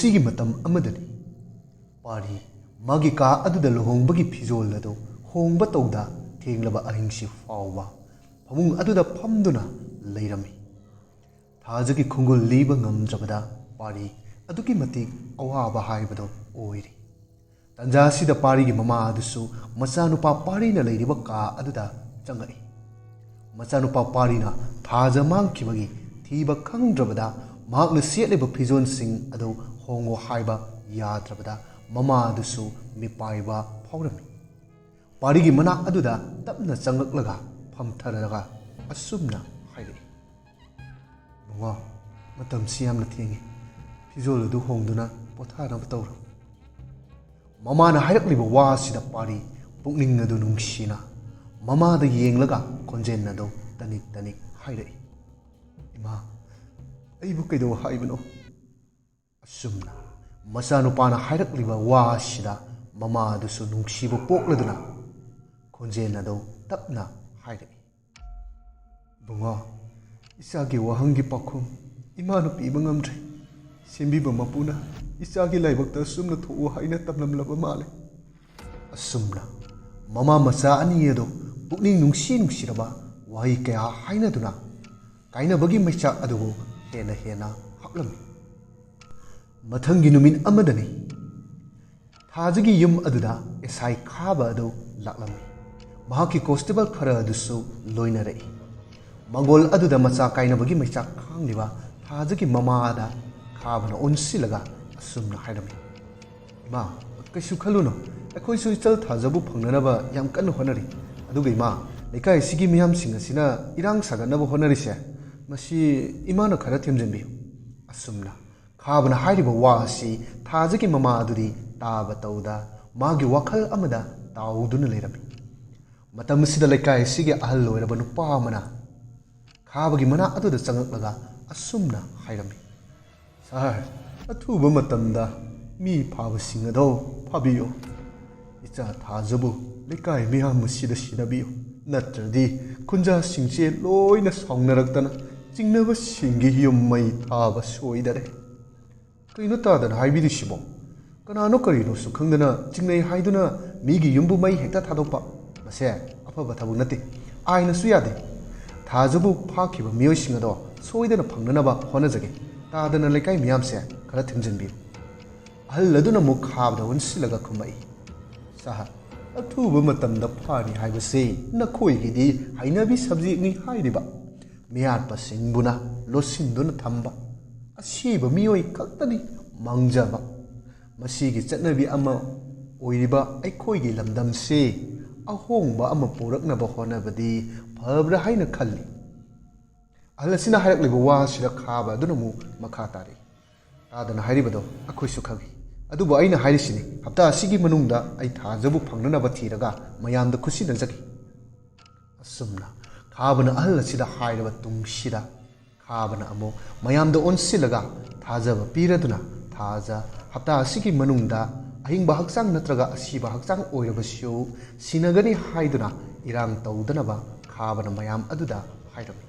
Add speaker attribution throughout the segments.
Speaker 1: ꯃꯁꯤꯒꯤ ꯃꯇꯝ ꯑꯃꯗꯅꯤ ꯄꯥꯔꯤ ꯃꯥꯒꯤ ꯀꯥ ꯑꯗꯨꯗ ꯂꯨꯍꯣꯡꯕꯒꯤ ꯐꯤꯖꯣꯜ ꯑꯗꯨ ꯍꯣꯡꯕ ꯇꯧꯗ ꯊꯦꯡꯂꯕ ꯑꯍꯤꯡꯁꯤ ꯐꯥꯎꯕ ꯐꯃꯨꯡ ꯑꯗꯨꯗ ꯐꯝꯗꯨꯅ ꯂꯩꯔꯝꯃꯤ ꯊꯥꯖꯒꯤ ꯈꯣꯡꯒꯨꯜ ꯂꯤꯕ ꯉꯝꯗ꯭ꯔꯕꯗ ꯄꯥꯔꯤ ꯑꯗꯨꯛꯀꯤ ꯃꯇꯤꯛ ꯑꯋꯥꯕ ꯍꯥꯏꯕꯗꯣ ꯑꯣꯏꯔꯤ ꯇꯟꯖꯥꯁꯤꯗ ꯄꯥꯔꯤꯒꯤ ꯃꯃꯥ ꯑꯗꯨꯁꯨ ꯃꯆꯥꯅꯨꯄꯥ ꯄꯥꯔꯤꯅ ꯂꯩꯔꯤꯕ ꯀꯥ ꯑꯗꯨꯗ ꯆꯪꯉꯛꯏ ꯃꯆꯥꯅꯨꯄा ꯄꯥꯔꯤꯅ ꯊꯥꯖ ꯃꯥꯡꯈꯤꯕꯒꯤ ꯊꯤꯕ ꯈꯪꯗ꯭ꯔꯕꯗ ꯃꯍꯥꯛꯅ ꯁꯦꯠꯂꯤꯕ ꯐꯤꯖꯣꯜꯁꯤꯡ ꯑꯗꯨ ꯍꯣꯡꯉꯣ ꯍꯥꯏꯕ ꯌꯥꯗ꯭ꯔꯕꯗ ꯃꯃꯥ ꯑꯗꯨꯁꯨ ꯃꯤꯄꯥꯏꯕ ꯐꯥꯎꯔꯝꯃꯤ ꯄꯥꯔꯤꯒꯤ ꯃꯅꯥꯛ ꯑꯗꯨꯗ ꯇꯞꯅ ꯆꯪꯂꯛꯂꯒ ꯐꯝꯊꯔꯒ ꯑꯁꯨꯝꯅ ꯍꯥꯏꯔꯛꯏ ꯕꯨꯡꯉꯣ ꯃꯇꯝꯁꯤ ꯌꯥꯝꯅ ꯊꯦꯡꯉꯤ ꯐꯤꯖꯣꯜ ꯑꯗꯨ ꯍꯣꯡꯗꯨꯅ ꯄꯣꯊꯥꯅꯕ ꯇꯧꯔꯣ ꯃꯃꯥꯅ ꯍꯥꯏꯔꯛꯂꯤꯕ ꯋꯥꯁꯤꯗ ꯄꯥꯔꯤ ꯄꯨꯛꯅꯤꯡ ꯑꯗꯨ ꯅꯨꯡꯁꯤꯅ ꯃꯃꯥꯗ ꯌꯦꯡꯂꯒ ꯈꯣꯟꯖꯦꯜ ꯑꯗꯨ ꯇꯅꯤꯛ ꯇꯅꯤꯛ ꯍꯥꯏꯔꯛꯏ ꯏꯃꯥ ꯑꯩꯕꯨ ꯀꯩꯗꯧ ꯍꯥꯏꯕꯅꯣ ꯑꯁꯨꯝꯅ ꯃꯆꯥꯅꯨꯄꯥꯅ ꯍꯥꯏꯔꯛꯂꯤꯕ ꯋꯥꯁꯤꯗ ꯃꯃꯥ ꯑꯗꯨꯁꯨ ꯅꯨꯡꯁꯤꯕ ꯄꯣꯛꯂꯗꯨꯅ ꯈꯣꯟꯖꯦꯜ ꯑꯗꯨ ꯇꯞꯅ ꯍꯥꯏꯔꯛꯏ ꯕꯨꯡꯉꯣ ꯏꯆꯥꯒꯤ ꯋꯥꯍꯪꯒꯤ ꯄꯥꯎꯈꯨꯝ ꯏꯃꯥꯅ ꯄꯤꯕ ꯉꯝꯗ꯭ꯔꯦ ꯁꯦꯝꯕꯤꯕ ꯃꯄꯨꯅ ꯏꯆꯥꯒꯤ ꯂꯥꯏꯕꯛꯇ ꯑꯁꯨꯝꯅ ꯊꯣꯛꯎ ꯍꯥꯏꯅ ꯇꯝꯂꯝꯂꯕ ꯃꯥꯜꯂꯦ ꯑꯁꯨꯝꯅ ꯃꯃꯥ ꯃꯆꯥ ꯑꯅꯤ ꯑꯗꯨ ꯄꯨꯛꯅꯤꯡ ꯅꯨꯡꯁꯤꯔꯕ ꯋꯥꯍꯩ ꯀꯌꯥ ꯍꯥꯏꯅꯗꯨꯅ ꯀꯥꯏꯅꯕꯒꯤ ꯃꯩꯆꯥꯛ ꯑꯗꯨꯕꯨ ꯍꯦꯟꯅ ꯍꯦꯟꯅ ꯍꯥꯞꯂꯝꯃꯤ ꯃꯊꯪꯒꯤ ꯅꯨꯃꯤꯠ ꯑꯃꯗꯅꯤ ꯊꯥꯖꯒꯤ ꯌꯨꯝ ꯑꯗꯨꯗ ꯑꯦꯁꯥꯏ ꯈꯥꯕ ꯑꯗꯨ ꯂꯥꯛꯂꯝꯃꯤ ꯃꯍꯥꯛꯀꯤ ꯀꯣꯟꯁꯇꯦꯕꯜ ꯈꯔ ꯑꯗꯨꯁꯨ ꯂꯣꯏꯅꯔꯛꯏ ꯃꯪꯒꯣꯜ ꯑꯗꯨꯗ ꯃꯆꯥ ꯀꯥꯏꯅꯕꯒꯤ ꯃꯩꯆꯥꯛ ꯈꯥꯡꯂꯤꯕ ꯊꯥꯖꯒꯤ ꯃꯃꯥꯗ ꯈꯥꯕꯅ ꯑꯣꯟꯁꯤꯜꯂꯒ ꯑꯁꯨꯝꯅ ꯍꯥꯏꯔꯝꯃꯤ ꯏꯃꯥ ꯀꯩꯁꯨ ꯈꯜꯂꯨꯅꯨ ꯑꯩꯈꯣꯏꯁꯨ ꯏꯆꯜ ꯊꯥꯖꯕꯨ ꯐꯪꯅꯅꯕ ꯌꯥꯝ ꯀꯟꯅ ꯍꯣꯠꯅꯔꯤ ꯑꯗꯨꯒ ꯏꯃꯥ ꯂꯩꯀꯥꯏ ꯑꯁꯤꯒꯤ ꯃꯤꯌꯥꯝꯁꯤꯡ ꯑꯁꯤꯅ ꯏꯔꯥꯡ ꯁꯥꯒꯠꯅꯕ ꯍꯣꯠꯅꯔꯤꯁꯦ ꯃꯁꯤ ꯏꯃꯥꯅ ꯈꯔ ꯊꯦꯝꯖꯤꯟꯕꯤꯌꯨ ꯑꯁꯨꯝꯅ ꯈꯥꯕꯅ ꯍꯥꯏꯔꯤꯕ ꯋꯥ ꯑꯁꯤ ꯊꯥꯖꯒꯤ ꯃꯃꯥ ꯑꯗꯨꯗꯤ ꯇꯥꯕ ꯇꯧꯗ ꯃꯥꯒꯤ ꯋꯥꯈꯜ ꯑꯃꯗ ꯇꯥꯎꯗꯨꯅ ꯂꯩꯔꯝꯃꯤ ꯃꯇꯝ ꯑꯁꯤꯗ ꯂꯩꯀꯥꯏ ꯑꯁꯤꯒꯤ ꯑꯍꯜ ꯑꯣꯏꯔꯕ ꯅꯨꯄꯥ ꯑꯃꯅ ꯈꯥꯕꯒꯤ ꯃꯅꯥꯛ ꯑꯗꯨꯗ ꯆꯪꯂꯛꯂꯒ ꯑꯁꯨꯝꯅ ꯍꯥꯏꯔꯝꯃꯤ ꯁꯥꯔ ꯑꯊꯨꯕ ꯃꯇꯝꯗ ꯃꯤ ꯐꯥꯕꯁꯤꯡ ꯑꯗꯣ ꯐꯥꯕꯤꯌꯨ ꯏꯆꯥ ꯊꯥꯖꯕꯨ ꯂꯩꯀꯥꯏ ꯃꯤꯌꯥꯝ ꯑꯁꯤꯗ ꯁꯤꯟꯅꯕꯤꯌꯨ ꯅꯠꯇ꯭ꯔꯗꯤ ꯈꯨꯟꯖꯥꯁꯤꯡꯁꯦ ꯂꯣꯏꯅ ꯁꯥꯎꯅꯔꯛꯇꯅ ꯆꯤꯡꯅꯕꯁꯤꯡꯒꯤ ꯌꯨꯝ ꯃꯩ ꯊꯥꯕ ꯁꯣꯏꯗꯔꯦ ꯀꯩꯅꯣ ꯇꯥꯗꯅ ꯍꯥꯏꯕꯤꯔꯤꯁꯤꯕꯣ ꯀꯅꯥꯅꯣ ꯀꯔꯤꯅꯣꯁꯨ ꯈꯪꯗꯅ ꯆꯤꯡꯅꯩ ꯍꯥꯏꯗꯨꯅ ꯃꯤꯒꯤ ꯌꯨꯝꯕꯨ ꯃꯩ ꯍꯦꯛꯇ ꯊꯥꯗꯣꯛꯄ ꯃꯁꯦ ꯑꯐꯕ ꯊꯕꯛ ꯅꯠꯇꯦ ꯑꯥꯏꯅꯁꯨ ꯌꯥꯗꯦ ꯊꯥꯖꯕꯨ ꯐꯥꯈꯤꯕ ꯃꯤꯑꯣꯏꯁꯤꯡ ꯑꯗꯣ ꯁꯣꯏꯗꯅ ꯐꯪꯅꯅꯕ ꯍꯣꯠꯅꯖꯒꯦ ꯇꯥꯗꯅ ꯂꯩꯀꯥꯏ ꯃꯤꯌꯥꯝꯁꯦ ꯈꯔ ꯊꯦꯝꯖꯤꯟꯕꯤꯌꯨ ꯑꯍꯜ ꯑꯗꯨꯅ ꯑꯃꯨꯛ ꯈꯥꯕꯗ ꯑꯣꯟꯁꯤꯜꯂꯒ ꯈꯨꯝꯃꯛꯏ ꯁꯥꯍꯔ ꯑꯊꯨꯕ ꯃꯇꯝꯗ ꯐꯥꯅꯤ ꯍꯥꯏꯕꯁꯤ ꯅꯈꯣꯏꯒꯤꯗꯤ ꯍꯩꯅꯕꯤ ꯁꯕꯖꯦꯛꯅꯤ ꯍꯥꯏꯔꯤꯕ ꯃꯤꯌꯥꯠꯄꯁꯤꯡꯕꯨꯅ ꯂꯣꯠꯁꯤꯟꯗꯨꯅ ꯊꯝꯕ ꯑꯁꯤꯕ ꯃꯤꯑꯣꯏ ꯈꯛꯇꯅꯤ ꯃꯥꯡꯖꯕ ꯃꯁꯤꯒꯤ ꯆꯠꯅꯕꯤ ꯑꯃ ꯑꯣꯏꯔꯤꯕ ꯑꯩꯈꯣꯏꯒꯤ ꯂꯝꯗꯝꯁꯦ ꯑꯍꯣꯡꯕ ꯑꯃ ꯄꯨꯔꯛꯅꯕ ꯍꯣꯠꯅꯕꯗꯤ ꯐꯕ꯭ꯔꯥ ꯍꯥꯏꯅ ꯈꯜꯂꯤ ꯑꯍꯜ ꯑꯁꯤꯅ ꯍꯥꯏꯔꯛꯂꯤꯕ ꯋꯥꯁꯤꯗ ꯈꯥꯕ ꯑꯗꯨꯅ ꯑꯃꯨꯛ ꯃꯈꯥ ꯇꯥꯔꯤ ꯇꯥꯗꯅ ꯍꯥꯏꯔꯤꯕꯗꯣ ꯑꯩꯈꯣꯏꯁꯨ ꯈꯪꯉꯤ ꯑꯗꯨꯕꯨ ꯑꯩꯅ ꯍꯥꯏꯔꯤꯁꯤꯅꯤ ꯍꯞꯇꯥ ꯑꯁꯤꯒꯤ ꯃꯅꯨꯡꯗ ꯑꯩ ꯊꯥꯖꯕꯨ ꯐꯪꯅꯅꯕ ꯊꯤꯔꯒ ꯃꯌꯥꯝꯗ ꯈꯨꯠꯁꯤꯟꯅꯖꯈꯤ ꯑꯁꯨꯝꯅ ꯈꯥꯕꯅ ꯑꯍꯜ ꯑꯁꯤꯗ ꯍꯥꯏꯔꯕ ꯇꯨꯡꯁꯤꯗ ꯈꯥꯕꯅ ꯑꯃꯨꯛ ꯃꯌꯥꯝꯗ ꯑꯣꯟꯁꯤꯜꯂꯒ ꯊꯥꯖꯕ ꯄꯤꯔꯗꯨꯅ ꯊꯥꯖ ꯍꯞꯇꯥ ꯑꯁꯤꯒꯤ ꯃꯅꯨꯡꯗ ꯑꯍꯤꯡꯕ ꯍꯛꯆꯥꯡ ꯅꯠꯇ꯭ꯔꯒ ꯑꯁꯤꯕ ꯍꯛꯆꯥꯡ ꯑꯣꯏꯔꯕꯁꯨ ꯁꯤꯟꯅꯒꯅꯤ ꯍꯥꯏꯗꯨꯅ ꯏꯔꯥꯡ ꯇꯧꯗꯅꯕ ꯈꯥꯕꯅ ꯃꯌꯥꯝ ꯑꯗꯨꯗ ꯍꯥꯏꯔꯝꯃꯤ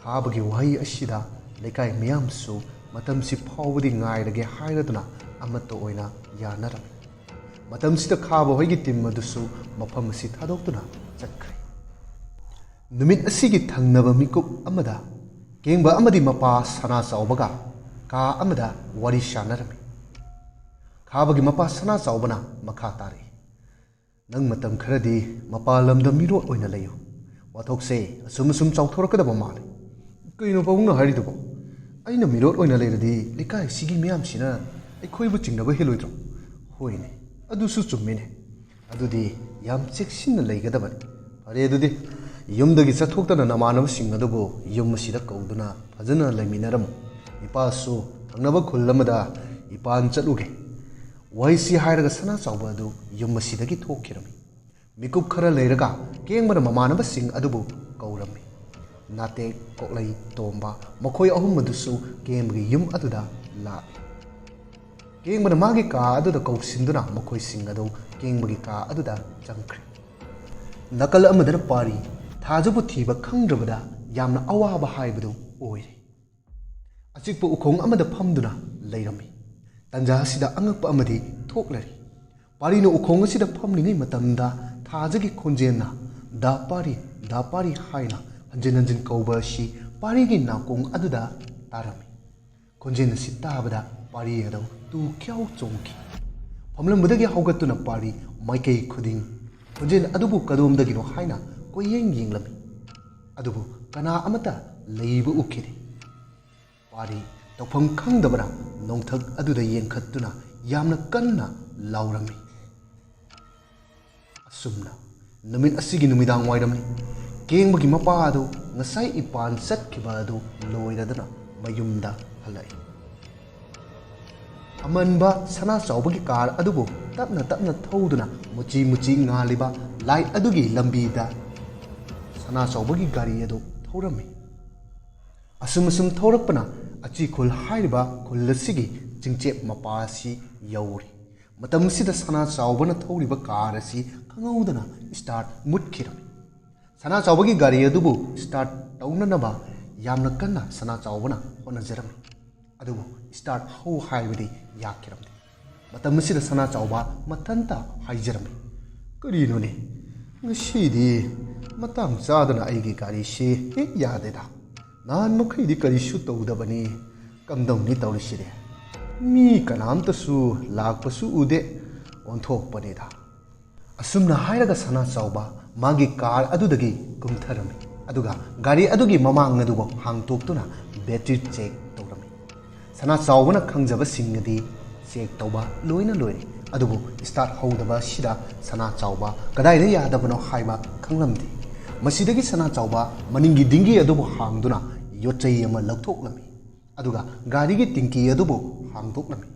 Speaker 1: ꯈꯥꯕꯒꯤ ꯋꯥꯍꯩ ꯑꯁꯤꯗ ꯂꯩꯀꯥꯏ ꯃꯤꯌꯥꯝꯁꯨ ꯃꯇꯝꯁꯤ ꯐꯥꯎꯕꯗꯤ ꯉꯥꯏꯔꯒꯦ ꯍꯥꯏꯔꯗꯨꯅ ꯑꯃꯠꯇ ꯑꯣꯏꯅ ꯌꯥꯅꯔꯝꯃꯤ ꯃꯇꯝꯁꯤꯗ ꯈꯥꯕ ꯍꯣꯏꯒꯤ ꯇꯤꯝ ꯑꯗꯨꯁꯨ ꯃꯐꯝ ꯑꯁꯤ ꯊꯥꯗꯣꯛꯇꯨꯅ ꯆꯠꯈ꯭ꯔꯦ ꯅꯨꯃꯤꯠ ꯑꯁꯤꯒꯤ ꯊꯪꯅꯕ ꯃꯤꯀꯨꯞ ꯑꯃꯗ ꯀꯦꯡꯕ ꯑꯃꯗꯤ ꯃꯄꯥ ꯁꯅꯥ ꯆꯥꯎꯕꯒ ꯀꯥ ꯑꯃꯗ ꯋꯥꯔꯤ ꯁꯥꯟꯅꯔꯝꯃꯤ ꯈꯥꯕꯒꯤ ꯃꯄꯥ ꯁꯅꯥ ꯆꯥꯎꯕꯅ ꯃꯈꯥ ꯇꯥꯔꯛꯏ ꯅꯪ ꯃꯇꯝ ꯈꯔꯗꯤ ꯃꯄꯥꯟ ꯂꯝꯗ ꯃꯤꯔꯣꯠ ꯑꯣꯏꯅ ꯂꯩꯌꯨ ꯋꯥꯊꯣꯛꯁꯦ ꯑꯁꯨꯝ ꯆꯥꯎꯊꯣꯔꯛꯀꯗꯕ ꯃꯥꯜꯂꯤ ꯀꯩꯅꯣ ꯄꯥꯕꯨꯡꯅ ꯍꯥꯏꯔꯤꯗꯨꯕꯣ ꯑꯩꯅ ꯃꯤꯔꯣꯠ ꯑꯣꯏꯅ ꯂꯩꯔꯗꯤ ꯂꯩꯀꯥꯏ ꯑꯁꯤꯒꯤ ꯃꯤꯌꯥꯝꯁꯤꯅ ꯑꯩꯈꯣꯏꯕꯨ ꯆꯤꯡꯅꯕ ꯍꯦꯜꯂꯣꯏꯗ꯭ꯔꯣ ꯍꯣꯏꯅꯦ ꯑꯗꯨꯁꯨ ꯆꯨꯝꯃꯤꯅꯦ ꯑꯗꯨꯗꯤ ꯌꯥꯝ ꯆꯦꯛꯁꯤꯟꯅ ꯂꯩꯒꯗꯕꯅꯤ ꯐꯔꯦ ꯑꯗꯨꯗꯤ ꯌꯨꯝꯗꯒꯤ ꯆꯠꯊꯣꯛꯇꯅ ꯅꯃꯥꯟꯅꯕꯁꯤꯡ ꯑꯗꯨꯕు ꯌꯨꯝ ꯑꯁꯤꯗ ꯀꯧꯗꯨꯅ ꯐꯖꯅ ꯂꯩꯃꯤꯟꯅꯔꯝꯃꯨ ꯏꯄꯥꯁꯨ ꯊꯪꯅꯕ ꯈꯨꯜ ꯑꯃꯗ ꯏꯄꯥꯟ ꯆꯠꯂꯨꯒꯦ ꯋꯥꯍꯩꯁꯤ ꯍꯥꯏꯔꯒ ꯁꯅꯥ ꯆꯥꯎꯕ ꯑꯗꯨ ꯌꯨꯝ ꯑꯁꯤꯗꯒꯤ ꯊꯣꯛꯈꯤꯔꯝꯃꯤ ꯃꯤꯀꯨꯞ ꯈꯔ ꯂꯩꯔꯒ ꯀꯦꯡꯕꯅ ꯃꯃꯥꯟꯅꯕꯁꯤꯡ ꯑꯗꯨꯕꯨ ꯀꯧꯔꯝꯃꯤ ꯅꯥꯇꯦꯛ ꯀꯣꯛꯂꯩ ꯇꯣꯝꯕ ꯃꯈꯣꯏ ꯑꯍꯨꯝ ꯑꯗꯨꯁꯨ ꯀꯦꯡꯕꯒꯤ ꯌꯨꯝ ꯑꯗꯨꯗ ꯂꯥꯛꯏ ꯀꯦꯡꯕꯅ ꯃꯥꯒꯤ ꯀꯥ ꯑꯗꯨꯗ ꯀꯧꯁꯤꯟꯗꯨꯅ ꯃꯈꯣꯏꯁꯤꯡ ꯑꯗꯨ ꯀꯦꯡꯕꯒꯤ ꯀꯥ ꯑꯗꯨꯗ ꯆꯪꯈ꯭ꯔꯦ ꯅꯥꯀꯜ ꯑꯃꯗꯅ ꯄꯥꯔꯤ ꯊꯥꯖꯕꯨ ꯊꯤꯕ ꯈꯪꯗ꯭ꯔꯕꯗ ꯌꯥꯝꯅ ꯑꯋꯥꯕ ꯍꯥꯏꯕꯗꯨ ꯑꯣꯏꯔꯤ ꯑꯆꯤꯛꯄ ꯎꯈꯣꯡ ꯑꯃꯗ ꯐꯝꯗꯨꯅ ꯂꯩꯔꯝꯃꯤ ꯇꯟꯖꯥ ꯑꯁꯤꯗ ꯑꯉꯛꯄ ꯑꯃꯗꯤ ꯊꯣꯛꯂꯔꯤ ꯄꯥꯔꯤꯅ ꯎꯈꯣꯡ ꯑꯁꯤꯗ ꯐꯝꯂꯤꯉꯩ ꯃꯇꯝꯗ ꯊꯥꯖꯒꯤ ꯈꯣꯟꯖꯦꯜꯅ ꯗꯥ ꯄꯥꯔꯤ ꯍꯥꯏꯅ ꯍꯟꯖꯤꯟ ꯍꯟꯖꯤꯟ ꯀꯧꯕ ꯑꯁꯤ ꯄꯥꯔꯤꯒꯤ ꯅꯥꯀꯣꯡ ꯑꯗꯨꯗ ꯇꯥꯔꯝꯃꯤ ꯈꯣꯟꯖꯦꯜ ꯑꯁꯤ ꯇꯥꯕꯗ ꯄꯥꯔꯤ ꯑꯗꯨ ꯇꯨ ꯈ꯭ꯌꯥꯎ ꯆꯣꯡꯈꯤ ꯐꯝꯂꯝꯕꯗꯒꯤ ꯍꯧꯒꯠꯇꯨꯅ ꯄꯥꯔꯤ ꯃꯥꯏꯀꯩ ꯈꯨꯗꯤꯡ ꯈꯣꯟꯖꯦꯜ ꯑꯗꯨꯕꯨ ꯀꯗꯣꯝꯗꯒꯤꯅꯣ ꯍꯥꯏꯅ ꯀꯣꯏꯌꯦꯡ ꯌꯦꯡꯂꯝꯃꯤ ꯑꯗꯨꯕꯨ ꯀꯅꯥ ꯑꯃꯠꯇ ꯂꯩꯕ ꯎꯈꯤꯗꯦ ꯄꯥꯔꯤ ꯇꯧꯐꯝ ꯈꯪꯗꯕꯅ ꯅꯣꯡꯊꯛ ꯑꯗꯨꯗ ꯌꯦꯡꯈꯠꯇꯨꯅ ꯌꯥꯝꯅ ꯀꯟꯅ ꯂꯥꯎꯔꯝꯃꯤ ꯑꯁꯨꯝꯅ ꯅꯨꯃꯤꯠ ꯑꯁꯤꯒꯤ ꯅꯨꯃꯤꯗꯥꯡ ꯋꯥꯏꯔꯝꯅꯤ ꯀꯦꯡꯕꯒꯤ ꯃꯄꯥ ꯑꯗꯨ ꯉꯁꯥꯏ ꯏꯄꯥꯟ ꯆꯠꯈꯤꯕ ꯑꯗꯨ ꯂꯣꯏꯔꯗꯨꯅ ꯃꯌꯨꯝꯗ ꯍꯜꯂꯛꯏ ꯑꯃꯟꯕ ꯁꯅꯥꯆꯥꯎꯕꯒꯤ ꯀꯥꯔ ꯑꯗꯨꯕꯨ ꯇꯞꯅ ꯇꯞꯅ ꯊꯧꯗꯨꯅ ꯃꯨꯆꯤ ꯃꯨꯆꯤ ꯉꯥꯜꯂꯤꯕ ꯂꯥꯏꯠ ꯑꯗꯨꯒꯤ ꯂꯝꯕꯤꯗ ꯁꯅꯥꯆꯥꯎꯕꯒꯤ ꯒꯥꯔꯤ ꯑꯗꯨ ꯊꯧꯔꯝꯃꯤ ꯑꯁꯨꯝ ꯊꯧꯔꯛꯄꯅ ꯑꯆꯤꯈꯨꯜ ꯍꯥꯏꯔꯤꯕ ꯈꯨꯜ ꯑꯁꯤꯒꯤ ꯆꯤꯡꯆꯦꯞ ꯃꯄꯥ ꯑꯁꯤ ꯌꯧꯔꯤ ꯃꯇꯝꯁꯤꯗ ꯁꯅꯥꯆꯥꯎꯕꯅ ꯊꯧꯔꯤꯕ ꯀꯥꯔ ꯑꯁꯤ ꯈꯪꯍꯧꯗꯅ ꯁ꯭ꯇꯥꯔꯠ ꯃꯨꯠꯈꯤꯔꯝꯃꯤ ꯁꯅꯥꯆꯥꯎꯕꯒꯤ ꯒꯥꯔꯤ ꯑꯗꯨꯕꯨ ꯁ꯭ꯇꯥꯔꯠ ꯇꯧꯅꯅꯕ ꯌꯥꯝꯅ ꯀꯟꯅ ꯁꯅꯥꯆꯥꯎꯕꯅ ꯍꯣꯠꯅꯖꯔꯝꯃꯤ ꯑꯗꯨꯕꯨ ꯁ꯭ꯇꯥꯔꯠ ꯍꯧ ꯍꯥꯏꯕꯗꯤ ꯌꯥꯈꯤꯔꯝꯗꯦ ꯃꯇꯝ ꯑꯁꯤꯗ ꯁꯅꯥꯆꯥꯎꯕ ꯃꯊꯟꯇ ꯍꯥꯏꯖꯔꯝꯃꯤ ꯀꯔꯤꯅꯣꯅꯦ ꯉꯁꯤꯗꯤ ꯃꯇꯥꯡ ꯆꯥꯗꯅ ꯑꯩꯒꯤ ꯒꯥꯔꯤꯁꯤ ꯍꯦꯛ ꯌꯥꯗꯦꯗ ꯅꯍꯥꯟ ꯃꯈꯩꯗꯤ ꯀꯔꯤꯁꯨ ꯇꯧꯗꯕꯅꯤ ꯀꯝꯗꯧꯅꯤ ꯇꯧꯔꯤꯁꯤꯗꯤ ꯃꯤ ꯀꯅꯥꯝꯇꯁꯨ ꯂꯥꯛꯄꯁꯨ ꯎꯗꯦ ꯑꯣꯟꯊꯣꯛꯄꯅꯤꯗ ꯑꯁꯨꯝꯅ ꯍꯥꯏꯔꯒ ꯁꯅꯥꯆꯥꯎꯕ ꯃꯥꯒꯤ ꯀꯥꯔ ꯑꯗꯨꯗꯒꯤ ꯀꯨꯝꯊꯔꯝꯃꯤ ꯑꯗꯨꯒ ꯒꯥꯔꯤ ꯑꯗꯨꯒꯤ ꯃꯃꯥꯡ ꯑꯗꯨꯕꯨ ꯍꯥꯡꯇꯣꯛꯇꯨꯅ ꯕꯦꯇ꯭ꯔꯤ ꯆꯦꯛ ꯇꯧꯔꯝꯃꯤ ꯁꯅꯥꯆꯥꯎꯕꯅ ꯈꯪꯖꯕꯁꯤꯡ ꯆꯦꯛ ꯇꯧꯕ ꯂꯣꯏꯅ ꯂꯣꯏꯔꯦ ꯑꯗꯨꯕꯨ ꯁ꯭ꯇꯥꯔꯠ ꯍꯧꯗꯕ ꯑꯁꯤꯗ ꯁꯅꯥꯆꯥꯎꯕ ꯀꯗꯥꯏꯗ ꯌꯥꯗꯕꯅꯣ ꯍꯥꯏꯕ ꯈꯪꯂꯝꯗꯦ ꯃꯁꯤꯗꯒꯤ ꯁꯅꯥꯆꯥꯎꯕ ꯃꯅꯤꯡꯒꯤ ꯗꯤꯡꯒꯤ ꯑꯗꯨꯕꯨ ꯍꯥꯡꯗꯨꯅ ꯌꯣꯠꯆꯩ ꯑꯃ ꯂꯧꯊꯣꯛꯂꯝꯃꯤ ꯑꯗꯨꯒ ꯒꯥꯔꯤꯒꯤ ꯇꯤꯡꯀꯤ ꯑꯗꯨꯕꯨ ꯍꯥꯡꯗꯣꯛꯂꯝꯃꯤ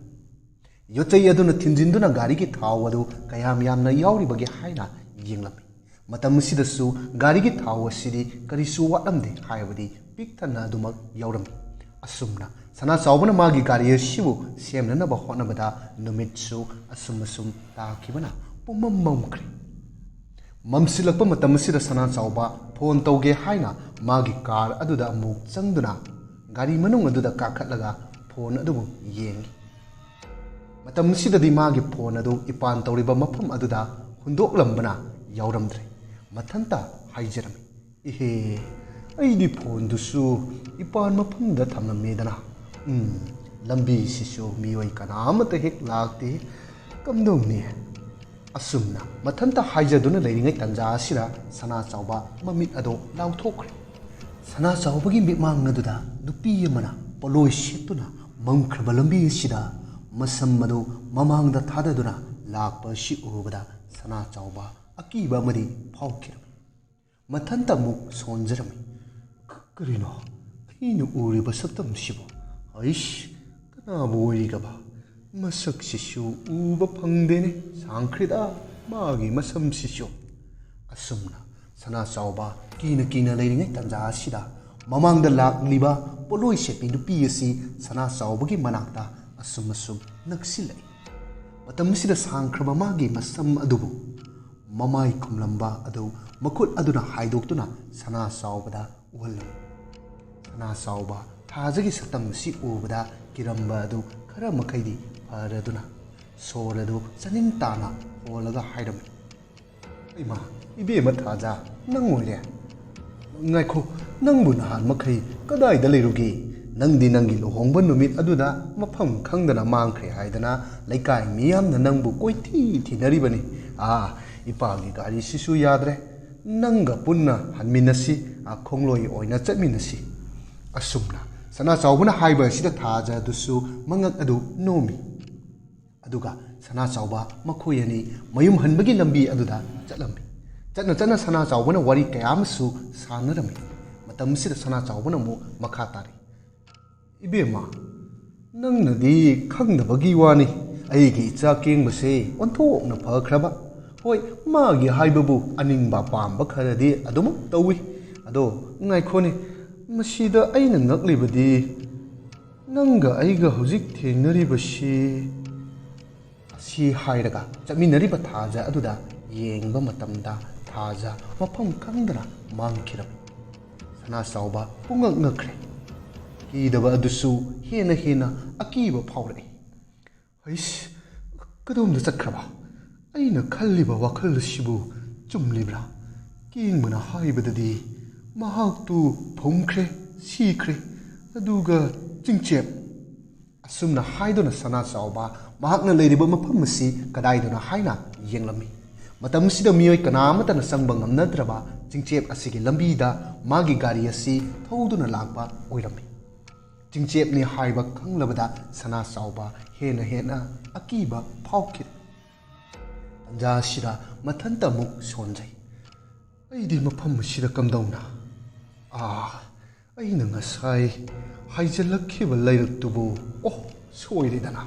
Speaker 1: ꯌꯣꯠꯆꯩ ꯑꯗꯨꯅ ꯊꯤꯟꯖꯤꯟꯗꯨꯅ ꯒꯥꯔꯤꯒꯤ ꯊꯥꯎ ꯑꯗꯨ ꯀꯌꯥꯝ ꯌꯥꯝꯅ ꯌꯥꯎꯔꯤꯕꯒꯦ ꯍꯥꯏꯅ ꯌꯦꯡꯂꯝꯃꯤ ꯃꯇꯝ ꯑꯁꯤꯗꯁꯨ ꯒꯥꯔꯤꯒꯤ ꯊꯥꯎ ꯑꯁꯤꯗꯤ ꯀꯔꯤꯁꯨ ꯋꯥꯠꯂꯝꯗꯦ ꯍꯥꯏꯕꯗꯤ ꯄꯤꯛ ꯊꯟꯅ ꯑꯗꯨꯃꯛ ꯌꯥꯎꯔꯝꯃꯤ ꯑꯁꯨꯝꯅ ꯁꯅꯥꯆꯥꯎꯕꯅ ꯃꯥꯒꯤ ꯒꯥꯔꯤ ꯑꯁꯤꯕꯨ ꯁꯦꯝꯅꯅꯕ ꯍꯣꯠꯅꯕꯗ ꯅꯨꯃꯤꯠꯁꯨ ꯑꯁꯨꯝ ꯇꯥꯈꯤꯕꯅ ꯄꯨꯝꯃꯝ ꯃꯝꯈ꯭ꯔꯦ ꯃꯝꯁꯤꯜꯂꯛꯄ ꯃꯇꯝ ꯑꯁꯤꯗ ꯁꯅꯥꯆꯥꯎꯕ ꯐꯣꯟ ꯇꯧꯒꯦ ꯍꯥꯏꯅ ꯃꯥꯒꯤ ꯀꯥꯔ ꯑꯗꯨꯗ ꯑꯃꯨꯛ ꯆꯪꯗꯨꯅ ꯒꯥꯔꯤ ꯃꯅꯨꯡ ꯑꯗꯨꯗ ꯀꯥꯈꯠꯂꯒ ꯐꯣꯟ ꯑꯗꯨꯕꯨ ꯌꯦꯡꯉꯤ ꯃꯇꯝ ꯑꯁꯤꯗꯗꯤ ꯃꯥꯒꯤ ꯐꯣꯟ ꯑꯗꯨ ꯏꯄꯥꯟ ꯇꯧꯔꯤꯕ ꯃꯐꯝ ꯑꯗꯨꯗ ꯍꯨꯟꯗꯣꯛꯂꯝꯕꯅ ꯌꯥꯎꯔꯝꯗ꯭ꯔꯦ ꯃꯊꯟꯇ ꯍꯥꯏꯖꯔꯝꯃꯤ ꯏꯍꯦ ꯑꯩꯗꯤ ꯐꯣꯟꯗꯨꯁꯨ ꯏꯄꯥꯟ ꯃꯐꯝꯗ ꯊꯝꯂꯝꯃꯦꯗꯅ ꯂꯝꯕꯤꯁꯤꯁꯨ ꯃꯤꯑꯣꯏ ꯀꯅꯥꯃꯠꯇ ꯍꯦꯛ ꯂꯥꯛꯇꯦ ꯀꯝꯗꯧꯅꯤ ꯑꯁꯨꯝꯅ ꯃꯊꯟꯇ ꯍꯥꯏꯖꯗꯨꯅ ꯂꯩꯔꯤꯉꯩ ꯇꯟꯖꯥ ꯑꯁꯤꯗ ꯁꯅꯥꯆꯥꯎꯕ ꯃꯃꯤꯠ ꯑꯗꯨ ꯂꯥꯎꯊꯣꯛꯈ꯭ꯔꯦ ꯁꯅꯥꯆꯥꯎꯕꯒꯤ ꯃꯤꯠꯃꯥꯡ ꯑꯗꯨꯗ ꯅꯨꯄꯤ ꯑꯃꯅ ꯄꯣꯠꯂꯣꯏ ꯁꯦꯠꯇꯨꯅ ꯃꯝꯈ꯭ꯔꯕ ꯂꯝꯕꯤ ꯑꯁꯤꯗ ꯃꯁꯝ ꯑꯗꯨ ꯃꯃꯥꯡꯗ ꯊꯥꯗꯗꯨꯅ ꯂꯥꯛꯄ ꯑꯁꯤ ꯎꯕꯗ ꯁꯅꯥꯆꯥꯎꯕ ꯑꯀꯤꯕ ꯑꯃꯗꯤ ꯐꯥꯎꯈꯤꯔꯝꯃꯤ ꯃꯊꯟꯇ ꯑꯃꯨꯛ ꯁꯣꯟꯖꯔꯝꯃꯤ ꯀꯔꯤꯅꯣ ꯑꯩꯅ ꯎꯔꯤꯕ ꯁꯛꯇꯝꯁꯤꯕꯨ ꯑꯩꯁ ꯀꯅꯥꯕꯨ ꯑꯣꯏꯔꯤꯒꯕ ꯃꯁꯛꯁꯤꯁꯨ ꯎꯕ ꯐꯪꯗꯦꯅꯦ ꯁꯥꯡꯈ꯭ꯔꯦꯗ ꯃꯥꯒꯤ ꯃꯁꯝꯁꯤꯁꯨ ꯑꯁꯨꯝꯅ ꯁꯅꯥꯆꯥꯎꯕ ꯀꯤꯅ ꯂꯩꯔꯤꯉꯩ ꯇꯟꯖꯥ ꯑꯁꯤꯗ ꯃꯃꯥꯡꯗ ꯂꯥꯛꯂꯤꯕ ꯄꯣꯠꯂꯣꯏ ꯁꯦꯠꯄꯤ ꯅꯨꯄꯤ ꯑꯁꯤ ꯁꯅꯥꯆꯥꯎꯕꯒꯤ ꯃꯅꯥꯛꯇ ꯑꯁꯨꯝ ꯅꯛꯁꯤꯜꯂꯛꯏ ꯃꯇꯝ ꯑꯁꯤꯗ ꯁꯥꯡꯈ꯭ꯔꯕ ꯃꯥꯒꯤ ꯃꯁꯝ ꯑꯗꯨꯕꯨ ꯃꯃꯥꯏ ꯈꯨꯝꯂꯝꯕ ꯑꯗꯨ ꯃꯈꯨꯠ ꯑꯗꯨꯅ ꯍꯥꯏꯗꯣꯛꯇꯨꯅ ꯁꯅꯥꯆꯥꯎꯕꯗ ꯎꯍꯜꯂꯝꯃꯤ ꯁꯅꯥꯆꯥꯎꯕ ꯊꯥꯖꯒꯤ ꯁꯛꯇꯝ ꯑꯁꯤ ꯎꯕꯗ ꯀꯤꯔꯝꯕ ꯑꯗꯨ ꯈꯔ ꯃꯈꯩꯗꯤ ꯐꯔꯗꯨꯅ ꯁꯣꯔ ꯑꯗꯨ ꯆꯅꯤꯡ ꯇꯥꯅ ꯍꯣꯜꯂꯒ ꯍꯥꯏꯔꯝꯃꯤ ꯏꯃꯥ ꯏꯕꯦꯝꯃ ꯊꯥꯖ ꯅꯪ ꯑꯣꯏꯔꯦ ꯉꯥꯏꯈꯣ ꯅꯪꯕꯨ ꯅꯍꯥꯟ ꯃꯈꯩ ꯀꯗꯥꯏꯗ ꯂꯩꯔꯨꯒꯦ ꯅꯪꯗꯤ ꯅꯪꯒꯤ ꯂꯨꯍꯣꯡꯕ ꯅꯨꯃꯤꯠ ꯑꯗꯨꯗ ꯃꯐꯝ ꯈꯪꯗꯅ ꯃꯥꯡꯈ꯭ꯔꯦ ꯍꯥꯏꯗꯅ ꯂꯩꯀꯥꯏ ꯃꯤꯌꯥꯝꯅ ꯅꯪꯕు ꯀꯣꯏꯊꯤ ꯊꯤꯅꯔꯤꯕꯅꯤ ꯏꯄꯥꯒꯤ ꯒꯥꯔꯤꯁꯤꯁꯨ ꯌꯥꯗ꯭ꯔꯦ ꯅꯪꯒ ꯄꯨꯟꯅ ꯍꯟꯃꯤꯟꯅꯁꯤ ꯈꯣꯡꯂꯣꯏ ꯑꯣꯏꯅ ꯆꯠꯃꯤꯟꯅꯁꯤ ꯑꯁꯨꯝꯅ ꯁꯅꯥꯆꯥꯎꯕꯅ ꯍꯥꯏꯕ ꯑꯁꯤꯗ ꯊꯥꯖ ꯑꯗꯨꯁꯨ ꯃꯉꯛ ꯑꯗꯨ ꯅꯣꯝꯃꯤ ꯑꯗꯨꯒ ꯁꯅꯥꯆꯥꯎꯕ ꯃꯈꯣꯏ ꯑꯅꯤ ꯃꯌꯨꯝ ꯍꯟꯕꯒꯤ ꯂꯝꯕꯤ ꯑꯗꯨꯗ ꯆꯠꯂꯝꯃꯤ ꯆꯠꯅ ꯁꯅꯥꯆꯥꯎꯕꯅ ꯋꯥꯔꯤ ꯀꯌꯥ ꯑꯃꯁꯨ ꯁꯥꯟꯅꯔꯝꯃꯤ ꯃꯇꯝ ꯑꯁꯤꯗ ꯁꯅꯥꯆꯥꯎꯕꯅ ꯑꯃꯨꯛ ꯃꯈꯥ ꯇꯥꯔꯤ ꯏꯕꯦꯝꯃ ꯅꯪꯅꯗꯤ ꯈꯪꯗꯕꯒꯤ ꯋꯥꯅꯤ ꯑꯩꯒꯤ ꯏꯆꯥ ꯀꯦꯡꯕꯁꯦ ꯑꯣꯟꯊꯣꯛꯅ ꯐꯈ꯭ꯔꯕ ꯍꯣꯏ ꯃꯥꯒꯤ ꯍꯥꯏꯕꯕꯨ ꯑꯅꯤꯡꯕ ꯄꯥꯝꯕ ꯈꯔꯗꯤ ꯑꯗꯨꯃꯛ ꯇꯧꯏ ꯑꯗꯣ ꯉꯥꯏꯈꯣꯅꯦ ꯃꯁꯤꯗ ꯑꯩꯅ ꯉꯛꯂꯤꯕꯗꯤ ꯅꯪꯒ ꯑꯩꯒ ꯍꯧꯖꯤꯛ ꯊꯦꯡꯅꯔꯤꯕꯁꯤ ꯑꯁꯤ ꯍꯥꯏꯔꯒ ꯆꯠꯃꯤꯟꯅꯔꯤꯕ ꯊꯥꯖ ꯑꯗꯨꯗ ꯌꯦꯡꯕ ꯃꯇꯝꯗ ꯊꯥꯖ ꯃꯐꯝ ꯈꯪꯗꯅ ꯃꯥꯡꯈꯤꯔꯝꯃꯤ ꯁꯅꯥꯆꯥꯎꯕ ꯄꯨꯡꯉꯛ ꯉꯛꯈ꯭ꯔꯦ ꯀꯤꯗꯕ ꯑꯗꯨꯁꯨ ꯍꯦꯟꯅ ꯑꯀꯤꯕ ꯐꯥꯎꯔꯛꯏ ꯑꯩꯁ ꯀꯗꯣꯝꯗ ꯆꯠꯈ꯭ꯔꯕ ꯑꯩꯅ ꯈꯜꯂꯤꯕ ꯋꯥꯈꯜ ꯑꯁꯤꯕꯨ ꯆꯨꯝꯂꯤꯕ꯭ꯔꯥ ꯀꯦꯡꯕꯅ ꯍꯥꯏꯕꯗꯗꯤ ꯃꯍꯥꯛꯇꯨ ꯐꯨꯝꯈ꯭ꯔꯦ ꯁꯤꯈ꯭ꯔꯦ ꯑꯗꯨꯒ ꯆꯤꯡꯆꯦꯞ ꯑꯁꯨꯝꯅ ꯍꯥꯏꯗꯨꯅ ꯁꯅꯥꯆꯥꯎꯕ ꯃꯍꯥꯛꯅ ꯂꯩꯔꯤꯕ ꯃꯐꯝ ꯑꯁꯤ ꯀꯗꯥꯏꯗꯅꯣ ꯍꯥꯏꯅ ꯌꯦꯡꯂꯝꯃꯤ ꯃꯇꯝꯁꯤꯗ ꯃꯤꯑꯣꯏ ꯀꯅꯥꯃꯠꯇꯅ ꯆꯪꯕ ꯉꯝꯅꯗ꯭ꯔꯕ ꯆꯤꯡꯆꯦꯞ ꯑꯁꯤꯒꯤ ꯂꯝꯕꯤꯗ ꯃꯥꯒꯤ ꯒꯥꯔꯤ ꯑꯁꯤ ꯊꯧꯗꯨꯅ ꯂꯥꯛꯄ ꯑꯣꯏꯔꯝꯃꯤ ꯆꯤꯡꯆꯦꯞꯅꯤ ꯍꯥꯏꯕ ꯈꯪꯂꯕꯗ ꯁꯅꯥꯆꯥꯎꯕ ꯍꯦꯟꯅ ꯑꯀꯤꯕ ꯐꯥꯎꯈꯤ ꯇꯟꯖꯥ ꯑꯁꯤꯗ ꯃꯊꯟꯇ ꯑꯃꯨꯛ ꯁꯣꯟꯖꯩ ꯑꯩꯗꯤ ꯃꯐꯝ ꯑꯁꯤꯗ ꯀꯝꯗꯧꯅ ꯑꯩꯅ ꯉꯁꯥꯏ ꯍꯥꯏꯖꯤꯜꯂꯛꯈꯤꯕ ꯂꯩꯔꯛꯇꯨꯕꯨ ꯁꯣꯏꯔꯦꯗꯅ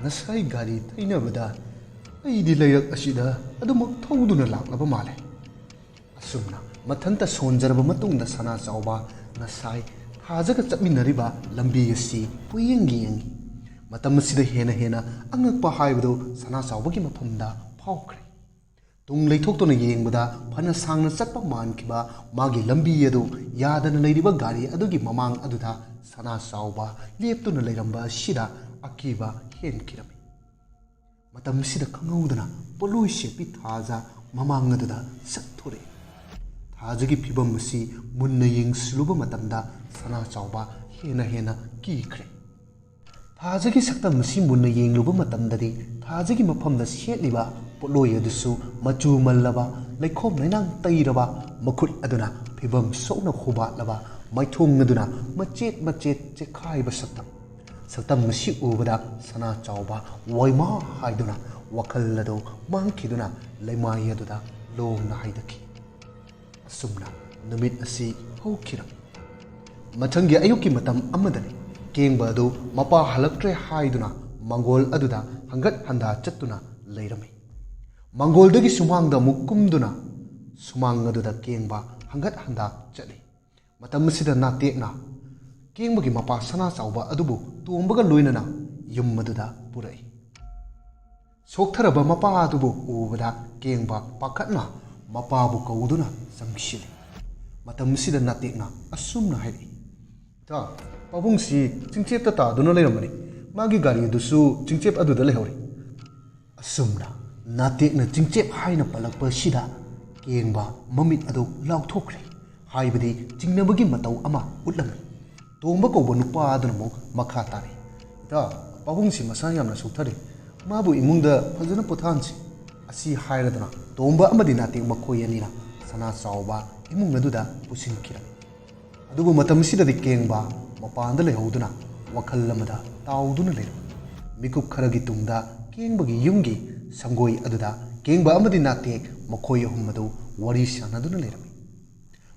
Speaker 1: ꯉꯁꯥꯏ ꯒꯥꯔꯤ ꯊꯩꯅꯕꯗ ꯑꯩꯗꯤ ꯂꯩꯔꯛ ꯑꯁꯤꯗ ꯑꯗꯨꯃꯛ ꯊꯧꯗꯨꯅ ꯂꯥꯛꯂꯕ ꯃꯥꯜꯂꯦ ꯑꯁꯨꯝꯅ ꯃꯊꯟꯇ ꯁꯣꯟꯖꯔꯕ ꯃꯇꯨꯡꯗ ꯁꯅꯥꯆꯥꯎꯕ ꯉꯁꯥꯏ ꯊꯥꯖꯒ ꯆꯠꯃꯤꯟꯅꯔꯤꯕ ꯂꯝꯕꯤ ꯑꯁꯤ ꯌꯦꯡꯉꯤ ꯃꯇꯝ ꯑꯁꯤꯗ ꯍꯦꯟꯅ ꯑꯉꯛꯄ ꯍꯥꯏꯕꯗꯨ ꯁꯅꯥꯆꯥꯎꯕꯒꯤ ꯃꯐꯝꯗ ꯐꯥꯎꯈ꯭ꯔꯦ ꯇꯨꯡ ꯂꯩꯊꯣꯛꯇꯨꯅ ꯌꯦꯡꯕꯗ ꯐꯅ ꯁꯥꯡꯅ ꯆꯠꯄ ꯃꯥꯟꯈꯤꯕ ꯃꯥꯒꯤ ꯂꯝꯕꯤ ꯑꯗꯨ ꯌꯥꯗꯅ ꯂꯩꯔꯤꯕ ꯒꯥꯔꯤ ꯑꯗꯨꯒꯤ ꯃꯃꯥꯡ ꯑꯗꯨꯗ ꯁꯅꯥꯆꯥꯎꯕ ꯂꯦꯞꯇꯨꯅ ꯂꯩꯔꯝꯕ ꯑꯁꯤꯗ ꯑꯀꯤꯕ ꯍꯦꯟꯈꯤꯔꯝꯃꯤ ꯃꯇꯝꯁꯤꯗ ꯈꯪꯍꯧꯗꯅ ꯄꯣꯠꯂꯣꯏ ꯁꯦꯠꯄꯤ ꯊꯥꯖ ꯃꯃꯥꯡ ꯑꯗꯨꯗ ꯁꯛꯊꯣꯔꯛꯏ ꯊꯥꯖꯒꯤ ꯐꯤꯕꯝ ꯑꯁꯤ ꯃꯨꯟꯅ ꯌꯦꯡꯁꯤꯜꯂꯨꯕ ꯃꯇꯝꯗ ꯁꯅꯥꯆꯥꯎꯕ ꯍꯦꯟꯅ ꯀꯤꯈ꯭ꯔꯦ ꯊꯥꯖꯒꯤ ꯁꯛꯇꯝ ꯑꯁꯤ ꯃꯨꯟꯅ ꯌꯦꯡꯂꯨꯕ ꯃꯇꯝꯗꯗꯤ ꯊꯥꯖꯒꯤ ꯃꯐꯝꯗ ꯁꯦꯠꯂꯤꯕ ꯄꯣꯠꯂꯣꯏ ꯑꯗꯨꯁꯨ ꯃꯆꯨ ꯃꯜꯂꯕ ꯂꯩꯈꯣꯝ ꯂꯩꯅꯥꯡ ꯇꯩꯔꯕ ꯃꯈꯨꯠ ꯑꯗꯨꯅ ꯐꯤꯕꯝ ꯁꯣꯛꯅ ꯍꯨꯕꯥꯠꯂꯕ ꯃꯥꯏꯊꯣꯡ ꯑꯗꯨꯅ ꯃꯆꯦꯠ ꯆꯦꯛꯈꯥꯏꯕ ꯁꯛꯇꯝ ꯑꯁꯤ ꯎꯕꯗ ꯁꯅꯥꯆꯥꯎꯕ ꯋꯥꯏꯃꯥ ꯍꯥꯏꯗꯨꯅ ꯋꯥꯈꯜ ꯑꯗꯨ ꯃꯥꯡꯈꯤꯗꯨꯅ ꯂꯩꯃꯥꯏ ꯑꯗꯨꯗ ꯂꯣꯡꯅ ꯍꯥꯏꯗꯈꯤ ꯑꯁꯨꯝꯅ ꯅꯨꯃꯤꯠ ꯑꯁꯤ ꯍꯧꯈꯤꯔꯝꯃꯤ ꯃꯊꯪꯒꯤ ꯑꯌꯨꯛꯀꯤ ꯃꯇꯝ ꯑꯃꯗꯅꯤ ꯀꯦꯡꯕ ꯑꯗꯨ ꯃꯄꯥ ꯍꯜꯂꯛꯇ꯭ꯔꯦ ꯍꯥꯏꯗꯨꯅ ꯃꯥꯡꯒꯣꯜ ꯑꯗꯨꯗ ꯍꯪꯒꯠ ꯍꯟꯗꯥ ꯆꯠꯇꯨꯅ ꯂꯩꯔꯝꯃꯤ ꯃꯥꯡꯒꯣꯜꯗꯒꯤ ꯁꯨꯃꯥꯡꯗ ꯑꯃꯨꯛ ꯀꯨꯝꯗꯨꯅ ꯁꯨꯃꯥꯡ ꯑꯗꯨꯗ ꯀꯦꯡꯕ ꯍꯪꯒꯠ ꯍꯟꯗꯥ ꯆꯠꯂꯤ ꯃꯇꯝ ꯑꯁꯤꯗ ꯅꯥꯇꯦꯛꯅ ꯀꯦꯡꯕꯒꯤ ꯃꯄꯥ ꯁꯅꯥꯆꯥꯎꯕ ꯑꯗꯨꯕꯨ ꯇꯣꯝꯕꯒ ꯂꯣꯏꯅꯅ ꯌꯨꯝ ꯑꯗꯨꯗ ꯄꯨꯔꯛꯏ ꯁꯣꯛꯊꯔꯕ ꯃꯄꯥ ꯑꯗꯨꯕꯨ ꯎꯕꯗ ꯀꯦꯡꯕ ꯄꯥꯈꯠꯅ ꯃꯄꯥꯕꯨ ꯀꯧꯗꯨꯅ ꯆꯪꯁꯤꯜꯂꯤ ꯃꯇꯝ ꯑꯁꯤꯗ ꯅꯥꯇꯦꯛꯅ ꯑꯁꯨꯝꯅ ꯍꯥꯏꯔꯛꯏ ꯏꯇꯥꯎ ꯄꯥꯕꯨꯡꯁꯤ ꯆꯤꯡꯆꯦꯞꯇ ꯇꯥꯗꯨꯅ ꯂꯩꯔꯝꯕꯅꯤ ꯃꯥꯒꯤ ꯒꯥꯔꯤ ꯑꯗꯨꯁꯨ ꯆꯤꯡꯆꯦꯞ ꯑꯗꯨꯗ ꯂꯩꯍꯧꯔꯤ ꯑꯁꯨꯝꯅ ꯅꯥꯇꯦꯛꯅ ꯆꯤꯡꯆꯦꯞ ꯍꯥꯏꯅ ꯄꯜꯂꯛꯄ ꯑꯁꯤꯗ ꯀꯦꯡꯕ ꯃꯃꯤꯠ ꯑꯗꯨ ꯂꯥꯎꯊꯣꯛꯈ꯭ꯔꯦ ꯍꯥꯏꯕꯗꯤ ꯆꯤꯡꯅꯕꯒꯤ ꯃꯇꯧ ꯑꯃ ꯎꯠꯂꯝꯃꯤ ꯇꯣꯝꯕ ꯀꯧꯕ ꯅꯨꯄꯥ ꯑꯗꯨꯅ ꯑꯃꯨꯛ ꯃꯈꯥ ꯇꯥꯔꯤ ꯏꯇꯥꯎ ꯄꯥꯕꯨꯡꯁꯤ ꯃꯁꯥ ꯌꯥꯝꯅ ꯁꯣꯛꯊꯔꯤ ꯃꯥꯕꯨ ꯏꯃꯨꯡꯗ ꯐꯖꯅ ꯄꯣꯊꯥꯍꯟꯁꯤ ꯑꯁꯤ ꯍꯥꯏꯔꯗꯅ ꯇꯣꯝꯕ ꯑꯃꯗꯤ ꯅꯥꯇꯦꯛ ꯃꯈꯣꯏ ꯑꯅꯤꯅ ꯁꯅꯥꯆꯥꯎꯕ ꯏꯃꯨꯡ ꯑꯗꯨꯗ ꯄꯨꯁꯤꯟꯈꯤꯔꯝꯃꯤ ꯑꯗꯨꯕꯨ ꯃꯇꯝꯁꯤꯗꯗꯤ ꯀꯦꯡꯕ ꯃꯄꯥꯟꯗ ꯂꯩꯍꯧꯗꯨꯅ ꯋꯥꯈꯜ ꯑꯃꯗ ꯇꯥꯎꯗꯨꯅ ꯂꯩꯔꯝꯃꯤ ꯃꯤꯀꯨꯞ ꯈꯔꯒꯤ ꯇꯨꯡꯗ ꯀꯦꯡꯕꯒꯤ ꯌꯨꯝꯒꯤ ꯁꯪꯒꯣꯏ ꯑꯗꯨꯗ ꯀꯦꯡꯕ ꯑꯃꯗꯤ ꯅꯥꯇꯦꯛ ꯃꯈꯣꯏ ꯑꯍꯨꯝ ꯑꯗꯨ ꯋꯥꯔꯤ ꯁꯥꯟꯅꯗꯨꯅ ꯂꯩꯔꯝꯃꯤ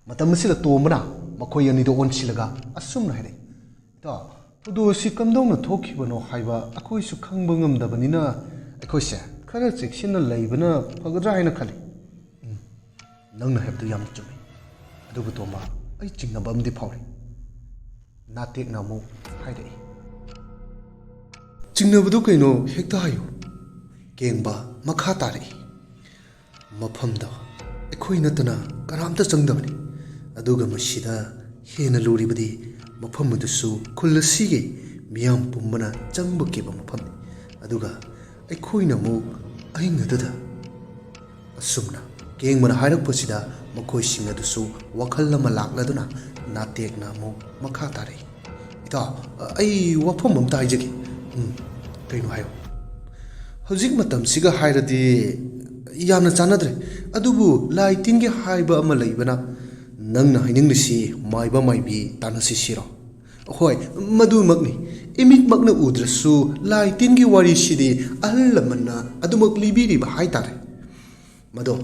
Speaker 1: ꯃꯇꯝ ꯑꯁꯤꯗ ꯇꯣꯝꯕꯅ ꯃꯈꯣꯏ ꯑꯅꯤꯗꯨ ꯑꯣꯟꯁꯤꯜꯂꯒ ꯑꯁꯨꯝꯅ ꯍꯥꯏꯔꯛꯏ ꯏꯇꯥꯎ ꯊꯧꯗꯣꯛ ꯑꯁꯤ ꯀꯝꯗꯧꯅ ꯊꯣꯛꯈꯤꯕꯅꯣ ꯍꯥꯏꯕ ꯑꯩꯈꯣꯏꯁꯨ ꯈꯪꯕ ꯉꯝꯗꯕꯅꯤꯅ ꯑꯩꯈꯣꯏꯁꯦ ꯈꯔ ꯆꯦꯛꯁꯤꯟꯅ ꯂꯩꯕꯅ ꯐꯒꯗ꯭ꯔꯥ ꯍꯥꯏꯅ ꯈꯜꯂꯤ ꯅꯪꯅ ꯍꯥꯏꯕꯗꯨ ꯌꯥꯝꯅ ꯆꯨꯝꯃꯤ ꯑꯗꯨꯕꯨ ꯇꯣꯝꯕ ꯑꯩ ꯆꯤꯡꯅꯕ ꯑꯃꯗꯤ ꯐꯥꯎꯔꯤ ꯅꯥꯇꯦꯛꯅ ꯑꯃꯨꯛ ꯍꯥꯏꯔꯛꯏ ꯆꯤꯡꯅꯕꯗꯨ ꯀꯩꯅꯣ ꯍꯦꯛꯇ ꯍꯥꯏꯌꯨ ꯀꯦꯡꯕ ꯃꯈꯥ ꯇꯥꯔꯛꯏ ꯃꯐꯝꯗ ꯑꯩꯈꯣꯏ ꯅꯠꯇꯅ ꯀꯅꯥꯝꯇ ꯆꯪꯗꯕꯅꯤ ꯑꯗꯨꯒ ꯃꯁꯤꯗ ꯍꯦꯟꯅ ꯂꯨꯔꯤꯕꯗꯤ ꯃꯐꯝ ꯑꯗꯨꯁꯨ ꯈꯨꯜ ꯑꯁꯤꯒꯤ ꯃꯤꯌꯥꯝ ꯄꯨꯝꯕꯅ ꯆꯪꯕ ꯀꯤꯕ ꯃꯐꯝꯅꯤ ꯑꯗꯨꯒ ꯑꯩꯈꯣꯏꯅ ꯑꯃꯨꯛ ꯑꯍꯤꯡ ꯑꯗꯨꯗ ꯑꯁꯨꯝꯅ ꯀꯦꯡꯕꯅ ꯍꯥꯏꯔꯛꯄꯁꯤꯗ ꯃꯈꯣꯏꯁꯤꯡ ꯑꯗꯨꯁꯨ ꯋꯥꯈꯜ ꯑꯃ ꯂꯥꯛꯂꯗꯨꯅ ꯅꯥꯇꯦꯛꯅ ꯑꯃꯨꯛ ꯃꯈꯥ ꯇꯥꯔꯛꯏ ꯏꯇꯥꯎ ꯑꯩ ꯋꯥꯐꯝ ꯑꯝꯇ ꯍꯥꯏꯖꯒꯦ ꯀꯩꯅꯣ ꯍꯥꯏꯌꯣ ꯍꯧꯖꯤꯛ ꯃꯇꯝꯁꯤꯒ ꯍꯥꯏꯔꯗꯤ ꯌꯥꯝꯅ ꯆꯥꯟꯅꯗ꯭ꯔꯦ ꯑꯗꯨꯕꯨ ꯂꯥꯏ ꯇꯤꯟꯒꯤ ꯍꯥꯏꯕ ꯑꯃ ꯂꯩꯕꯅ ꯅꯪꯅ ꯍꯥꯏꯅꯤꯡꯂꯤꯁꯤ ꯃꯥꯏꯕ ꯃꯥꯏꯕꯤ ꯇꯥꯟꯅꯁꯤ ꯁꯤꯔꯣ ꯍꯣꯏ ꯃꯗꯨꯃꯛꯅꯤ ꯏꯃꯤꯠꯃꯛꯅ ꯎꯗ꯭ꯔꯁꯨ ꯂꯥꯏ ꯇꯤꯟꯒꯤ ꯋꯥꯔꯤꯁꯤꯗꯤ ꯑꯍꯜ ꯂꯃꯟꯅ ꯑꯗꯨꯃꯛ ꯂꯤꯕꯤꯔꯤꯕ ꯍꯥꯏꯇꯥꯔꯦ ꯃꯗꯣ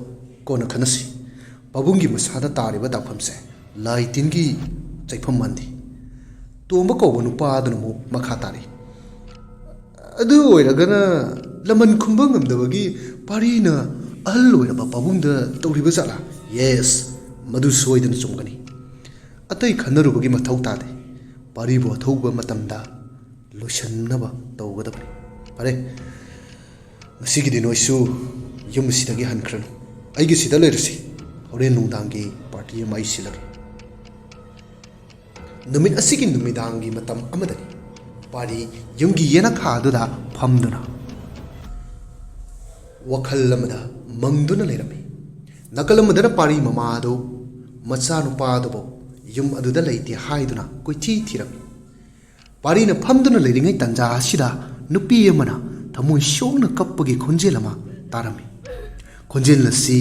Speaker 1: ꯀꯣꯟꯅ ꯈꯟꯅꯁꯤ ꯄꯥꯕꯨꯡꯒꯤ ꯃꯁꯥꯗ ꯇꯥꯔꯤꯕ ꯗꯥꯛꯐꯝꯁꯦ ꯂꯥꯏ ꯇꯤꯟꯒꯤ ꯆꯩꯐꯝ ꯃꯥꯟꯗꯦ ꯇꯣꯝꯕ ꯀꯧꯕ ꯅꯨꯄꯥ ꯑꯗꯨꯅ ꯑꯃꯨꯛ ꯃꯈꯥ ꯇꯥꯔꯤ ꯑꯗꯨ ꯑꯣꯏꯔꯒꯅ ꯂꯃꯟ ꯈꯨꯝꯕ ꯉꯝꯗꯕꯒꯤ ꯄꯥꯔꯤꯅ ꯑꯍꯜ ꯑꯣꯏꯔꯕ ꯄꯥꯕꯨꯡꯗ ꯇꯧꯔꯤꯕ ꯖꯥꯠꯂꯥ ꯌꯦꯁ ꯃꯗꯨ ꯁꯣꯏꯗꯅ ꯆꯨꯝꯒꯅꯤ ꯑꯇꯩ ꯈꯟꯅꯔꯨꯕꯒꯤ ꯃꯊꯧ ꯇꯥꯗꯦ ꯄꯥꯔꯤꯕꯨ ꯑꯊꯧꯕ ꯃꯇꯝꯗ ꯂꯣꯏꯁꯤꯟꯅꯕ ꯇꯧꯒꯗꯕꯅꯤ ꯐꯔꯦ ꯉꯁꯤꯒꯤꯗꯤ ꯅꯣꯏꯁꯨ ꯌꯨꯝ ꯑꯁꯤꯗꯒꯤ ꯍꯟꯈ꯭ꯔꯅꯨ ꯑꯩꯒꯤ ꯁꯤꯗ ꯂꯩꯔꯁꯤ ꯍꯣꯔꯦꯟ ꯅꯨꯡꯗꯥꯡꯒꯤ ꯄꯥꯔꯇꯤ ꯑꯃ ꯑꯩ ꯁꯤꯜꯂꯒꯦ ꯅꯨꯃꯤꯠ ꯑꯁꯤꯒꯤ ꯅꯨꯃꯤꯗꯥꯡꯒꯤ ꯃꯇꯝ ꯑꯃꯗꯅꯤ ꯄꯥꯔꯤ ꯌꯨꯝꯒꯤ ꯌꯦꯅꯈꯥꯗꯨꯗ ꯐꯝꯗꯨꯅ ꯋꯥꯈꯜ ꯑꯃꯗ ꯃꯪꯗꯨꯅ ꯂꯩꯔꯝꯃꯤ꯫ ꯅꯥꯀꯜ ꯑꯃꯗꯅ ꯄꯥꯔꯤ ꯃꯃꯥ ꯑꯗꯨ ꯃꯆꯥꯅꯨꯄꯥꯗꯨꯕꯨ ꯌꯨꯝ ꯑꯗꯨꯗ ꯂꯩꯇꯦ ꯍꯥꯏꯗꯨꯅ ꯀꯣꯏꯊꯤ ꯊꯤꯔꯝꯃꯤ꯫ ꯄꯥꯔꯤꯅ ꯐꯝꯗꯨꯅ ꯂꯩꯔꯤꯉꯩ ꯇꯟꯖꯥ ꯑꯁꯤꯗ ꯅꯨꯄꯤ ꯑꯃꯅ ꯊꯃꯣꯏ ꯁꯣꯛꯅ ꯀꯞꯄꯒꯤ ꯈꯣꯟꯖꯦꯜ ꯑꯃ ꯇꯥꯔꯝꯃꯤ꯫ ꯈꯣꯟꯖꯦꯜ ꯑꯁꯤ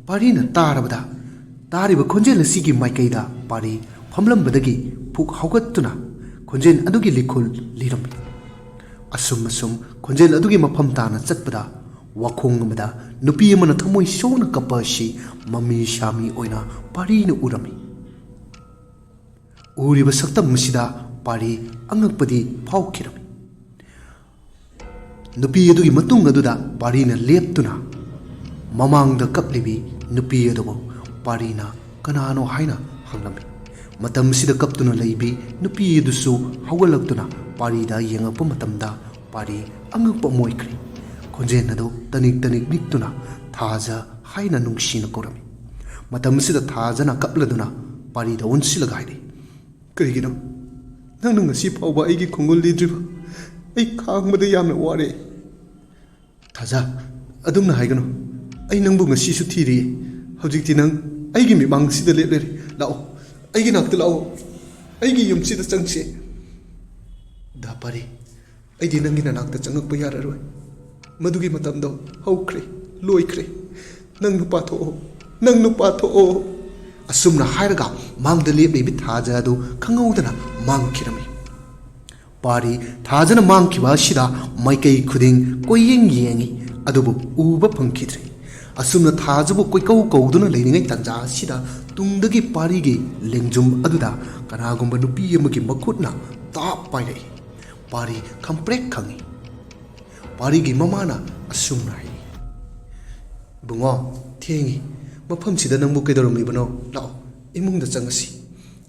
Speaker 1: ꯄꯥꯔꯤꯅ ꯇꯥꯔꯕꯗ ꯇꯥꯔꯤꯕ ꯈꯣꯟꯖꯦꯜ ꯑꯁꯤꯒꯤ ꯃꯥꯏꯀꯩꯗ ꯄꯥꯔꯤ ꯐꯝꯂꯝꯕꯗꯒꯤ ꯐꯨꯛ ꯍꯧꯒꯠꯇꯨꯅ ꯈꯣꯟꯖꯦꯜ ꯑꯗꯨꯒꯤ ꯂꯤꯈꯨꯜ ꯂꯤꯔꯝꯃꯤ꯫ ꯑꯁꯨꯝ ꯈꯣꯟꯖꯦꯜ ꯑꯗꯨꯒꯤ ꯃꯐꯝ ꯇꯥꯅ ꯆꯠꯄꯗ ꯋꯥꯈꯣꯡ ꯑꯃꯗ ꯅꯨꯄꯤ ꯑꯃꯅ ꯊꯃꯣꯏ ꯁꯣꯛꯅ ꯀꯞꯄ ꯑꯁꯤ ꯃꯃꯤ ꯁꯥꯃꯤ ꯑꯣꯏꯅ ꯄꯥꯔꯤꯅ ꯎꯔꯝꯃꯤ꯫ ꯎꯔꯤꯕ ꯁꯛꯇꯝ ꯑꯁꯤꯗ ꯄꯥꯔꯤ ꯑꯉꯛꯄꯗꯤ ꯐꯥꯎꯈꯤꯔꯝꯃꯤ꯫ ꯅꯨꯄꯤ ꯑꯗꯨꯒꯤ ꯃꯇꯨꯡ ꯑꯗꯨꯗ ꯄꯥꯔꯤꯅ ꯂꯦꯞꯇꯨꯅ ꯃꯃꯥꯡꯗ ꯀꯞꯂꯤꯕꯤ ꯅꯨꯄꯤ ꯑꯗꯨꯕꯨ ꯄꯥꯔꯤꯅ ꯀꯅꯥꯅꯣ ꯍꯥꯏꯅ ꯍꯪꯂꯝꯃꯤ꯫ ꯃꯇꯝꯁꯤꯗ ꯀꯞꯇꯨꯅ ꯂꯩꯕꯤ ꯅꯨꯄꯤ ꯑꯗꯨꯁꯨ ꯍꯧꯒꯠꯂꯛꯇꯨꯅ ꯄꯥꯔꯤꯗ ꯌꯦꯡꯉꯛꯄ ꯃꯇꯝꯗ ꯄꯥꯔꯤ ꯑꯉꯛꯄ ꯑꯃ ꯑꯣꯏꯈ꯭ꯔꯦ꯫ ꯈꯣꯟꯖꯦꯜ ꯑꯗꯨ ꯇꯅꯤꯛ ꯅꯤꯛꯇꯨꯅ ꯊꯥꯖ ꯍꯥꯏꯅ ꯅꯨꯡꯁꯤꯅ ꯀꯧꯔꯝꯃꯤ꯫ ꯃꯇꯝꯁꯤꯗ ꯊꯥꯖꯅ ꯀꯞꯂꯗꯨꯅ ꯄꯥꯔꯤꯗ ꯑꯣꯟꯁꯤꯜꯂꯒ ꯍꯥꯏꯔꯤ, "ꯀꯔꯤꯒꯤꯅꯣ ꯅꯪꯅ ꯉꯁꯤ ꯐꯥꯎꯕ ꯑꯩꯒꯤ ꯈꯣꯡꯒꯨꯜ ꯂꯤꯗ꯭ꯔꯤꯕ? ꯑꯩ ꯈꯥꯡꯕꯗ ꯌꯥꯝꯅ ꯋꯥꯔꯦ." "ꯊꯥꯖ, ꯑꯗꯨꯝꯅ ꯍꯥꯏꯒꯅꯨ. ꯑꯩ ꯅꯪꯕꯨ ꯉꯁꯤꯁꯨ ꯊꯤꯔꯤꯌꯦ. ꯍꯧꯖꯤꯛꯇꯤ ꯅꯪ ꯑꯩꯒꯤ ꯃꯤꯃꯥꯡꯁꯤꯗ ꯂꯦꯞꯂꯔꯦ. ꯂꯥꯛꯑꯣ, ꯑꯩꯒꯤ ꯅꯥꯛꯇ ꯂꯥꯛꯑꯣ. ꯑꯩꯒꯤ ꯌꯨꯝꯁꯤꯗ ꯆꯪꯁꯦ." "ꯗꯥ ꯄꯥꯔꯤ, ꯑꯩꯗꯤ ꯅꯪꯒꯤ ꯅꯅꯥꯛꯇ ꯆꯪꯉꯛꯄ ꯌꯥꯔꯔꯣꯏ. ꯃꯗꯨꯒꯤ ꯃꯇꯝꯗꯣ ꯍꯧꯈ꯭ꯔꯦ, ꯂꯣꯏꯈ꯭ꯔꯦ. ꯅꯪ ꯅꯨꯄꯥ ꯊꯣꯛꯑꯣ, ꯅꯪ ꯅꯨꯄꯥ ꯊꯣꯛꯑꯣ." ꯑꯁꯨꯝꯅ ꯍꯥꯏꯔꯒ ꯃꯥꯡꯗ ꯂꯦꯞꯂꯤꯕꯤ ꯊꯥꯖ ꯑꯗꯨ ꯈꯪꯍꯧꯗꯅ ꯃꯥꯡꯈꯤꯔꯝꯃꯤ꯫ ꯄꯥꯔꯤ ꯊꯥꯖꯅ ꯃꯥꯡꯈꯤꯕ ꯑꯁꯤꯗ ꯃꯥꯏꯀꯩ ꯈꯨꯗꯤꯡ ꯀꯣꯏꯌꯦꯡ ꯌꯦꯡꯉꯤ, ꯑꯗꯨꯕꯨ ꯎꯕ ꯐꯪꯈꯤꯗ꯭ꯔꯦ꯫ ꯑꯁꯨꯝꯅ ꯊꯥꯖꯕꯨ ꯀꯣꯏꯀꯧ ꯀꯧꯗꯨꯅ ꯂꯩꯔꯤꯉꯩ ꯇꯟꯖꯥ ꯑꯁꯤꯗ ꯇꯨꯡꯗꯒꯤ ꯄꯥꯔꯤꯒꯤ ꯂꯦꯡꯖꯨꯝ ꯑꯗꯨꯗ ꯀꯅꯥꯒꯨꯝꯕ ꯅꯨꯄꯤ ꯑꯃꯒꯤ ꯃꯈꯨꯠꯅ ꯇꯥꯞ ꯄꯥꯏꯔꯛꯏ꯫ ꯄꯥꯔꯤ ꯈꯪꯄ꯭ꯔꯦꯛ ꯈꯪꯉꯤ꯫ ꯄꯥꯔꯤꯒꯤ ꯃꯃꯥꯅ ꯑꯁꯨꯝꯅ ꯍꯥꯏꯔꯤ, "ꯏꯕꯨꯡꯉꯣ, ꯊꯦꯡꯉꯤ. ꯃꯐꯝꯁꯤꯗ ꯅꯪꯕꯨ ꯀꯩꯗꯧꯔꯝꯂꯤꯕꯅꯣ? ꯂꯥꯛꯑꯣ, ꯏꯃꯨꯡꯗ ꯆꯪꯉꯁꯤ."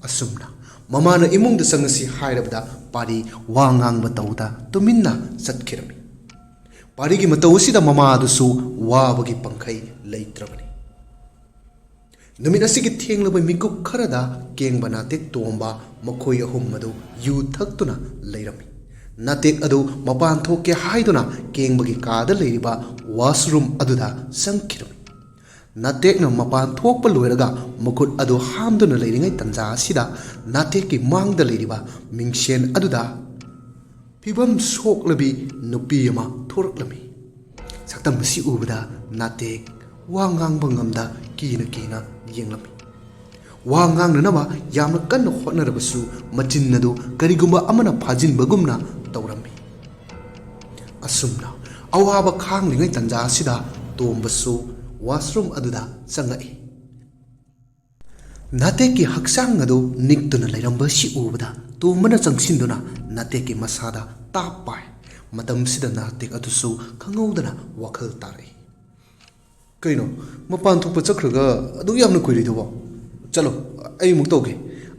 Speaker 1: ꯑꯁꯨꯝꯅ ꯃꯃꯥꯅ ꯏꯃꯨꯡꯗ ꯆꯪꯉꯁꯤ ꯍꯥꯏꯔꯕꯗ ꯄꯥꯔꯤ ꯋꯥ ꯉꯥꯡꯕ ꯇꯧꯗ ꯇꯨꯃꯤꯟꯅ ꯆꯠꯈꯤꯔꯝꯃꯤ꯫ ꯄꯥꯔꯤꯒꯤ ꯃꯇꯧ ꯑꯁꯤꯗ ꯃꯃꯥ ꯑꯗꯨꯁꯨ ꯋꯥꯕꯒꯤ ꯄꯪꯈꯩ ꯂꯩꯇ꯭ꯔꯕꯅꯤ꯫ ꯅꯨꯃꯤꯠ ꯑꯁꯤꯒꯤ ꯊꯦꯡꯂꯕ ꯃꯤꯀꯨꯞ ꯈꯔꯗ ꯀꯦꯡꯕ ꯅꯥꯇꯦꯛ ꯇꯣꯝꯕ ꯃꯈꯣꯏ ꯑꯍꯨꯝ ꯑꯗꯨ ꯌꯨ ꯊꯛꯇꯨꯅ ꯂꯩꯔꯝꯃꯤ꯫ ꯅꯥꯇꯦꯛ ꯑꯗꯨ ꯃꯄꯥꯟ ꯊꯣꯛꯀꯦ ꯍꯥꯏꯗꯨꯅ ꯀꯦꯡꯕꯒꯤ ꯀꯥꯗ ꯂꯩꯔꯤꯕ ꯋꯥꯁꯔꯨꯝ ꯑꯗꯨꯗ ꯆꯪꯈꯤꯔꯝꯃꯤ꯫ ꯅꯥꯇꯦꯛꯅ ꯃꯄꯥꯟ ꯊꯣꯛꯄ ꯂꯣꯏꯔꯒ ꯃꯈꯨꯠ ꯑꯗꯨ ꯍꯥꯝꯗꯨꯅ ꯂꯩꯔꯤꯉꯩ ꯇꯟꯖꯥ ꯑꯁꯤꯗ ꯅꯥꯇꯦꯛꯀꯤ ꯃꯥꯡꯗ ꯂꯩꯔꯤꯕ ꯃꯤꯡꯁꯦꯟ ꯑꯗꯨꯗ ꯐꯤꯕꯝ ꯁꯣꯛꯂꯕꯤ ꯅꯨꯄꯤ ꯑꯃ ꯊꯣꯔꯛꯂꯝꯃꯤ꯫ ꯁꯛꯇꯝ ꯑꯁꯤ ꯎꯕꯗ ꯅꯥꯇꯦꯛ ꯋꯥ ꯉꯥꯡꯕ ꯉꯝꯗ ꯀꯤꯅ ꯌꯦꯡꯂꯝꯃꯤ꯫ ꯋꯥ ꯉꯥꯡꯅꯅꯕ ꯌꯥꯝꯅ ꯀꯟꯅ ꯍꯣꯠꯅꯔꯕꯁꯨ ꯃꯆꯤꯟ ꯑꯗꯨ ꯀꯔꯤꯒꯨꯝꯕ ꯑꯃꯅ ꯐꯥꯖꯤꯟꯕꯒꯨꯝꯅ ꯇꯧꯔꯝꯃꯤ꯫ ꯑꯁꯨꯝꯅ ꯑꯋꯥꯕ ꯈꯥꯡꯂꯤꯉꯩ ꯇꯟꯖꯥ ꯑꯁꯤꯗ ꯇꯣꯝꯕꯁꯨ ꯋꯥꯁꯔꯨꯝ ꯑꯗꯨꯗ ꯆꯪꯉꯛꯏ꯫ ꯅꯥꯇꯦꯛꯀꯤ ꯍꯛꯆꯥꯡ ꯑꯗꯨ ꯅꯤꯛꯇꯨꯅ ꯂꯩꯔꯝꯕ ꯑꯁꯤ ꯎꯕꯗ ꯇꯣꯝꯕꯅ ꯆꯪꯁꯤꯟꯗꯨꯅ ꯅꯥꯇꯦꯛꯀꯤ ꯃꯁꯥꯗ ꯇꯥꯞ ꯄꯥꯏ꯫ ꯃꯇꯝꯁꯤꯗ ꯅꯥꯇꯦꯛ ꯑꯗꯨꯁꯨ ꯈꯪꯍꯧꯗꯅ ꯋꯥꯈꯜ ꯇꯥꯔꯛꯏ꯫ "ꯀꯩꯅꯣ, ꯃꯄꯥꯟ ꯊꯣꯛꯄ ꯆꯠꯈ꯭ꯔꯒ ꯑꯗꯨꯛ ꯌꯥꯝꯅ ꯀꯨꯏꯔꯤꯗꯨꯕꯣ? ꯆꯠꯂꯣ, ꯑꯩ ꯑꯃꯨꯛ ꯇꯧꯒꯦ."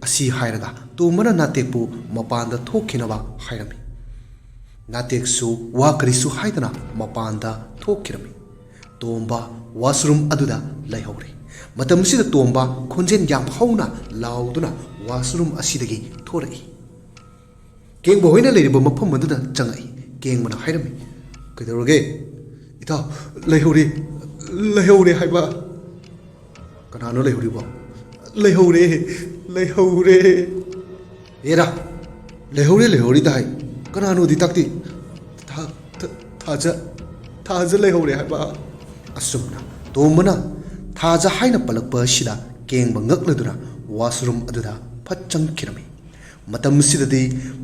Speaker 1: ꯑꯁꯤ ꯍꯥꯏꯔꯒ ꯇꯣꯝꯕꯅ ꯅꯥꯇꯦꯛꯄꯨ ꯃꯄꯥꯟꯗ ꯊꯣꯛꯈꯤꯅꯕ ꯍꯥꯏꯔꯝꯃꯤ꯫ ꯅꯥꯇꯦꯛꯁꯨ ꯋꯥ ꯀꯔꯤꯁꯨ ꯍꯥꯏꯗꯅ ꯃꯄꯥꯟꯗ ꯊꯣꯛꯈꯤꯔꯝꯃꯤ꯫ ꯇꯣꯝꯕ ꯋꯥꯁꯔꯨꯝ ꯑꯗꯨꯗ ꯂꯩꯍꯧꯔꯦ꯫ ꯃꯇꯝꯁꯤꯗ ꯇꯣꯝꯕ ꯈꯣꯟꯖꯦꯜ ꯌꯥꯝ ꯍꯧꯅ ꯂꯥꯎꯗꯨꯅ ꯋꯥꯁꯔꯨꯝ ꯑꯁꯤꯗꯒꯤ ꯊꯣꯔꯛꯏ꯫ ꯀꯦꯡꯕ ꯍꯣꯏꯅ ꯂꯩꯔꯤꯕ ꯃꯐꯝ ꯑꯗꯨꯗ ꯆꯪꯉꯛꯏ꯫ ꯀꯦꯡꯕꯅ ꯍꯥꯏꯔꯝꯃꯤ, "ꯀꯩꯗꯧꯔꯒꯦ? ꯏꯇꯥꯎ, ꯂꯩꯍꯧꯔꯦ ꯍꯥꯏꯕ." "ꯀꯅꯥꯅꯣ ꯂꯩꯍꯧꯔꯤꯕꯣ?" "ꯂꯩꯍꯧꯔꯦ." "ꯑꯦꯔꯥ, ꯂꯩꯍꯧꯔꯤꯗ ꯍꯥꯏ. ꯀꯅꯥꯅꯣꯗꯤ ꯇꯥꯛꯇꯦ." ꯊꯥꯖ ꯂꯩꯍꯧꯔꯦ ꯍꯥꯏꯕ." ꯑꯁꯨꯝꯅ ꯇꯣꯝꯕꯅ ꯊꯥꯖ ꯍꯥꯏꯅ ꯄꯜꯂꯛꯄ ꯑꯁꯤꯗ ꯀꯦꯡꯕ ꯉꯛꯂꯗꯨꯅ ꯋꯥꯁꯔꯨꯝ ꯑꯗꯨꯗ ꯐꯠ ꯆꯪꯈꯤꯔꯝꯃꯤ꯫ ꯃꯇꯝꯁꯤꯗꯗꯤ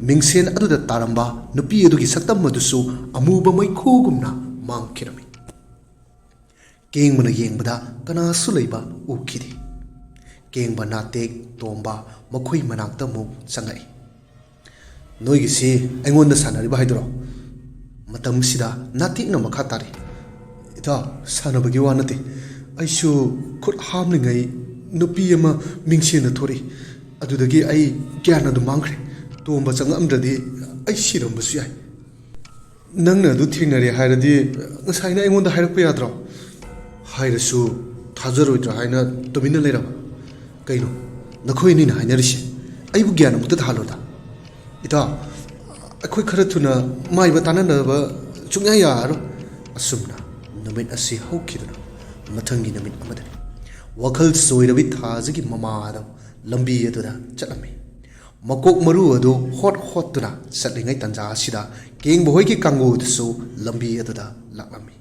Speaker 1: ꯃꯤꯡꯁꯦꯟ ꯑꯗꯨꯗ ꯇꯥꯔꯝꯕ ꯅꯨꯄꯤ ꯑꯗꯨꯒꯤ ꯁꯛꯇꯝ ꯑꯗꯨꯁꯨ ꯑꯃꯨꯕ ꯃꯩꯈꯨꯒꯨꯝꯅ ꯃꯥꯡꯈꯤꯔꯝꯃꯤ꯫ ꯀꯦꯡꯕꯅ ꯌꯦꯡꯕꯗ ꯀꯅꯥꯁꯨ ꯂꯩꯕ ꯎꯈꯤꯗꯦ꯫ ꯀꯦꯡꯕ, ꯅꯥꯇꯦꯛ, ꯇꯣꯝꯕ ꯃꯈꯣꯏ ꯃꯅꯥꯛꯇ ꯑꯃꯨꯛ ꯆꯪꯉꯛꯏ꯫ "ꯅꯣꯏꯒꯤꯁꯤ ꯑꯩꯉꯣꯟꯗ ꯁꯥꯟꯅꯔꯤꯕ ꯍꯥꯏꯗꯨꯔꯣ?" ꯃꯇꯝꯁꯤꯗ ꯅꯥꯇꯦꯛꯅ ꯃꯈꯥ ꯇꯥꯔꯤ, "ꯏꯇꯥꯎ, ꯁꯥꯟꯅꯕꯒꯤ ꯋꯥ ꯅꯠꯇꯦ. ꯑꯩꯁꯨ ꯈꯨꯠ ꯍꯥꯝꯂꯤꯉꯩ ꯅꯨꯄꯤ ꯑꯃ ꯃꯤꯡꯁꯦꯟꯗ ꯊꯣꯔꯛꯏ. ꯑꯗꯨꯗꯒꯤ ꯑꯩ ꯒ꯭ꯌꯥꯟ ꯑꯗꯨꯝ ꯃꯥꯡꯈ꯭ꯔꯦ. ꯇꯣꯝꯕ ꯆꯪꯉꯛꯑꯝꯗ꯭ꯔꯗꯤ ꯑꯩ ꯁꯤꯔꯝꯕꯁꯨ ꯌꯥꯏ." "ꯅꯪꯅ ꯑꯗꯨ ꯊꯦꯡꯅꯔꯦ ꯍꯥꯏꯔꯗꯤ ꯉꯁꯥꯏꯅ ꯑꯩꯉꯣꯟꯗ ꯍꯥꯏꯔꯛꯄ ꯌꯥꯗ꯭ꯔꯣ?" "ꯍꯥꯏꯔꯁꯨ ꯊꯥꯖꯔꯣꯏꯗ꯭ꯔꯥ ꯍꯥꯏꯅ ꯇꯨꯃꯤꯟꯅ ꯂꯩꯔꯕ." "ꯀꯩꯅꯣ, ꯅꯈꯣꯏ ꯑꯅꯤꯅ ꯍꯥꯏꯅꯔꯤꯁꯦ? ꯑꯩꯕꯨ ꯒ꯭ꯌꯥꯟ ꯑꯃꯨꯛꯇ ꯇꯥꯍꯜꯂꯣꯗ." "ꯏꯇꯥꯎ, ꯑꯩꯈꯣꯏ ꯈꯔ ꯊꯨꯅ ꯃꯥꯏꯕ ꯇꯥꯟꯅꯅꯕ ꯁꯨꯡꯌꯥ ꯌꯥꯔꯣꯏ ꯑꯁꯨꯝꯅ ꯅꯨꯃꯤꯠ ꯑꯁꯤ ꯍꯧꯈꯤꯗꯨꯅ ꯃꯊꯪꯒꯤ ꯅꯨꯃꯤꯠ ꯑꯃꯗꯅꯤ ꯋꯥꯈꯜ ꯆꯣꯏꯔꯕꯤ ꯊꯥꯖꯒꯤ ꯃꯃꯥꯗ ꯂꯝꯕꯤ ꯑꯗꯨꯗ ꯆꯠꯂꯝꯃꯤ ꯃꯀꯣꯛ ꯃꯔꯨ ꯑꯗꯨ ꯍꯣꯠ ꯍꯣꯠꯇꯨꯅ ꯆꯠꯂꯤꯉꯩ ꯇꯟꯖꯥ ꯑꯁꯤꯗ ꯀꯦꯡꯕ ꯍꯣꯏꯒꯤ ꯀꯥꯡꯕꯨꯗꯨꯁꯨ ꯂꯝꯕꯤ ꯑꯗꯨꯗ ꯂꯥꯛꯂꯝꯃꯤ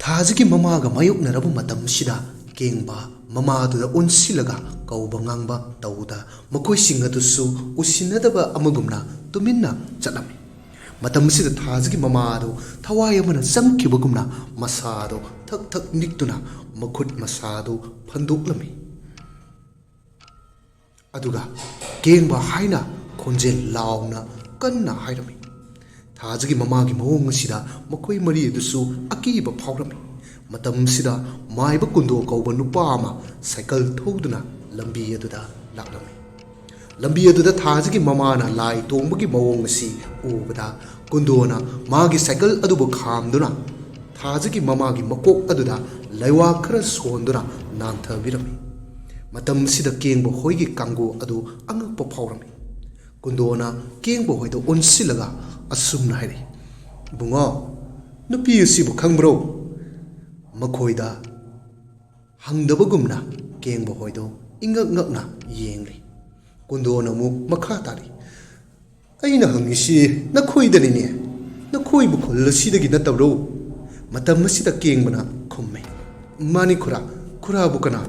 Speaker 1: ꯊꯥꯖꯒꯤ ꯃꯃꯥꯒ ꯃꯥꯌꯣꯛꯅꯔꯕ ꯃꯇꯝꯁꯤꯗ ꯀꯦꯡꯕ ꯃꯃꯥꯗꯨꯗ ꯑꯣꯟꯁꯤꯜꯂꯒ ꯀꯧꯕ ꯉꯥꯡꯕ ꯇꯧꯕꯗ ꯃꯈꯣꯏꯁꯤꯡ ꯑꯗꯨꯁꯨ ꯎꯁꯤꯟꯅꯗꯕ ꯑꯃꯒꯨꯝꯅ ꯇꯨꯃꯤꯟꯅ ꯆꯠꯂꯝꯃꯤ ꯃꯇꯝꯁꯤꯗ ꯊꯥꯖꯒꯤ ꯃꯃꯥꯗꯨ ꯊꯋꯥꯏ ꯑꯃꯅ ꯆꯪꯈꯤꯕꯒꯨꯝꯅ ꯃꯁꯥꯗꯣ ꯊꯛ ꯊꯛ ꯅꯤꯛꯇꯨꯅ ꯃꯈꯨꯠ ꯃꯁꯥꯗꯨ ꯐꯟꯗꯣꯛꯂꯝꯃꯤ ꯑꯗꯨꯒ ꯀꯦꯡꯕ ꯍꯥꯏꯅ ꯈꯣꯟꯖꯦꯜ ꯂꯥꯎꯅ ꯀꯟꯅ ꯍꯥꯏꯔꯝꯃꯤ ꯊꯥꯖꯒꯤ ꯃꯃꯥꯒꯤ ꯃꯑꯣꯡ ꯑꯁꯤꯗ ꯃꯈꯣꯏ ꯃꯔꯤ ꯑꯗꯨꯁꯨ ꯑꯀꯤꯕ ꯐꯥꯎꯔꯝꯃꯤ ꯃꯇꯝꯁꯤꯗ ꯃꯥꯏꯕ ꯀꯨꯟꯗꯣ ꯀꯧꯕ ꯅꯨꯄꯥ ꯑꯃ ꯁꯥꯏꯀꯜ ꯊꯧꯗꯨꯅ ꯂꯝꯕꯤ ꯑꯗꯨꯗ ꯂꯥꯛꯂꯝꯃꯤ ꯂꯝꯕꯤ ꯑꯗꯨꯗ ꯊꯥꯖꯒꯤ ꯃꯃꯥꯅ ꯂꯥꯏ ꯇꯣꯡꯕꯒꯤ ꯃꯑꯣꯡ ꯑꯁꯤ ꯎꯕꯗ ꯀꯨꯟꯗꯣꯅ ꯃꯥꯒꯤ ꯁꯥꯏꯀꯜ ꯑꯗꯨꯕꯨ ꯈꯥꯝꯗꯨꯅ ꯊꯥꯖꯒꯤ ꯃꯃꯥꯒꯤ ꯃꯀꯣꯛ ꯑꯗꯨꯗ ꯂꯩꯋꯥ ꯈꯔ ꯁꯣꯟꯗꯨꯅ ꯅꯥꯟꯊꯕꯤꯔꯝꯃꯤ ꯃꯇꯝꯁꯤꯗ ꯀꯦꯡꯕ ꯍꯣꯏꯒꯤ ꯀꯥꯡꯕꯨ ꯑꯗꯨ ꯑꯉꯛꯄ ꯐꯥꯎꯔꯝꯃꯤ ꯀꯨꯟꯗꯣꯅ ꯀꯦꯡꯕ ꯍꯣꯏꯗ ꯑꯣꯟꯁꯤꯜꯂꯒ ꯑꯁꯨꯝꯅ ꯍꯥꯏꯔꯛꯏ ꯏꯕꯨꯡꯉꯣ ꯅꯨꯄꯤ ꯑꯁꯤꯕꯨ ꯈꯪꯕ꯭ꯔꯣ ꯃꯈꯣꯏꯗ ꯍꯪꯗꯕꯒꯨꯝꯅ ꯀꯦꯡꯕ ꯍꯣꯏꯗꯣ ꯏꯉꯛ ꯉꯛꯅ ꯌꯦꯡꯂꯤ ꯀꯨꯟꯗꯣꯅ ꯑꯃꯨꯛ ꯃꯈꯥ ꯇꯥꯔꯤ ꯑꯩꯅ ꯍꯪꯉꯤꯁꯤ ꯅꯈꯣꯏꯗꯅꯤꯅꯦ ꯅꯈꯣꯏꯕꯨ ꯈꯨꯜ ꯑꯁꯤꯗꯒꯤ ꯅꯠꯇꯕ꯭ꯔꯣ ꯃꯇꯝ ꯑꯁꯤꯗ ꯀꯦꯡꯕꯅ ꯈꯨꯝꯃꯤ ꯃꯥꯅꯤ ꯈꯨꯔꯥ ꯈꯨꯔꯥꯕꯨ ꯀꯅꯥ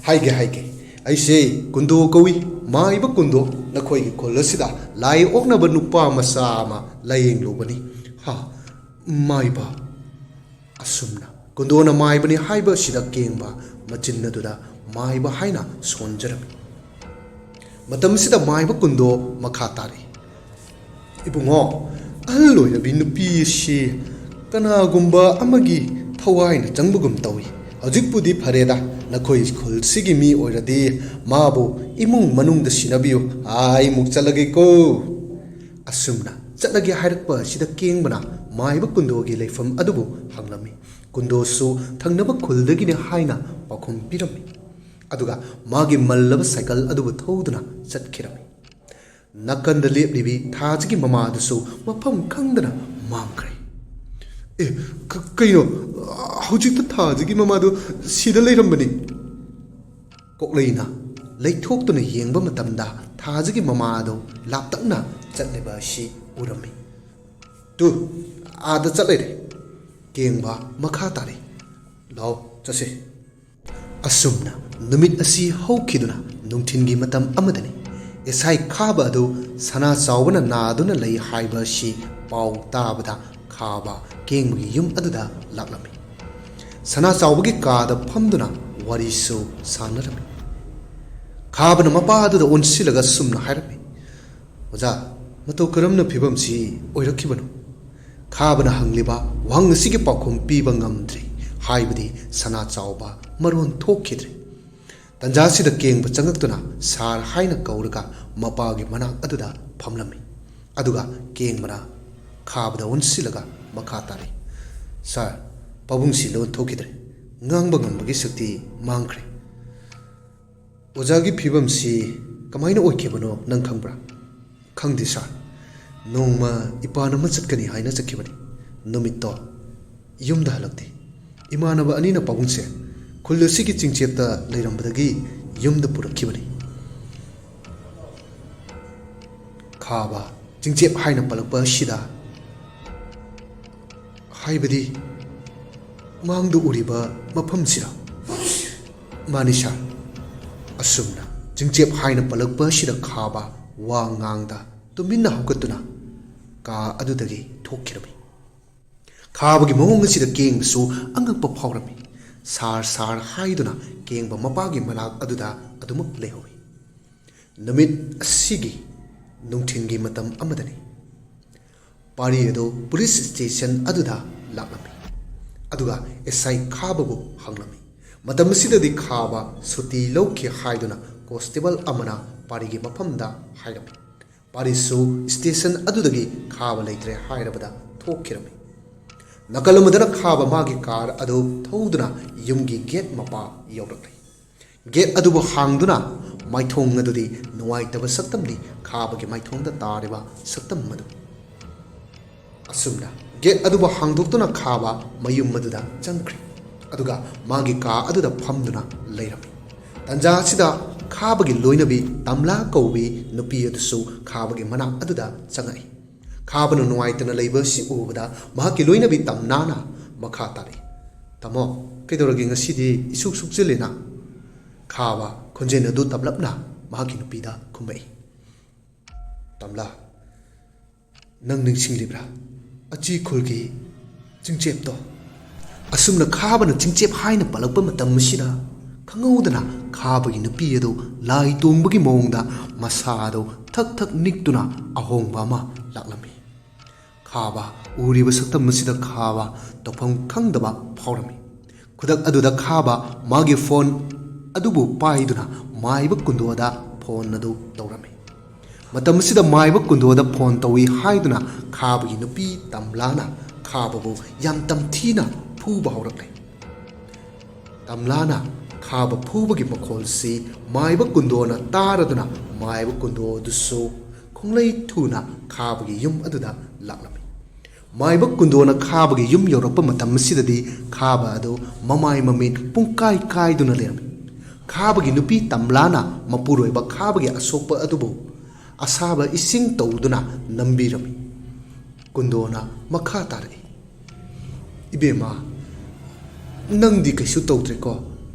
Speaker 1: ꯍꯥꯏꯒꯦ ꯑꯩꯁꯦ ꯀꯨꯟꯗꯣ ꯀꯧꯏ ꯃꯥꯏꯕ ꯀꯨꯟꯗꯣ ꯅꯈꯣꯏꯒꯤ ꯈꯨꯜ ꯑꯁꯤꯗ ꯂꯥꯏ ꯑꯣꯛꯅꯕ ꯅꯨꯄꯥ ꯃꯆꯥ ꯑꯃ ꯂꯥꯌꯦꯡꯂꯨꯕꯅꯤ ꯃꯥꯏꯕ ꯑꯁꯨꯝꯅ ꯀꯨꯟꯗꯣꯅ ꯃꯥꯏꯕꯅꯤ ꯍꯥꯏꯕ ꯑꯁꯤꯗ ꯀꯦꯡꯕ ꯃꯆꯤꯟ ꯑꯗꯨꯗ ꯃꯥꯏꯕ ꯍꯥꯏꯅ ꯁꯣꯟꯖꯔꯝꯃꯤ ꯃꯇꯝꯁꯤꯗ ꯃꯥꯏꯕ ꯀꯨꯟꯗꯣ ꯃꯈꯥ ꯇꯥꯔꯤ ꯏꯕꯨꯡꯉꯣ ꯑꯍꯜ ꯑꯣꯏꯔꯕꯤ ꯅꯨꯄꯤ ꯑꯁꯤ ꯀꯅꯥꯒꯨꯝꯕ ꯑꯃꯒꯤ ꯊꯋꯥꯏꯅ ꯆꯪꯕꯒꯨꯝ ꯇꯧꯏ ꯍꯧꯖꯤꯛꯄꯨꯗꯤ ꯐꯔꯦꯗ ꯅꯈꯣꯏ ꯈꯨꯜꯁꯤꯒꯤ ꯃꯤ ꯑꯣꯏꯔꯗꯤ ꯃꯥꯕꯨ ꯏꯃꯨꯡ ꯃꯅꯨꯡꯗ ꯁꯤꯟꯅꯕꯤꯌꯨ ꯑꯩꯃꯨꯛ ꯆꯠꯂꯒꯦꯀꯣ ꯑꯁꯨꯝꯅ ꯆꯠꯂꯒꯦ ꯍꯥꯏꯔꯛꯄ ꯑꯁꯤꯗ ꯀꯦꯡꯕꯅ ꯃꯥꯏꯕ ꯀꯨꯟꯗꯣꯒꯤ ꯂꯩꯐꯝ ꯑꯗꯨꯕꯨ ꯍꯪꯂꯝꯃꯤ ꯀꯨꯟꯗꯣꯁꯨ ꯊꯪꯅꯕ ꯈꯨꯜꯗꯒꯤꯅꯤ ꯍꯥꯏꯅ ꯄꯥꯎꯈꯨꯝ ꯄꯤꯔꯝꯃꯤ ꯑꯗꯨꯒ ꯃꯥꯒꯤ ꯃꯜꯂꯕ ꯁꯥꯏꯀꯜ ꯑꯗꯨꯕꯨ ꯊꯧꯗꯨꯅ ꯆꯠꯈꯤꯔꯝꯃꯤ ꯅꯥꯀꯟꯗ ꯂꯦꯞꯂꯤꯕꯤ ꯊꯥꯖꯒꯤ ꯃꯃꯥꯗꯨꯁꯨ ꯃꯐꯝ ꯈꯪꯗꯅ ꯃꯥꯡꯈ꯭ꯔꯦ ꯀꯩꯅꯣ ꯍꯧꯖꯤꯛꯇ ꯊꯥꯖꯒꯤ ꯃꯃꯥꯗꯨ ꯁꯤꯗ ꯂꯩꯔꯝꯕꯅꯤ ꯀꯣꯛꯂꯩꯅ ꯂꯩꯊꯣꯛꯇꯨꯅ ꯌꯦꯡꯕ ꯃꯇꯝꯗ ꯊꯥꯖꯒꯤ ꯃꯃꯥꯗꯨ ꯂꯥꯞꯇꯛꯅ ꯆꯠꯂꯤꯕ ꯑꯁꯤ ꯎꯔꯝꯃꯤ ꯑꯥꯗ ꯆꯠꯂꯤꯔꯦ ꯀꯦꯡꯕ ꯃꯈꯥ ꯇꯥꯔꯤ ꯂꯥꯎ ꯆꯠꯁꯤ ꯑꯁꯨꯝꯅ ꯅꯨꯃꯤꯠ ꯑꯁꯤ ꯍꯧꯈꯤꯗꯨꯅ ꯅꯨꯡꯊꯤꯟꯒꯤ ꯃꯇꯝ ꯑꯃꯗꯅꯤ ꯏꯁꯥꯏ ꯈꯥꯕ ꯑꯗꯨ ꯁꯅꯥ ꯆꯥꯎꯕꯅ ꯅꯥꯗꯨꯅ ꯂꯩ ꯍꯥꯏꯕ ꯑꯁꯤ ꯄꯥꯎ ꯇꯥꯕꯗ ꯈꯥꯕ ꯀꯦꯡꯕꯒꯤ ꯌꯨꯝ ꯑꯗꯨꯗ ꯂꯥꯛꯂꯝꯃꯤ ꯁꯅꯥ ꯆꯥꯎꯕꯒꯤ ꯀꯥꯗ ꯐꯝꯗꯨꯅ ꯋꯥꯔꯤꯁꯨ ꯁꯥꯟꯅꯔꯝꯃꯤ ꯈꯥꯕꯅ ꯃꯄꯥ ꯑꯗꯨꯗ ꯑꯣꯟꯁꯤꯜꯂꯒ ꯁꯨꯝꯅ ꯍꯥꯏꯔꯝꯃꯤ ꯑꯣꯖꯥ ꯃꯇꯧ ꯀꯔꯝꯅ ꯐꯤꯕꯝꯁꯤ ꯑꯣꯏꯔꯛꯈꯤꯕꯅꯣ ꯈꯥꯕꯅ ꯍꯪꯂꯤꯕ ꯋꯥꯍꯪ ꯑꯁꯤꯒꯤ ꯄꯥꯎꯈꯨꯝ ꯄꯤꯕ ꯉꯝꯗ꯭ꯔꯤ ꯍꯥꯏꯕꯗꯤ ꯁꯅꯥ ꯆꯥꯎꯕ ꯃꯔꯣꯟ ꯊꯣꯛꯈꯤꯗ꯭ꯔꯦ ꯇꯟꯖꯥꯁꯤꯗ ꯀꯦꯡꯕ ꯆꯪꯉꯛꯇꯨꯅ ꯁꯥꯔ ꯍꯥꯏꯅ ꯀꯧꯔꯒ ꯃꯄꯥꯒꯤ ꯃꯅꯥꯛ ꯑꯗꯨꯗ ꯐꯝꯂꯝꯃꯤ ꯑꯗꯨꯒ ꯀꯦꯡꯕꯅ ꯈꯥꯕꯗ ꯑꯣꯟꯁꯤꯜꯂꯒ ꯃꯈꯥ ꯇꯥꯔꯤ ꯁꯥꯔ ꯄꯥꯕꯨꯡꯁꯤ ꯂꯣꯟ ꯊꯣꯛꯈꯤꯗ꯭ꯔꯦ ꯉꯥꯡꯕ ꯉꯝꯕꯒꯤ ꯁꯛꯇꯤ ꯃꯥꯡꯈ꯭ꯔꯦ ꯑꯣꯖꯥꯒꯤ ꯐꯤꯕꯝꯁꯤ ꯀꯃꯥꯏꯅ ꯑꯣꯏꯈꯤꯕꯅꯣ ꯅꯪ ꯈꯪꯕ꯭ꯔꯥ ꯈꯪꯗꯦ ꯁꯥꯔ ꯅꯣꯡꯃ ꯏꯄꯥꯟ ꯑꯃ ꯆꯠꯀꯅꯤ ꯍꯥꯏꯅ ꯆꯠꯈꯤꯕꯅꯤ ꯅꯨꯃꯤꯠꯇꯣ ꯌꯨꯝꯗ ꯍꯜꯂꯛꯇꯦ ꯏꯃꯥꯟꯅꯕ ꯑꯅꯤꯅ ꯄꯥꯕꯨꯡꯁꯦ ꯈꯨꯜ ꯑꯁꯤꯒꯤ ꯆꯤꯡꯆꯦꯠꯇ ꯂꯩꯔꯝꯕꯗꯒꯤ ꯌꯨꯝꯗ ꯄꯨꯔꯛꯈꯤꯕꯅꯤ ꯈꯥꯕ ꯆꯤꯡꯆꯦꯞ ꯍꯥꯏꯅ ꯄꯜꯂꯛꯄ ꯑꯁꯤꯗ ꯍꯥꯏꯕꯗꯤ ꯃꯥꯡꯗ ꯎꯔꯤꯕ ꯃꯐꯝꯁꯤꯔ ꯃꯥꯅꯤ ꯁꯥꯔ ꯑꯁꯨꯝꯅ ꯆꯤꯡꯆꯦꯞ ꯍꯥꯏꯅ ꯄꯜꯂꯛꯄ ꯑꯁꯤꯗ ꯈꯥꯕ ꯋꯥ ꯉꯥꯡꯗ ꯇꯨꯃꯤꯟꯅ ꯍꯧꯒꯠꯇꯨꯅ ꯀꯥ ꯑꯗꯨꯗꯒꯤ ꯊꯣꯛꯈꯤꯔꯝꯃꯤ ꯈꯥꯕꯒꯤ ꯃꯑꯣꯡ ꯑꯁꯤꯗ ꯀꯦꯡꯕꯁꯨ ꯑꯉꯛꯄ ꯐꯥꯎꯔꯝꯃꯤ ꯁꯥꯔ ꯍꯥꯏꯗꯨꯅ ꯀꯦꯡꯕ ꯃꯄꯥꯒꯤ ꯃꯅꯥꯛ ꯑꯗꯨꯗ ꯑꯗꯨꯃꯛ ꯂꯩꯍꯧꯏ ꯅꯨꯃꯤꯠ ꯑꯁꯤꯒꯤ ꯅꯨꯡꯊꯤꯟꯒꯤ ꯃꯇꯝ ꯑꯃꯗꯅꯤ ꯄꯥꯔꯤ ꯑꯗꯨ ꯄꯨꯂꯤꯁ ꯁ꯭ꯇꯦꯁꯟ ꯑꯗꯨꯗ ꯂꯥꯛꯂꯝꯃꯤ ꯑꯗꯨꯒ ꯑꯦꯁꯥꯏ ꯈꯥꯕꯕꯨ ꯍꯪꯂꯝꯃꯤ ꯃꯇꯝ ꯑꯁꯤꯗꯗꯤ ꯈꯥꯕ ꯁꯨꯇꯤ ꯂꯧꯈꯤ ꯍꯥꯏꯗꯨꯅ ꯀꯣꯟꯁꯇꯦꯕꯜ ꯑꯃꯅ ꯄꯥꯔꯤꯒꯤ ꯃꯐꯝꯗ ꯍꯥꯏꯔꯝꯃꯤ ꯄꯥꯔꯤꯁꯨ ꯁ꯭ꯇꯦꯁꯟ ꯑꯗꯨꯗꯒꯤ ꯈꯥꯕ ꯂꯩꯇ꯭ꯔꯦ ꯍꯥꯏꯔꯕꯗ ꯊꯣꯛꯈꯤꯔꯝꯃꯤ ꯅꯥꯀꯜ ꯑꯃꯗꯅ ꯈꯥꯕ ꯃꯥꯒꯤ ꯀꯥꯔ ꯑꯗꯨ ꯊꯧꯗꯨꯅ ꯌꯨꯝꯒꯤ ꯒꯦꯠ ꯃꯄꯥ ꯌꯧꯔꯛꯂꯤ ꯒꯦꯠ ꯑꯗꯨꯕꯨ ꯍꯥꯡꯗꯨꯅ ꯃꯥꯏꯊꯣꯡ ꯑꯗꯨꯗꯤ ꯅꯨꯡꯉꯥꯏꯇꯕ ꯁꯛꯇꯝꯅꯤ ꯈꯥꯕꯒꯤ ꯃꯥꯏꯊꯣꯡꯗ ꯇꯥꯔꯤꯕ ꯁꯛꯇꯝ ꯑꯗꯨ ꯑꯁꯨꯝꯅ ꯒꯦꯠ ꯑꯗꯨꯕꯨ ꯍꯥꯡꯗꯣꯛꯇꯨꯅ ꯈꯥꯕ ꯃꯌꯨꯝ ꯑꯗꯨꯗ ꯆꯪꯈ꯭ꯔꯦ ꯑꯗꯨꯒ ꯃꯥꯒꯤ ꯀꯥ ꯑꯗꯨꯗ ꯐꯝꯗꯨꯅ ꯂꯩꯔꯝꯃꯤ ꯇꯟꯖꯥ ꯑꯁꯤꯗ ꯈꯥꯕꯒꯤ ꯂꯣꯏꯅꯕꯤ ꯇꯝꯂꯥ ꯀꯧꯕꯤ ꯅꯨꯄꯤ ꯑꯗꯨꯁꯨ ꯈꯥꯕꯒꯤ ꯃꯅꯥꯛ ꯑꯗꯨꯗ ꯆꯪꯉꯛꯏ ꯈꯥꯕꯅ ꯅꯨꯡꯉꯥꯏꯇꯅ ꯂꯩꯕ ꯑꯁꯤ ꯎꯕꯗ ꯃꯍꯥꯛꯀꯤ ꯂꯣꯏꯅꯕꯤ ꯇꯝꯅꯥꯅ ꯃꯈꯥ ꯇꯥꯔꯛꯏ ꯇꯥꯃꯣ ꯀꯩꯗꯧꯔꯒꯦ ꯉꯁꯤꯗꯤ ꯏꯁꯨꯛ ꯁꯨꯛꯆꯤꯜꯂꯤꯅ ꯈꯥꯕ ꯈꯣꯟꯖꯦꯜ ꯑꯗꯨ ꯇꯞꯂꯞꯅ ꯃꯍꯥꯛꯀꯤ ꯅꯨꯄꯤꯗ ꯈꯨꯝꯃꯛꯏ ꯇꯝꯂꯥ ꯅꯪ ꯅꯤꯡꯁꯤꯡꯂꯤꯕ꯭ꯔꯥ ꯑꯆꯤ ꯈꯨꯜꯒꯤ ꯆꯤꯡꯆꯦꯞꯇꯣ ꯑꯁꯨꯝꯅ ꯈꯥꯕꯅ ꯆꯤꯡꯆꯦꯞ ꯍꯥꯏꯅ ꯄꯜꯂꯛꯄ ꯃꯇꯝ ꯑꯁꯤꯗ ꯈꯪꯍꯧꯗꯅ ꯈꯥꯕꯒꯤ ꯅꯨꯄꯤ ꯑꯗꯨ ꯂꯥꯏ ꯇꯣꯡꯕꯒꯤ ꯃꯑꯣꯡꯗ ꯃꯁꯥꯗꯨ ꯊꯛ ꯊꯛ ꯅꯤꯛꯇꯨꯅ ꯑꯍꯣꯡꯕ ꯑꯃ ꯂꯥꯛꯂꯝꯃꯤ ꯈꯥꯕ ꯎꯔꯤꯕ ꯁꯛꯇꯝ ꯑꯁꯤꯗ ꯈꯥꯕ ꯇꯧꯐꯝ ꯈꯪꯗꯕ ꯐꯥꯎꯔꯝꯃꯤ ꯈꯨꯗꯛ ꯑꯗꯨꯗ ꯈꯥꯕ ꯃꯥꯒꯤ ꯐꯣꯟ ꯑꯗꯨꯕꯨ ꯄꯥꯏꯗꯨꯅ ꯃꯥꯏꯕ ꯀꯨꯟꯗꯣꯗ ꯐꯣꯟ ꯑꯗꯨ ꯇꯧꯔꯝꯃꯤ ꯃꯇꯝ ꯑꯁꯤꯗ ꯃꯥꯏꯕ ꯀꯨꯟꯗꯣꯗ ꯐꯣꯟ ꯇꯧꯏ ꯍꯥꯏꯗꯨꯅ ꯈꯥꯕꯒꯤ ꯅꯨꯄꯤ ꯇꯝꯂꯥꯅ ꯈꯥꯕꯕꯨ ꯌꯥꯝ ꯇꯝꯊꯤꯅ ꯐꯨꯕ ꯍꯧꯔꯛꯂꯦ ꯇꯝꯂꯥꯅ ꯈꯥꯕ ꯐꯨꯕꯒꯤ ꯃꯈꯣꯜꯁꯤ ꯃꯥꯏꯕ ꯀꯨꯟꯗꯣꯅ ꯇꯥꯔꯗꯨꯅ ꯃꯥꯏꯕ ꯀꯨꯟꯗꯣ ꯑꯗꯨꯁꯨ ꯈꯣꯡꯂꯩ ꯊꯨꯅ ꯈꯥꯕꯒꯤ ꯌꯨꯝ ꯑꯗꯨꯗ ꯂꯥꯛꯂꯝꯃꯤ ꯃꯥꯏꯕ ꯀꯨꯟꯗꯣꯅ ꯈꯥꯕꯒꯤ ꯌꯨꯝ ꯌꯧꯔꯛꯄ ꯃꯇꯝ ꯑꯁꯤꯗꯗꯤ ꯈꯥꯕ ꯑꯗꯨ ꯃꯃꯥꯏ ꯃꯃꯤꯠ ꯄꯨꯡꯀꯥꯏ ꯀꯥꯏꯗꯨꯅ ꯂꯩꯔꯝꯃꯤ ꯈꯥꯕꯒꯤ ꯅꯨꯄꯤ ꯇꯝꯂꯥꯅ ꯃꯄꯨꯔꯣꯏꯕ ꯈꯥꯕꯒꯤ ꯑꯁꯣꯛꯄ ꯑꯗꯨꯕꯨ ꯑꯁꯥꯕ ꯏꯁꯤꯡ ꯇꯧꯗꯨꯅ ꯅꯝꯕꯤꯔꯝꯃꯤ ꯀꯨꯟꯗꯣꯅ ꯃꯈꯥ ꯇꯥꯔꯛꯏ ꯏꯕꯦꯝꯃ ꯅꯪꯗꯤ ꯀꯩꯁꯨ ꯇꯧꯗ꯭ꯔꯦꯀꯣ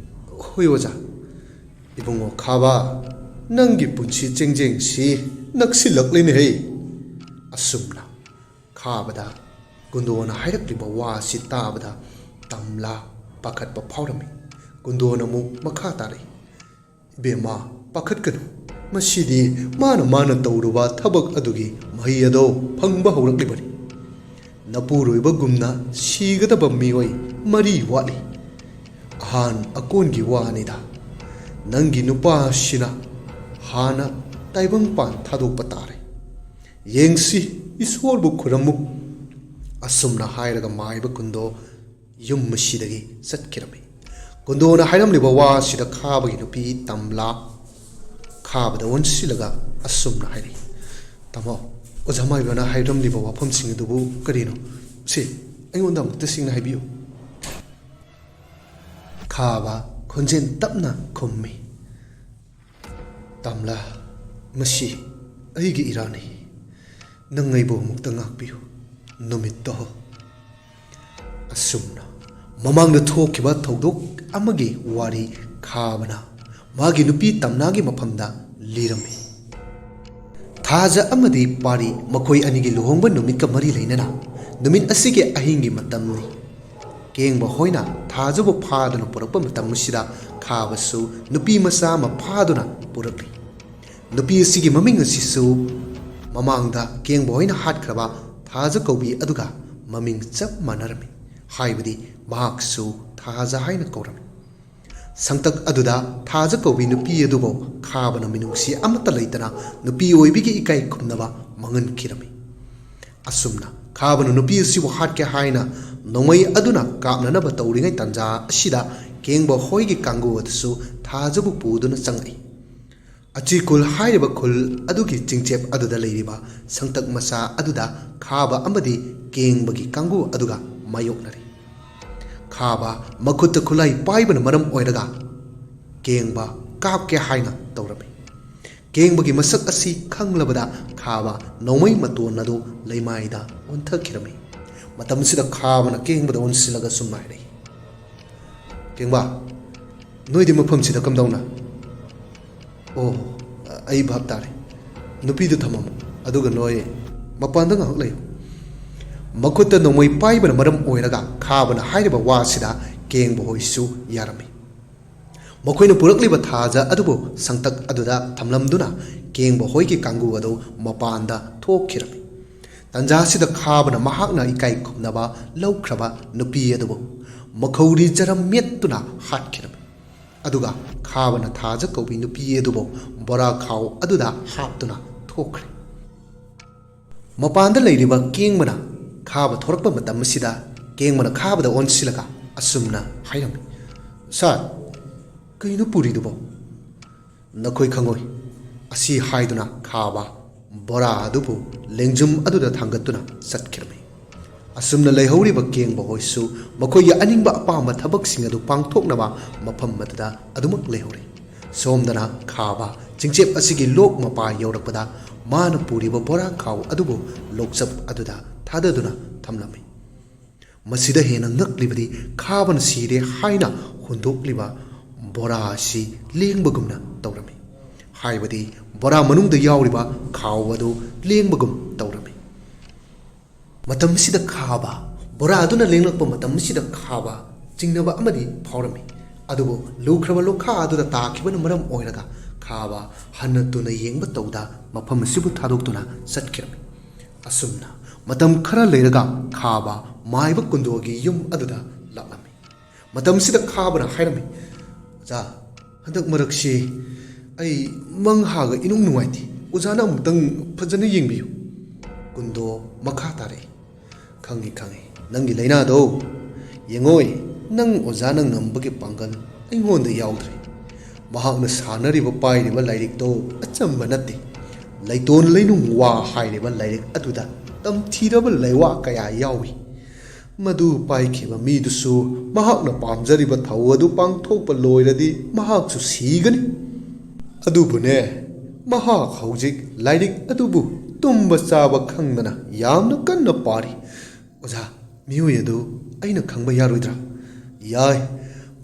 Speaker 1: ꯍꯣꯏ ꯑꯣꯖꯥ ꯏꯕꯨꯡꯉꯣ ꯈꯥꯕ ꯅꯪꯒꯤ ꯄꯨꯟꯁꯤ ꯆꯦꯡꯖꯦꯡꯁꯤ ꯅꯛꯁꯤꯜꯂꯛꯂꯤꯅꯦꯍꯦ ꯑꯁꯨꯝꯅ ꯈꯥꯕꯗ ꯀꯨꯟꯗꯣꯅ ꯍꯥꯏꯔꯛꯂꯤꯕ ꯋꯥ ꯑꯁꯤ ꯇꯥꯕꯗ ꯇꯝꯂꯥ ꯄꯥꯈꯠꯄ ꯐꯥꯎꯔꯝꯃꯤ ꯀꯨꯟꯗꯣꯅ ꯑꯃꯨꯛ ꯃꯈꯥ ꯇꯥꯔꯛꯏ ꯏꯕꯦꯝꯃ ꯄꯥꯈꯠꯀꯅꯨ ꯃꯁꯤꯗꯤ ꯃꯥꯅ ꯇꯧꯔꯨꯕ ꯊꯕꯛ ꯑꯗꯨꯒꯤ ꯃꯍꯩ ꯑꯗꯣ ꯐꯪꯕ ꯍꯧꯔꯛꯂꯤꯕꯅꯤ ꯅꯄꯨꯔꯣꯏꯕꯒꯨꯝꯅ ꯁꯤꯒꯗꯕ ꯃꯤꯑꯣꯏ 3 ꯋꯥꯠꯂꯤ ꯑꯍꯥꯟ ꯑꯀꯣꯟꯒꯤ ꯋꯥꯅꯤꯗ ꯅꯪꯒꯤ ꯅꯨꯄꯥꯁꯤꯅ ꯍꯥꯟꯅ ꯇꯥꯏꯕꯪꯄꯥꯟ ꯊꯥꯗꯣꯛꯄ ꯇꯥꯔꯦ ꯌꯦꯡꯁꯤ ꯏꯁꯣꯔꯕꯨ ꯈꯨꯔꯝꯃꯨ ꯑꯁꯨꯝꯅ ꯍꯥꯏꯔꯒ ꯃꯥꯏꯕ ꯀꯨꯟꯗꯣ ꯌꯨꯝ ꯑꯁꯤꯗꯒꯤ ꯆꯠꯈꯤꯔꯝꯃꯤ ꯀꯨꯟꯗꯣꯅ ꯍꯥꯏꯔꯝꯂꯤꯕ ꯋꯥ ꯑꯁꯤꯗ ꯈꯥꯕꯒꯤ ꯅꯨꯄꯤ ꯇꯝꯂꯥ ꯈꯥꯕꯗ ꯑꯣꯟꯁꯤꯜꯂꯒ ꯑꯁꯨꯝꯅ ꯍꯥꯏꯔꯛꯏ ꯇꯥꯃꯣ ꯑꯣꯖꯥ ꯃꯥꯏꯕꯅ ꯍꯥꯏꯔꯝꯂꯤꯕ ꯋꯥꯐꯝꯁꯤꯡ ꯑꯗꯨꯕꯨ ꯀꯔꯤꯅꯣ ꯁꯤ ꯑꯩꯉꯣꯟꯗ ꯑꯃꯨꯛꯇ ꯁꯦꯡꯅ ꯍꯥꯏꯕꯤꯌꯨ ꯈꯥꯕ ꯈꯣꯟꯖꯦꯜ ꯇꯞꯅ ꯈꯨꯝꯃꯤ ꯇꯝꯂꯥ ꯃꯁꯤ ꯑꯩꯒꯤ ꯏꯔꯥꯟꯅꯤ ꯅꯪ ꯑꯩꯕꯨ ꯑꯃꯨꯛꯇ ꯉꯥꯛꯄꯤꯌꯨ ꯅꯨꯃꯤꯠꯇꯣ ꯑꯁꯨꯝꯅ ꯃꯃꯥꯡꯗ ꯊꯣꯛꯈꯤꯕ ꯊꯧꯗꯣꯛ ꯑꯃꯒꯤ ꯋꯥꯔꯤ ꯈꯥꯕꯅ ꯃꯥꯒꯤ ꯅꯨꯄꯤ ꯇꯝꯅꯥꯒꯤ ꯃꯐꯝꯗ ꯂꯤꯔꯝꯃꯤ ꯊꯥꯖ ꯑꯃꯗꯤ ꯄꯥꯔꯤ ꯃꯈꯣꯏ ꯑꯅꯤꯒꯤ ꯂꯨꯍꯣꯡꯕ ꯅꯨꯃꯤꯠꯀ ꯃꯔꯤ ꯂꯩꯅꯅ ꯅꯨꯃꯤꯠ ꯑꯁꯤꯒꯤ ꯑꯍꯤꯡꯒꯤ ꯃꯇꯝꯅꯤ ꯀꯦꯡꯕ ꯍꯣꯏꯅ ꯊꯥꯖꯕꯨ ꯐꯥꯗꯨꯅ ꯄꯨꯔꯛꯄ ꯃꯇꯝ ꯑꯁꯤꯗ ꯈꯥꯕꯁꯨ ꯅꯨꯄꯤ ꯃꯆꯥ ꯑꯃ ꯐꯥꯗꯨꯅ ꯄꯨꯔꯛꯂꯤ ꯅꯨꯄꯤ ꯑꯁꯤꯒꯤ ꯃꯃꯤꯡ ꯑꯁꯤꯁꯨ ꯃꯃꯥꯡꯗ ꯀꯦꯡꯕ ꯍꯣꯏꯅ ꯍꯥꯠꯈ꯭ꯔꯕ ꯊꯥꯖ ꯀꯧꯕꯤ ꯑꯗꯨꯒ ꯃꯃꯤꯡ ꯆꯞ ꯃꯥꯟꯅꯔꯝꯃꯤ ꯍꯥꯏꯕꯗꯤ ꯃꯍꯥꯛꯁꯨ ꯊꯥꯖ ꯍꯥꯏꯅ ꯀꯧꯔꯝꯃꯤ ꯁꯪꯇꯛ ꯑꯗꯨꯗ ꯊꯥꯖ ꯀꯧꯕꯤ ꯅꯨꯄꯤ ꯑꯗꯨꯕꯨ ꯈꯥꯕꯅ ꯃꯤꯅꯨꯡꯁꯤ ꯑꯃꯠꯇ ꯂꯩꯇꯅ ꯅꯨꯄꯤ ꯑꯣꯏꯕꯤꯒꯤ ꯏꯀꯥꯏ ꯈꯨꯝꯅꯕ ꯃꯥꯡꯍꯟꯈꯤꯔꯝꯃꯤ ꯑꯁꯨꯝꯅ ꯈꯥꯕꯅ ꯅꯨꯄꯤ ꯑꯁꯤꯕꯨ ꯍꯥꯠꯀꯦ ꯍꯥꯏꯅ ꯅꯣꯡꯃꯩ ꯑꯗꯨꯅ ꯀꯥꯞꯅꯅꯕ ꯇꯧꯔꯤꯉꯩ ꯇꯥꯟꯖꯥ ꯑꯁꯤꯗ ꯀꯦꯡꯕ ꯍꯣꯏꯒꯤ ꯀꯥꯡꯕꯨ ꯑꯗꯨꯁꯨ ꯊꯥꯖꯕꯨ ꯄꯨꯗꯨꯅ ꯆꯪꯉꯛꯏ ꯑꯆꯤꯈꯨꯜ ꯍꯥꯏꯔꯤꯕ ꯈꯨꯜ ꯑꯗꯨꯒꯤ ꯆꯤꯡꯆꯦꯞ ꯑꯗꯨꯗ ꯂꯩꯔꯤꯕ ꯁꯪꯇꯛ ꯃꯆꯥ ꯑꯗꯨꯗ ꯈꯥꯕ ꯑꯃꯗꯤ ꯀꯦꯡꯕꯒꯤ ꯀꯥꯡꯕꯨ ꯑꯗꯨꯒ ꯃꯥꯌꯣꯛꯅꯔꯤ ꯈꯥꯕ ꯃꯈꯨꯠꯇ ꯈꯨꯠꯂꯥꯏ ꯄꯥꯏꯕꯅ ꯃꯔꯝ ꯑꯣꯏꯔꯒ ꯀꯦꯡꯕ ꯀꯥꯞꯀꯦ ꯍꯥꯏꯅ ꯇꯧꯔꯝꯃꯤ ꯀꯦꯡꯕꯒꯤ ꯃꯁꯛ ꯑꯁꯤ ꯈꯪꯂꯕꯗ ꯈꯥꯕ ꯅꯣꯡꯃꯩ ꯃꯇꯣꯟ ꯑꯗꯨ ꯂꯩꯃꯥꯏꯗ ꯑꯣꯟꯊꯈꯤꯔꯝꯃꯤ ꯃꯇꯝꯁꯤꯗ ꯈꯥꯕꯅ ꯀꯦꯡꯕꯗ ꯑꯣꯟꯁꯤꯜꯂꯒ ꯁꯨꯝ ꯍꯥꯏꯔꯛꯏ ꯀꯦꯡꯕ ꯅꯣꯏꯗꯤ ꯃꯐꯝꯁꯤꯗ ꯀꯝꯗꯧꯅ ꯑꯣ ꯑꯩ ꯚꯥꯞ ꯇꯥꯔꯦ ꯅꯨꯄꯤꯗꯨ ꯊꯝꯃꯝꯃꯨ ꯑꯗꯨꯒ ꯅꯣꯏ ꯃꯄꯥꯟꯗ ꯉꯥꯏꯍꯥꯛ ꯂꯩꯌꯨ ꯃꯈꯨꯠꯇ ꯅꯣꯡꯃꯩ ꯄꯥꯏꯕꯅ ꯃꯔꯝ ꯑꯣꯏꯔꯒ ꯈꯥꯕꯅ ꯍꯥꯏꯔꯤꯕ ꯋꯥꯁꯤꯗ ꯀꯦꯡꯕ ꯍꯣꯏꯁꯨ ꯌꯥꯔꯝꯃꯤ ꯃꯈꯣꯏꯅ ꯄꯨꯔꯛꯂꯤꯕ ꯊꯥꯖ ꯑꯗꯨꯕꯨ ꯁꯪꯇꯛ ꯑꯗꯨꯗ ꯊꯝꯂꯝꯗꯨꯅ ꯀꯦꯡꯕ ꯍꯣꯏꯒꯤ ꯀꯥꯡꯕꯨ ꯑꯗꯨ ꯃꯄꯥꯟꯗ ꯊꯣꯛꯈꯤꯔꯝꯃꯤ ꯇꯟꯖꯥꯁꯤꯗ ꯈꯥꯕꯅ ꯃꯍꯥꯛꯅ ꯏꯀꯥꯏ ꯈꯨꯝꯅꯕ ꯂꯧꯈ꯭ꯔꯕ ꯅꯨꯄꯤ ꯑꯗꯨꯕꯨ ꯃꯈꯧꯔꯤ ꯖꯔꯝ ꯃꯦꯠꯇꯨꯅ ꯍꯥꯠꯈꯤꯔꯝꯃꯤ ꯑꯗꯨꯒ ꯈꯥꯕꯅ ꯊꯥꯖ ꯀꯧꯕꯤ ꯅꯨꯄꯤ ꯑꯗꯨꯕꯨ ꯕꯣꯔꯥ ꯈꯥꯎ ꯑꯗꯨꯗ ꯍꯥꯞꯇꯨꯅ ꯊꯣꯛꯈ꯭ꯔꯦ ꯃꯄꯥꯟꯗ ꯂꯩꯔꯤꯕ ꯀꯦꯡꯕꯅ ꯈꯥꯕ ꯊꯣꯔꯛꯄ ꯃꯇꯝ ꯑꯁꯤꯗ ꯀꯦꯡꯕꯅ ꯈꯥꯕꯗ ꯑꯣꯟꯁꯤꯜꯂꯒ ꯑꯁꯨꯝꯅ ꯍꯥꯏꯔꯝꯃꯤ ꯁꯥꯔ ꯀꯩꯅꯣ ꯄꯨꯔꯤꯗꯨꯕꯣ ꯅꯈꯣꯏ ꯈꯪꯉꯣꯏ ꯑꯁꯤ ꯍꯥꯏꯗꯨꯅ ꯈꯥꯕ ꯕꯣꯔꯥ ꯑꯗꯨꯕꯨ ꯂꯦꯡꯖꯨꯝ ꯑꯗꯨꯗ ꯊꯥꯡꯒꯠꯇꯨꯅ ꯆꯠꯈꯤꯔꯝꯃꯤ꯫ ꯑꯁꯨꯝꯅ ꯂꯩꯍꯧꯔꯤꯕ ꯀꯦꯡꯕ ꯍꯣꯏꯁꯨ ꯃꯈꯣꯏꯒꯤ ꯑꯅꯤꯡꯕ ꯑꯄꯥꯝꯕ ꯊꯕꯛꯁꯤꯡ ꯑꯗꯨ ꯄꯥꯡꯊꯣꯛꯅꯕ ꯃꯐꯝ ꯑꯗꯨꯗ ꯑꯗꯨꯃꯛ ꯂꯩꯍꯧꯔꯤ꯫ ꯁꯣꯝꯗꯅ ꯈꯥꯕ ꯆꯤꯡꯆꯦꯞ ꯑꯁꯤꯒꯤ ꯂꯣꯛ ꯃꯄꯥ ꯌꯧꯔꯛꯄꯗ ꯃꯥꯅ ꯄꯨꯔꯤꯕ ꯕꯣꯔꯥ ꯈꯥꯎ ꯑꯗꯨꯕꯨ ꯂꯣꯛꯆꯞ ꯑꯗꯨꯗ ꯊꯥꯗꯗꯨꯅ ꯊꯝꯂꯝꯃꯤ꯫ ꯃꯁꯤꯗ ꯍꯦꯟꯅ ꯉꯛꯂꯤꯕꯗꯤ ꯈꯥꯕꯅ ꯁꯤꯔꯦ ꯍꯥꯏꯅ ꯍꯨꯟꯗꯣꯛꯂꯤꯕ ꯕꯣꯔꯥ ꯑꯁꯤ ꯂꯦꯡꯕꯒꯨꯝꯅ ꯇꯧꯔꯝꯃꯤ꯫ ꯍꯥꯏꯕꯗꯤ ꯕꯣꯔꯥ ꯃꯅꯨꯡꯗ ꯌꯥꯎꯔꯤꯕ ꯈꯥꯎ ꯑꯗꯨ ꯂꯦꯡꯕꯒꯨꯝ ꯇꯧꯔꯝꯃꯤ꯫ ꯃꯇꯝꯁꯤꯗ ꯈꯥꯕ ꯕꯣꯔꯥ ꯑꯗꯨꯅ ꯂꯦꯡꯂꯛꯄ ꯃꯇꯝꯁꯤꯗ ꯈꯥꯕ ꯆꯤꯡꯅꯕ ꯑꯃꯗꯤ ꯐꯥꯎꯔꯝꯃꯤ꯫ ꯑꯗꯨꯕꯨ ꯂꯨꯈ꯭ꯔꯕ ꯂꯣꯛꯈꯥ ꯑꯗꯨꯗ ꯇꯥꯈꯤꯕꯅ ꯃꯔꯝ ꯑꯣꯏꯔꯒ ꯈꯥꯕ ꯍꯟꯅ ꯇꯨꯅ ꯌꯦꯡꯕ ꯇꯧꯗ ꯃꯐꯝ ꯑꯁꯤꯕꯨ ꯊꯥꯗꯣꯛꯇꯨꯅ ꯆꯠꯈꯤꯔꯝꯃꯤ꯫ ꯑꯁꯨꯝꯅ ꯃꯇꯝ ꯈꯔ ꯂꯩꯔꯒ ꯈꯥꯕ ꯃꯥꯏꯕ ꯀꯨꯟꯗꯣꯒꯤ ꯌꯨꯝ ꯑꯗꯨꯗ ꯂꯥꯛꯂꯝꯃꯤ꯫ ꯃꯇꯝꯁꯤꯗ ꯈꯥꯕꯅ ꯍꯥꯏꯔꯝꯃꯤ, ꯑꯣꯖꯥ, ꯍꯟꯗꯛ ꯃꯔꯛꯁꯤ ꯑꯩ ꯃꯪ ꯍꯥꯒ ꯏꯅꯨꯡ ꯅꯨꯡꯉꯥꯏꯇꯦ, ꯑꯣꯖꯥꯅ ꯑꯃꯨꯛꯇꯪ ꯐꯖꯅ ꯌꯦꯡꯕꯤꯌꯨ꯫ ꯀꯨꯟꯗꯣ ꯃꯈꯥ ꯇꯥꯔꯛꯏ, ꯈꯪꯉꯤ ꯅꯪꯒꯤ ꯂꯥꯏꯅꯥꯗꯣ, ꯌꯦꯡꯉꯣꯏ, ꯅꯪ ꯑꯣꯖꯥꯅ ꯉꯝꯕꯒꯤ ꯄꯥꯡꯒꯜ ꯑꯩꯉꯣꯟꯗ ꯌꯥꯎꯗ꯭ꯔꯦ꯫ ꯃꯍꯥꯛꯅ ꯁꯥꯟꯅꯔꯤꯕ ꯄꯥꯏꯔꯤꯕ ꯂꯥꯏꯔꯤꯛꯇꯣ ꯑꯆꯝꯕ ꯅꯠꯇꯦ꯫ ꯂꯩꯇꯣꯟ ꯂꯩꯅꯨꯡ ꯋꯥ ꯍꯥꯏꯔꯤꯕ ꯂꯥꯏꯔꯤꯛ ꯑꯗꯨꯗ ꯇꯝꯊꯤꯔꯕ ꯂꯩꯋꯥ ꯀꯌꯥ ꯌꯥꯎꯏ꯫ ꯃꯗꯨ パꯏꯈꯤꯕ ꯃꯤꯗꯨꯁꯨ ꯃꯍꯥꯛꯅ ꯄꯥꯝꯖꯔꯤꯕ ꯊꯧ ꯑꯗꯨ ꯄꯥꯡꯊꯣꯛꯄ ꯂꯣꯏꯔꯗꯤ ꯃꯍꯥꯛꯁꯨ ꯁꯤꯒꯅꯤ꯫ ꯑꯗꯨꯕꯨꯅꯦ, ꯃꯍꯥꯛ ꯍꯧꯖꯤꯛ ꯂꯥꯏꯔꯤꯛ ꯑꯗꯨꯕꯨ ꯇꯨꯝꯕ ꯆꯥꯕ ꯈꯪꯗꯅ ꯌꯥꯝꯅ ꯀꯟꯅ ꯄꯥꯔꯤ꯫ ꯑꯣꯖꯥ, ꯃꯤꯑꯣꯏ ꯑꯗꯨ ꯑꯩꯅ ꯈꯪꯕ ꯌꯥꯔꯣꯏꯗ꯭ꯔꯥ? ꯌꯥꯏ,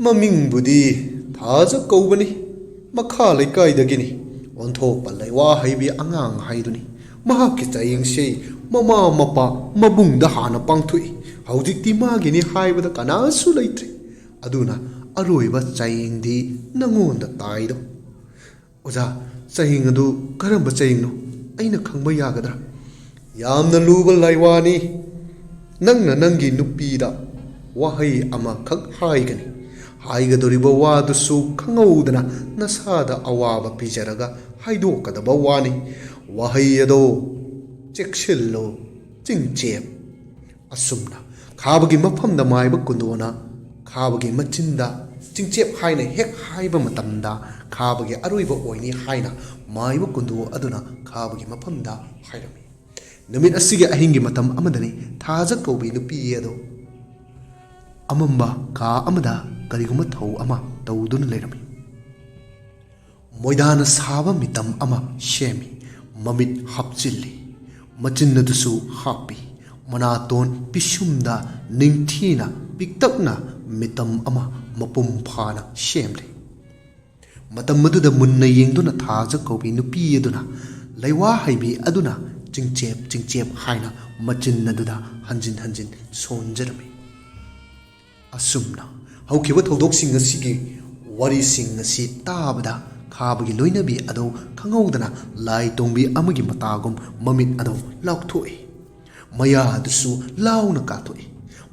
Speaker 1: ꯃꯃꯤꯡꯕꯨꯗꯤ ꯊꯥꯖ ꯀꯧꯕꯅꯤ, ꯃꯈꯥ ꯂꯩꯀꯥꯏꯗꯒꯤꯅꯤ, ꯑꯣꯟꯊꯣꯛꯄ ꯂꯩꯋꯥ ꯍꯩꯕꯤ ꯑꯉꯥꯡ ꯍꯥꯏꯗꯨꯅꯤ꯫ ꯃꯍꯥꯛꯀꯤ ꯆꯌꯦꯡꯁꯤ ꯃꯃꯥ ꯃꯄꯥ ꯃꯕꯨꯡꯗ ꯍꯥꯟꯅ ꯄꯥꯡꯊꯣꯛꯏ꯫ ꯍꯧꯖꯤꯛꯇꯤ ꯃꯥꯒꯤꯅꯤ ꯍꯥꯏꯕꯗ ꯀꯅꯥꯁꯨ ꯂꯩꯇ꯭ꯔꯦ꯫ ꯑꯗꯨꯅ ꯑꯔꯣꯏꯕ ꯆꯌꯦꯡꯗꯤ ꯅꯪꯉꯣꯟꯗ ꯇꯥꯏꯗꯣ꯫ ꯑꯣꯖꯥ, ꯆꯌꯦꯡ ꯑꯗꯨ ꯀꯔꯝꯕ ꯆꯌꯦꯡꯅꯣ? ꯑꯩꯅ ꯈꯪꯕ ꯌꯥꯒꯗ꯭ꯔꯥ? ꯌꯥꯝꯅ ꯂꯨꯕ ꯂꯥꯏꯋꯥꯅꯤ꯫ ꯅꯪꯅ ꯅꯪꯒꯤ ꯅꯨꯄꯤꯗ ꯋꯥꯍꯩ ꯑꯃꯈꯛ ꯍꯥꯏꯒꯅꯤ꯫ ꯍꯥꯏꯒꯗꯧꯔꯤꯕ ꯋꯥꯗꯨꯁꯨ ꯈꯪꯍꯧꯗꯅ ꯅꯁꯥꯗ ꯑꯋꯥꯕ ꯄꯤꯖꯔꯒ ꯍꯥꯏꯗꯣꯛꯀꯗꯕ ꯋꯥꯅꯤ꯫ ꯋꯥꯍꯩ ꯑꯗꯣ ꯆꯦꯛꯁꯤꯜꯂꯨ, ꯆꯤꯡꯆꯦꯞ꯫ ꯑꯁꯨꯝꯅ ꯈꯥꯕꯒꯤ ꯃꯐꯝꯗ ꯃꯥꯏꯕ ꯀꯨꯟꯗꯣꯅ ꯈꯥꯕꯒꯤ ꯃꯆꯤꯟꯗ ꯆꯤꯡꯆꯦꯞ ꯍꯥꯏꯅ ꯍꯦꯛ ꯍꯥꯏꯕ ꯃꯇꯝꯗ ꯈꯥꯕꯒꯤ ꯑꯔꯣꯏꯕ ꯑꯣꯏꯅꯤ ꯍꯥꯏꯅ ꯃꯥꯏꯕ ꯀꯨꯟꯗꯣ ꯑꯗꯨꯅ ꯈꯥꯕꯒꯤ ꯃꯐꯝꯗ ꯍꯥꯏꯔꯝꯃꯤ꯫ ꯅꯨꯃꯤꯠ ꯑꯁꯤꯒꯤ ꯑꯍꯤꯡꯒꯤ ꯃꯇꯝ ꯑꯃꯗꯅꯤ ꯊꯥꯖ ꯀꯧꯕꯤ ꯅꯨꯄꯤ ꯑꯗꯣ ꯑꯃꯝꯕ ꯀꯥ ꯑꯃꯗ ꯀꯔꯤꯒꯨꯝꯕ ꯊꯧ ꯑꯃ ꯇꯧꯗꯨꯅ ꯂꯩꯔꯝꯃꯤ꯫ ꯃꯣꯏꯗꯥꯅ ꯁꯥꯕ ꯃꯤꯇꯝ ꯑꯃ ꯁꯦꯝꯃꯤ, ꯃꯃꯤꯠ ꯍꯥꯞꯆꯤꯜꯂꯤ, ꯃꯆꯤꯟ ꯑꯗꯨꯁꯨ ꯍꯥꯞꯄꯤ, ꯃꯅꯥꯇꯣꯟ ꯄꯤꯁꯨꯝꯗ ꯅꯤꯡꯊꯤꯅ ꯄꯤꯛꯇꯛꯅ ꯃꯤꯇꯝ ꯑꯃ ꯃꯄꯨꯡ ꯐꯥꯅ ꯁꯦꯝꯂꯤ꯫ ꯃꯇꯝ ꯑꯗꯨꯗ ꯃꯨꯟꯅ ꯌꯦꯡꯗꯨꯅ ꯊꯥꯖ ꯀꯧꯕꯤ ꯅꯨꯄꯤ ꯑꯗꯨꯅ ꯂꯩꯋꯥ ꯍꯩꯕꯤ ꯑꯗꯨꯅ ꯆꯤꯡꯆꯦꯞ ꯆꯤꯡꯆꯦꯞ ꯍꯥꯏꯅ ꯃꯆꯤꯟ ꯑꯗꯨꯗ ꯍꯟꯖꯤꯟ ꯍꯟꯖꯤꯟ ꯁꯣꯟꯖꯔꯝꯃꯤ꯫ ꯑꯁꯨꯝꯅ ꯍꯧꯈꯤꯕ ꯊꯧꯗꯣꯛꯁꯤꯡ ꯑꯁꯤꯒꯤ ꯋꯥꯔꯤꯁꯤꯡ ꯑꯁꯤ ꯇꯥꯕꯗ ꯈꯥꯕꯒꯤ ꯂꯣꯏꯅꯕꯤ ꯑꯗꯨ ꯈꯪꯍꯧꯗꯅ ꯂꯥꯏ ꯇꯣꯡꯕꯤ ꯑꯃꯒꯤ ꯃꯇꯥꯒꯨꯝ ꯃꯃꯤꯠ ꯑꯗꯨ ꯂꯥꯎꯊꯣꯛꯏ, ꯃꯌꯥ ꯑꯗꯨꯁꯨ ꯂꯥꯎꯅ ꯀꯥꯊꯣꯛꯏ꯫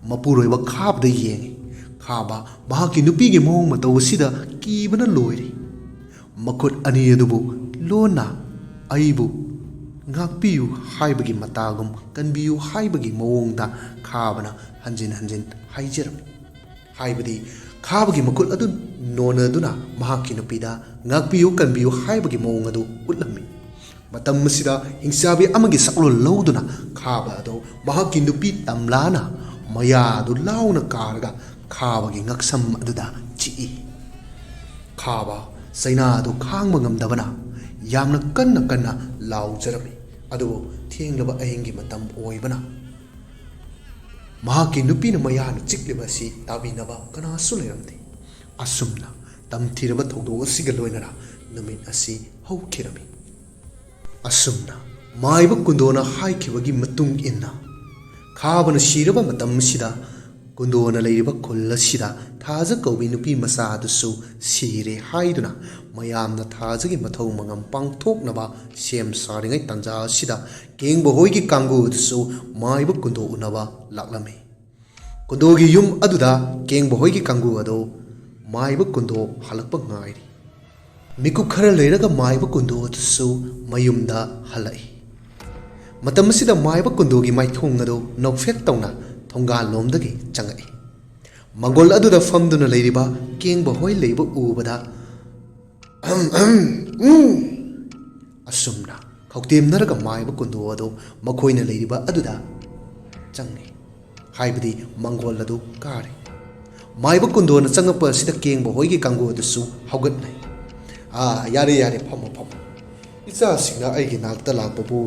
Speaker 1: ꯃꯄꯨꯔꯣꯏꯕ ꯈꯥꯕꯗ ꯌꯦꯡꯏ꯫ ꯈꯥꯕ ꯃꯍꯥꯛꯀꯤ ꯅꯨꯄꯤꯒꯤ ꯃꯑꯣꯡ ꯃꯇꯧ ꯑꯁꯤꯗ ꯀꯤꯕꯅ ꯂꯣꯏꯔꯤ꯫ ꯃꯈꯨꯠ ꯑꯅꯤ ꯑꯗꯨꯕꯨ ꯂꯣꯟꯅ ꯑꯩꯕꯨ ꯉꯥꯛꯄꯤꯌꯨ ꯍꯥꯏꯕꯒꯤ ꯃꯇꯥꯒꯨꯝ ꯀꯟꯕꯤꯌꯨ ꯍꯥꯏꯕꯒꯤ ꯃꯑꯣꯡꯗ ꯈꯥꯕꯅ ꯍꯟꯖꯤꯟ ꯍꯟꯖꯤन ꯍꯥꯏꯖꯔꯝꯃꯤ꯫ ꯍꯥꯏꯕꯗꯤ ꯈꯥꯕꯒꯤ ꯃꯈꯨꯠ ꯑꯗꯨ ꯅꯣꯟꯅꯗꯨꯅ ꯃꯍꯥꯛꯀꯤ ꯅꯨꯄꯤꯗ ꯉꯥꯛꯄꯤꯌꯨ ꯀꯟꯕꯤꯌꯨ ꯍꯥꯏꯕꯒꯤ ꯃꯑꯣꯡ ꯑꯗꯨ ꯎꯠꯂꯝꯃꯤ꯫ ꯃꯇꯝ ꯑꯁꯤꯗ ꯍꯤꯡꯆꯥꯕꯤ ꯑꯃꯒꯤ ꯁꯛꯂꯣꯟ ꯂꯧꯗꯨꯅ ꯈꯥꯕ ꯑꯗꯨ ꯃꯍꯥꯛꯀꯤ ꯅꯨꯄꯤ ꯇꯝꯂꯥꯅ ꯃꯌꯥ ꯑꯗꯨ ꯂꯥꯎꯅ ꯀꯥꯔꯒ ꯈꯥꯕꯒꯤ ꯉꯛꯁꯝ ꯑꯗꯨꯗ ꯆꯤꯛꯏ꯫ ꯈꯥꯕ ꯆꯩꯅꯥ ꯑꯗꯨ ꯈꯥꯡꯕ ꯉꯝꯗꯕꯅ ꯌꯥꯝꯅ ꯀꯟꯅ ꯀꯟꯅ ꯂꯥꯎꯖꯔꯝꯃꯤ꯫ ꯑꯗꯨꯕꯨ ꯊꯦꯡꯂꯕ ꯑꯍꯤꯡꯒꯤ ꯃꯇꯝ ꯑꯣꯏꯕꯅ ꯃꯍꯥꯛꯀꯤ ꯅꯨꯄꯤꯅ ꯃꯌꯥꯅ ꯆꯤꯛꯂꯤꯕ ꯑꯁꯤ ꯇꯥꯕꯤꯅꯕ ꯀꯅꯥꯁꯨ ꯂꯩꯔꯝꯗꯦ꯫ ꯑꯁꯨꯝꯅ ꯇꯝꯊꯤꯔꯕ ꯊꯧꯗꯣꯛ ꯑꯁꯤꯒ ꯂꯣꯏꯅꯅ ꯅꯨꯃꯤꯠ ꯑꯁꯤ ꯍꯧꯈꯤꯔꯝꯃꯤ꯫ ꯑꯁꯨꯝꯅ ꯃꯥꯏꯕ ꯀꯨꯟꯗꯣꯅ ꯍꯥꯏꯈꯤꯕꯒꯤ ꯃꯇꯨꯡ ꯏꯟꯅ ꯈꯥꯕꯅ ꯁꯤꯔꯕ ꯃꯇꯝ ꯑꯁꯤꯗ ꯀꯨꯟꯗꯣꯅ ꯂꯩꯔꯤꯕ ꯈꯨꯜ ꯑꯁꯤꯗ ꯊꯥꯖ ꯀꯧꯕꯤ ꯅꯨꯄꯤ ꯃꯆꯥ ꯑꯗꯨꯁꯨ ꯁꯤꯔꯦ ꯍꯥꯏꯗꯨꯅ ꯃꯌꯥꯝꯅ ꯊꯥꯖꯒꯤ ꯃꯊꯧ ꯃꯉꯝ ꯄꯥꯡꯊꯣꯛꯅꯕ ꯁꯦꯝ ꯁꯥꯔꯤꯉꯩ ꯇꯥꯟꯖꯥ ꯑꯁꯤꯗ ꯀꯦꯡꯕ ꯍꯣꯏꯒꯤ ꯀꯥꯡꯕꯨ ꯑꯗꯨꯁꯨ ꯃꯥꯏꯕ ꯀꯨꯟꯗꯣ ꯎꯅꯕ ꯂꯥꯛꯂꯝꯃꯤ꯫ ꯀꯨꯟꯗꯣꯒꯤ ꯌꯨꯝ ꯑꯗꯨꯗ ꯀꯦꯡꯕ ꯍꯣꯏꯒꯤ ꯀꯥꯡꯕꯨ ꯑꯗꯨ ꯃꯥꯏꯕ ꯀꯨꯟꯗꯣ ꯍꯜꯂꯛꯄ ꯉꯥꯏꯔꯤ꯫ ꯃꯤꯀꯨꯞ ꯈꯔ ꯂꯩꯔꯒ ꯃꯥꯏꯕ ꯀꯨꯟꯗꯣ ꯑꯗꯨꯁꯨ ꯃꯌꯨꯝꯗ ꯍꯜꯂꯛꯏ꯫ ꯃꯇꯝ ꯑꯁꯤꯗ ꯃꯥꯏꯕ ꯀꯨꯟꯗꯣꯒꯤ ꯃꯥꯏꯊꯣꯡ ꯑꯗꯨ ꯅꯣꯛꯐꯦꯠ ꯇꯧꯅ ꯊꯣꯡꯒꯥꯜ ꯂꯣꯝꯗꯒꯤ ꯆꯪꯉꯛꯏ꯫ ꯃꯪꯒꯣꯜ ꯑꯗꯨꯗ ꯐꯝꯗꯨꯅ ꯂꯩꯔꯤꯕ ꯀꯦꯡꯕ ꯍꯣꯏ ꯂꯩꯕ ꯎꯕꯗ ꯑꯁꯨꯝꯅ ꯈꯧꯇꯦꯝꯅꯔꯒ ꯃꯥꯏꯕ ꯀꯨꯟꯗꯣ ꯑꯗꯨ ꯃꯈꯣꯏꯅ ꯂꯩꯔꯤꯕ ꯑꯗꯨꯗ ꯆꯪꯉꯤ ꯍꯥꯏꯕꯗꯤ ꯃꯪꯒꯣꯜ ꯑꯗꯨ ꯀꯥꯔꯤ ꯃꯥꯏꯕ ꯀꯨꯟꯗꯣꯅ ꯆꯪꯉꯛꯄ ꯑꯁꯤꯗ ꯀꯦꯡꯕ ꯍꯣꯏꯒꯤ ꯀꯥꯡꯕꯨ ꯑꯗꯨꯁꯨ ꯍꯧꯒꯠꯅꯩ ꯌꯥꯔꯦ ꯌꯥꯔꯦ ꯐꯝꯃꯣ ꯐꯝꯃꯣ ꯏꯆꯥꯁꯤꯡꯅ ꯑꯩꯒꯤ ꯅꯥꯛꯇ ꯂꯥꯛꯄꯕꯨ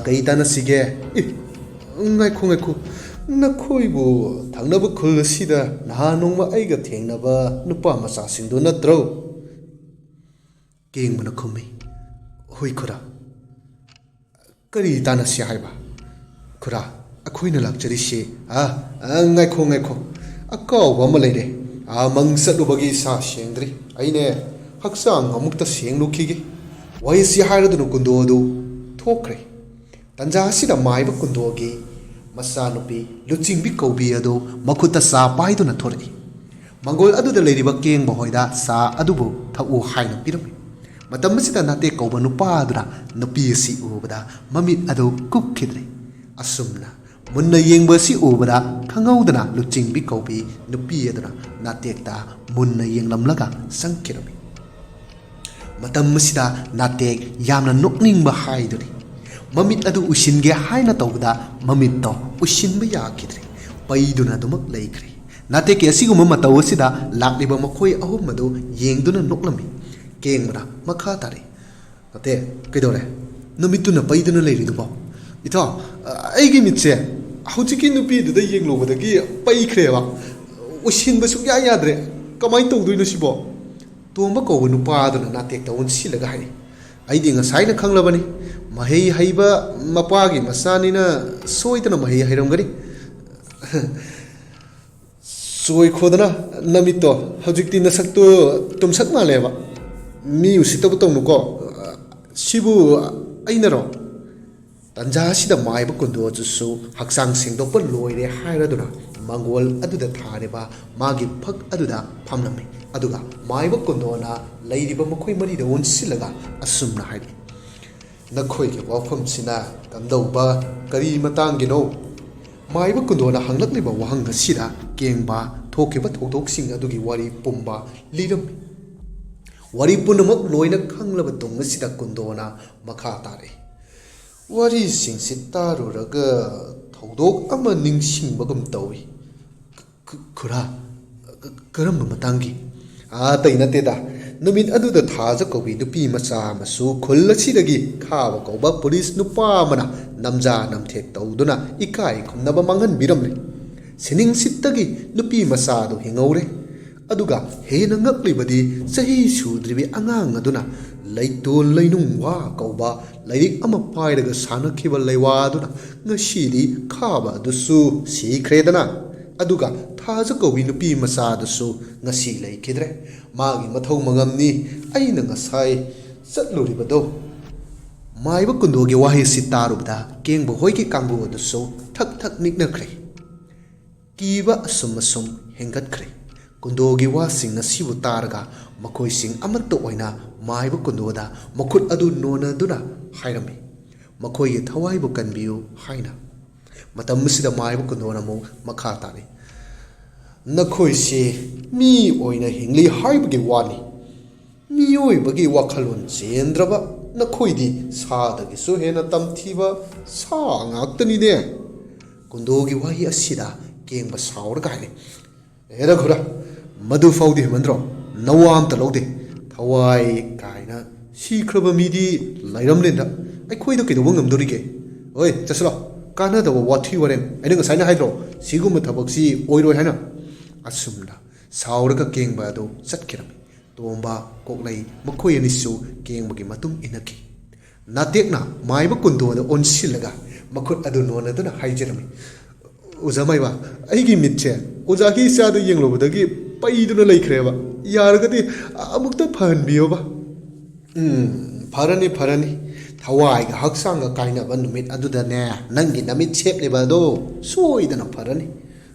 Speaker 1: ꯀꯩ ꯇꯥꯟꯅꯁꯤꯒꯦ ꯉꯥꯏꯈꯣ ꯉꯥꯏꯈꯣ ꯅꯈꯣꯏꯕꯨ ꯊꯪꯅꯕ ꯈꯨꯜ ꯑꯁꯤꯗ ꯅꯍꯥꯟ ꯅꯣꯡꯃ ꯑꯩꯒ ꯊꯦꯡꯅꯕ ꯅꯨꯄꯥ ꯃꯆꯥꯁꯤꯡꯗꯨ ꯅꯠꯇ꯭ꯔꯣ ꯀꯦꯡꯕꯅ ꯈꯨꯝꯃꯤ ꯍꯣꯏ ꯈꯨꯔꯥ ꯀꯔꯤ ꯇꯥꯟꯅꯁꯤ ꯍꯥꯏꯕ ꯈꯨꯔꯥ ꯑꯩꯈꯣꯏꯅ ꯂꯥꯛꯆꯔꯤꯁꯤ ꯉꯥꯏꯈꯣ ꯉꯥꯏꯈꯣ ꯑꯀꯥꯎꯕ ꯑꯃ ꯂꯩꯔꯦ ꯃꯪ ꯆꯠꯂꯨꯕꯒꯤ ꯏꯁꯥ ꯁꯦꯡꯗ꯭ꯔꯤ ꯑꯩꯅꯦ ꯍꯛꯆꯥꯡ ꯑꯃꯨꯛꯇ ꯁꯦꯡꯂꯨꯈꯤꯒꯦ ꯋꯥꯍꯩꯁꯤ ꯍꯥꯏꯔꯗꯨꯅ ꯀꯨꯟꯗꯣ ꯑꯗꯨ ꯊꯣꯛꯈ꯭ꯔꯦ ꯇꯟꯖꯥ ꯑꯁꯤꯗ ꯃꯥꯏꯕ ꯀꯨꯟꯗꯣꯒꯤ ꯃꯆꯥꯅꯨꯄꯤ ꯂꯨꯆꯤꯡꯕꯤ ꯀꯧꯕꯤ ꯑꯗꯨ ꯃꯈꯨꯠꯇ ꯆꯥ ꯄꯥꯏꯗꯨꯅ ꯊꯣꯔꯛꯏ ꯃꯪꯒꯣꯜ ꯑꯗꯨꯗ ꯂꯩꯔꯤꯕ ꯀꯦꯡꯕ ꯍꯣꯏꯗ ꯆꯥ ꯑꯗꯨꯕꯨ ꯊꯛꯎ ꯍꯥꯏꯅ ꯄꯤꯔꯝꯃꯤ ꯃꯇꯝ ꯑꯁꯤꯗ ꯅꯥꯇꯦꯛ ꯀꯧꯕ ꯅꯨꯄꯥ ꯑꯗꯨꯅ ꯅꯨꯄꯤ ꯑꯁꯤ ꯎꯕꯗ ꯃꯃꯤꯠ ꯑꯗꯨ ꯀꯨꯞꯈꯤꯗ꯭ꯔꯦ ꯑꯁꯨꯝꯅ ꯃꯨꯟꯅ ꯌꯦꯡꯕ ꯑꯁꯤ ꯎꯕꯗ ꯈꯪꯍꯧꯗꯅ ꯂꯨꯆꯤꯡꯕꯤ ꯀꯧꯕꯤ ꯅꯨꯄꯤ ꯑꯗꯨꯅ ꯅꯥꯇꯦꯛꯇ ꯃꯨꯟꯅ ꯌꯦꯡꯂꯝꯂꯒ ꯆꯪꯈꯤꯔꯝꯃꯤ ꯃꯇꯝ ꯑꯁꯤꯗ ꯅꯥꯇꯦꯛ ꯌꯥꯝꯅ ꯅꯣꯛꯅꯤꯡꯕ ꯍꯥꯏꯗꯨꯅꯤ ꯃꯃꯤꯠ ꯑꯗꯨ ꯎꯏꯁꯤꯟꯒꯦ ꯍꯥꯏꯅ ꯇꯧꯕꯗ ꯃꯃꯤꯠꯇꯣ ꯎꯏꯁꯤꯟꯕ ꯌꯥꯈꯤꯗ꯭ꯔꯦ ꯄꯩꯗꯨꯅ ꯑꯗꯨꯃꯛ ꯂꯩꯈ꯭ꯔꯦ ꯅꯥꯇꯦꯛꯀꯤ ꯑꯁꯤꯒꯨꯝꯕ ꯃꯇꯧ ꯑꯁꯤꯗ ꯂꯥꯛꯂꯤꯕ ꯃꯈꯣꯏ ꯑꯍꯨꯝ ꯑꯗꯨ ꯌꯦꯡꯗꯨꯅ ꯅꯣꯛꯂꯝꯃꯤ ꯀꯦꯡꯕꯅ ꯃꯈꯥ ꯇꯥꯔꯤ ꯅꯠꯇꯦ ꯀꯩꯗꯧꯔꯦ ꯅꯨꯃꯤꯠꯇꯨꯅ ꯄꯩꯗꯨꯅ ꯂꯩꯔꯤꯗꯨꯕꯣ ꯏꯊꯣ ꯑꯩꯒꯤ ꯃꯤꯠꯁꯦ ꯍꯧꯖꯤꯛꯀꯤ ꯅꯨꯄꯤꯗꯨꯗ ꯌꯦꯡꯂꯨꯕꯗꯒꯤ ꯄꯩꯈ꯭ꯔꯦꯕ ꯎꯏꯁꯤꯟꯕ ꯁꯨꯡꯌꯥ ꯌꯥꯗ꯭ꯔꯦ ꯀꯃꯥꯏꯅ ꯇꯧꯗꯣꯏꯅꯣ ꯁꯤꯕꯣ ꯇꯣꯝꯕ ꯀꯧꯕ ꯅꯨꯄꯥꯗꯨꯅ ꯅꯥꯇꯦꯛꯇ ꯑꯣꯟꯁꯤꯜꯂꯒ ꯍꯥꯏꯔꯤ ꯑꯩꯗꯤ ꯉꯁꯥꯏꯅ ꯈꯪꯂꯕꯅꯤ ꯃꯍꯩ ꯍꯩꯕ ꯃꯄꯥꯒꯤ ꯃꯆꯥꯅꯤꯅ ꯁꯣꯏꯗꯅ ꯃꯍꯩ ꯍꯩꯔꯝꯒꯅꯤ ꯆꯣꯏꯈꯣꯗꯅ ꯅꯃꯤꯠꯇꯣ ꯍꯧꯖꯤꯛꯇꯤ ꯅꯁꯛꯇꯣ ꯇꯨꯝꯁꯛ ꯃꯥꯜꯂꯦꯕ ꯃꯤ ꯎꯁꯤꯠꯇꯕ ꯇꯧꯅꯨꯀꯣ ꯁꯤꯕꯨ ꯑꯩꯅꯔꯣ ꯇꯟꯖꯥ ꯑꯁꯤꯗ ꯃꯥꯏꯕ ꯀꯨꯟꯗꯣ ꯑꯗꯨꯁꯨ ꯍꯛꯆꯥꯡ ꯁꯦꯡꯗꯣꯛꯄ ꯂꯣꯏꯔꯦ ꯍꯥꯏꯔꯗꯨꯅ ꯃꯪꯒꯣꯜ ꯑꯗꯨꯗ ꯊꯥꯔꯤꯕ ꯃꯥꯒꯤ ꯐꯛ ꯑꯗꯨꯗ ꯐꯝꯂꯝꯃꯤ ꯑꯗꯨꯒ ꯃꯥꯏꯕ ꯀꯨꯟꯗꯣꯅ ꯂꯩꯔꯤꯕ ꯃꯈꯣꯏ ꯃꯔꯤꯗ ꯑꯣꯟꯁꯤꯜꯂꯒ ꯑꯁꯨꯝꯅ ꯍꯥꯏꯔꯤ ꯅꯈꯣꯏꯒꯤ ꯋꯥꯐꯝꯁꯤꯅ ꯀꯝꯗꯧꯕ ꯀꯔꯤ ꯃꯇꯥꯡꯒꯤꯅꯣ ꯃꯥꯏꯕ ꯀꯨꯟꯗꯣꯅ ꯍꯪꯂꯛꯂꯤꯕ ꯋꯥꯍꯪ ꯑꯁꯤꯗ ꯀꯦꯡꯕ ꯊꯣꯛꯈꯤꯕ ꯊꯧꯗꯣꯛꯁꯤꯡ ꯑꯗꯨꯒꯤ ꯋꯥꯔꯤ ꯄꯨꯝꯕ ꯂꯤꯔꯝꯃꯤ ꯋꯥꯔꯤ ꯄꯨꯝꯅꯃꯛ ꯂꯣꯏꯅ ꯈꯪꯂꯕ ꯇꯨꯡ ꯑꯁꯤꯗ ꯀꯨꯟꯗꯣꯅ ꯃꯈꯥ ꯇꯥꯔꯛꯏ ꯋꯥꯔꯤꯁꯤꯡꯁꯤ ꯇꯥꯔꯨꯔꯒ ꯊꯧꯗꯣꯛ ꯑꯃ ꯅꯤꯡꯁꯤꯡꯕꯒꯨꯝ ꯇꯧꯏ ꯈꯨꯔꯥ ꯀꯔꯝꯕ ꯃꯇꯥꯡꯒꯤ ꯑꯇꯩ ꯅꯠꯇꯦꯗ ꯅꯨꯃꯤꯠ ꯑꯗꯨꯗ ꯊꯥꯖ ꯀꯧꯕꯤ ꯅꯨꯄꯤ ꯃꯆꯥ ꯑꯃꯁꯨ ꯈꯨꯜ ꯑꯁꯤꯗꯒꯤ ꯈꯥꯕ ꯀꯧꯕ ꯄꯨꯂꯤꯁ ꯅꯨꯄꯥ ꯑꯃꯅ ꯅꯝꯖꯥ ꯅꯝꯊꯦꯛ ꯇꯧꯗꯨꯅ ꯏꯀꯥꯏ ꯈꯨꯝꯅꯕ ꯃꯥꯡꯍꯟꯕꯤꯔꯝꯂꯦ ꯁꯤꯅꯤꯡꯁꯤꯠꯇꯒꯤ ꯅꯨꯄꯤ ꯃꯆꯥ ꯑꯗꯨ ꯍꯤꯡꯍꯧꯔꯦ ꯑꯗꯨꯒ ꯍꯦꯟꯅ ꯉꯛꯂꯤꯕꯗꯤ ꯆꯍꯤ ꯁꯨꯗ꯭ꯔꯤꯕꯤ ꯑꯉꯥꯡ ꯑꯗꯨꯅ ꯂꯩꯇꯣꯜ ꯂꯩꯅꯨꯡ ꯋꯥ ꯀꯧꯕ ꯂꯥꯏꯔꯤꯛ ꯑꯃ ꯄꯥꯏꯔꯒ ꯁꯥꯟꯅꯈꯤꯕ ꯂꯩꯋꯥ ꯑꯗꯨꯅ ꯉꯁꯤꯗꯤ ꯈꯥꯕ ꯑꯗꯨꯁꯨ ꯁꯤꯈ꯭ꯔꯦꯗꯅ ꯑꯗꯨꯒ ꯊꯥꯖ ꯀꯧꯕꯤ ꯅꯨꯄꯤ ꯃꯆꯥ ꯑꯗꯨꯁꯨ ꯉꯁꯤ ꯂꯩꯈꯤꯗ꯭ꯔꯦ ꯃꯥꯒꯤ ꯃꯊꯧ ꯃꯉꯝꯅꯤ ꯑꯩꯅ ꯉꯁꯥꯏ ꯆꯠꯂꯨꯔꯤꯕꯗꯣ ꯃꯥꯏꯕ ꯀꯨꯟꯗꯣꯒꯤ ꯋꯥꯍꯩ ꯑꯁꯤ ꯇꯥꯔꯨꯕꯗ ꯀꯦꯡꯕ ꯍꯣꯏꯒꯤ ꯀꯥꯡꯕꯨ ꯑꯗꯨꯁꯨ ꯊꯛ ꯊꯛ ꯅꯤꯛꯅꯈ꯭ꯔꯦ ꯀꯤꯕ ꯑꯁꯨꯝ ꯑꯁꯨꯝ ꯍꯦꯟꯒꯠꯈ꯭ꯔꯦ ꯀꯨꯟꯗꯣꯒꯤ ꯋꯥꯁꯤꯡ ꯑꯁꯤꯕꯨ ꯇꯥꯔꯒ ꯃꯈꯣꯏꯁꯤꯡ ꯑꯃꯠꯇ ꯑꯣꯏꯅ ꯃꯥꯏꯕ ꯀꯨꯟꯗꯣꯗ ꯃꯈꯨꯠ ꯑꯗꯨ ꯅꯣꯟꯅꯗꯨꯅ ꯍꯥꯏꯔꯝꯃꯤ ꯃꯈꯣꯏꯒꯤ ꯊꯋꯥꯏꯕꯨ ꯀꯟꯕꯤꯌꯨ ꯍꯥꯏꯅ ꯃꯇꯝ ꯑꯁꯤꯗ ꯃꯥꯏꯕ ꯀꯨꯟꯗꯣꯅ ꯑꯃꯨꯛ ꯃꯈꯥ ꯇꯥꯔꯤ ꯅꯈꯣꯏꯁꯤ ꯃꯤ ꯑꯣꯏꯅ ꯍꯤꯡꯂꯤ ꯍꯥꯏꯕꯒꯤ ꯋꯥꯅꯤ ꯃꯤꯑꯣꯏꯕꯒꯤ ꯋꯥꯈꯜꯂꯣꯟ ꯆꯦꯟꯗ꯭ꯔꯕ ꯅꯈꯣꯏꯗꯤ ꯁꯥꯗꯒꯤꯁꯨ ꯍꯦꯟꯅ ꯇꯝꯊꯤꯕ ꯁꯥ ꯉꯥꯛꯇꯅꯤꯅꯦ ꯀꯨꯟꯗꯣꯒꯤ ꯋꯥꯍꯩ ꯑꯁꯤꯗ ꯀꯦꯡꯕ ꯁꯥꯎꯔꯒ ꯍꯥꯏꯔꯤ ꯍꯦꯔ ꯈꯨꯔꯥ ꯃꯗꯨ ꯐꯥꯎꯗꯤ ꯍꯦꯟꯃꯟꯗ꯭ꯔꯣ ꯅꯋꯥ ꯑꯝꯇ ꯂꯧꯗꯦ ꯊꯋꯥꯏ ꯀꯥꯏꯅ ꯁꯤꯈ꯭ꯔꯕ ꯃꯤꯗꯤ ꯂꯩꯔꯝꯂꯦꯅ ꯑꯩꯈꯣꯏꯗ ꯀꯩꯗꯧꯕ ꯉꯝꯗꯣꯔꯤꯒꯦ ꯍꯣꯏ ꯆꯠꯁꯤꯂꯣ ꯀꯥꯟꯅꯗꯕ ꯋꯥꯊꯤ ꯋꯥꯔꯦꯝ ꯑꯩꯅ ꯉꯁꯥꯏꯅ ꯍꯥꯏꯗ꯭ꯔꯣ ꯁꯤꯒꯨꯝꯕ ꯊꯕꯛꯁꯤ ꯑꯣꯏꯔꯣꯏ ꯍꯥꯏꯅ ꯑꯁꯨꯝꯅ ꯁꯥꯎꯔꯒ ꯀꯦꯡꯕ ꯑꯗꯨ ꯆꯠꯈꯤꯔꯝꯃꯤ ꯇꯣꯝꯕ ꯀꯣꯛꯂꯩ ꯃꯈꯣꯏ ꯑꯅꯤꯁꯨ ꯀꯦꯡꯕꯒꯤ ꯃꯇꯨꯡ ꯏꯟꯅꯈꯤ ꯅꯥꯇꯦꯛꯅ ꯃꯥꯏꯕ ꯀꯨꯟꯗꯣꯗ ꯑꯣꯟꯁꯤꯜꯂꯒ ꯃꯈꯨꯠ ꯑꯗꯨ ꯅꯣꯟꯅꯗꯨꯅ ꯍꯥꯏꯖꯔꯝꯃꯤ ꯑꯣꯖꯥ ꯃꯥꯏꯕ ꯑꯩꯒꯤ ꯃꯤꯠꯁꯦ ꯑꯣꯖꯥꯒꯤ ꯏꯆꯥꯗ ꯌꯦꯡꯂꯨꯕꯗꯒꯤ ꯄꯩꯗꯨꯅ ꯂꯩꯈ꯭ꯔꯦꯕ ꯌꯥꯔꯒꯗꯤ ꯑꯃꯨꯛꯇ ꯐꯍꯟꯕꯤꯌꯣꯕ ꯐꯔꯅꯤ ꯐꯔꯅꯤ ꯊꯋꯥꯏꯒ ꯍꯛꯆꯥꯡꯒ ꯀꯥꯏꯅꯕ ꯅꯨꯃꯤꯠ ꯑꯗꯨꯗꯅꯦ ꯅꯪꯒꯤ ꯅꯃꯤꯠ ꯁꯦꯞꯂꯤꯕ ꯑꯗꯣ ꯁꯣꯏꯗꯅ ꯐꯔꯅꯤ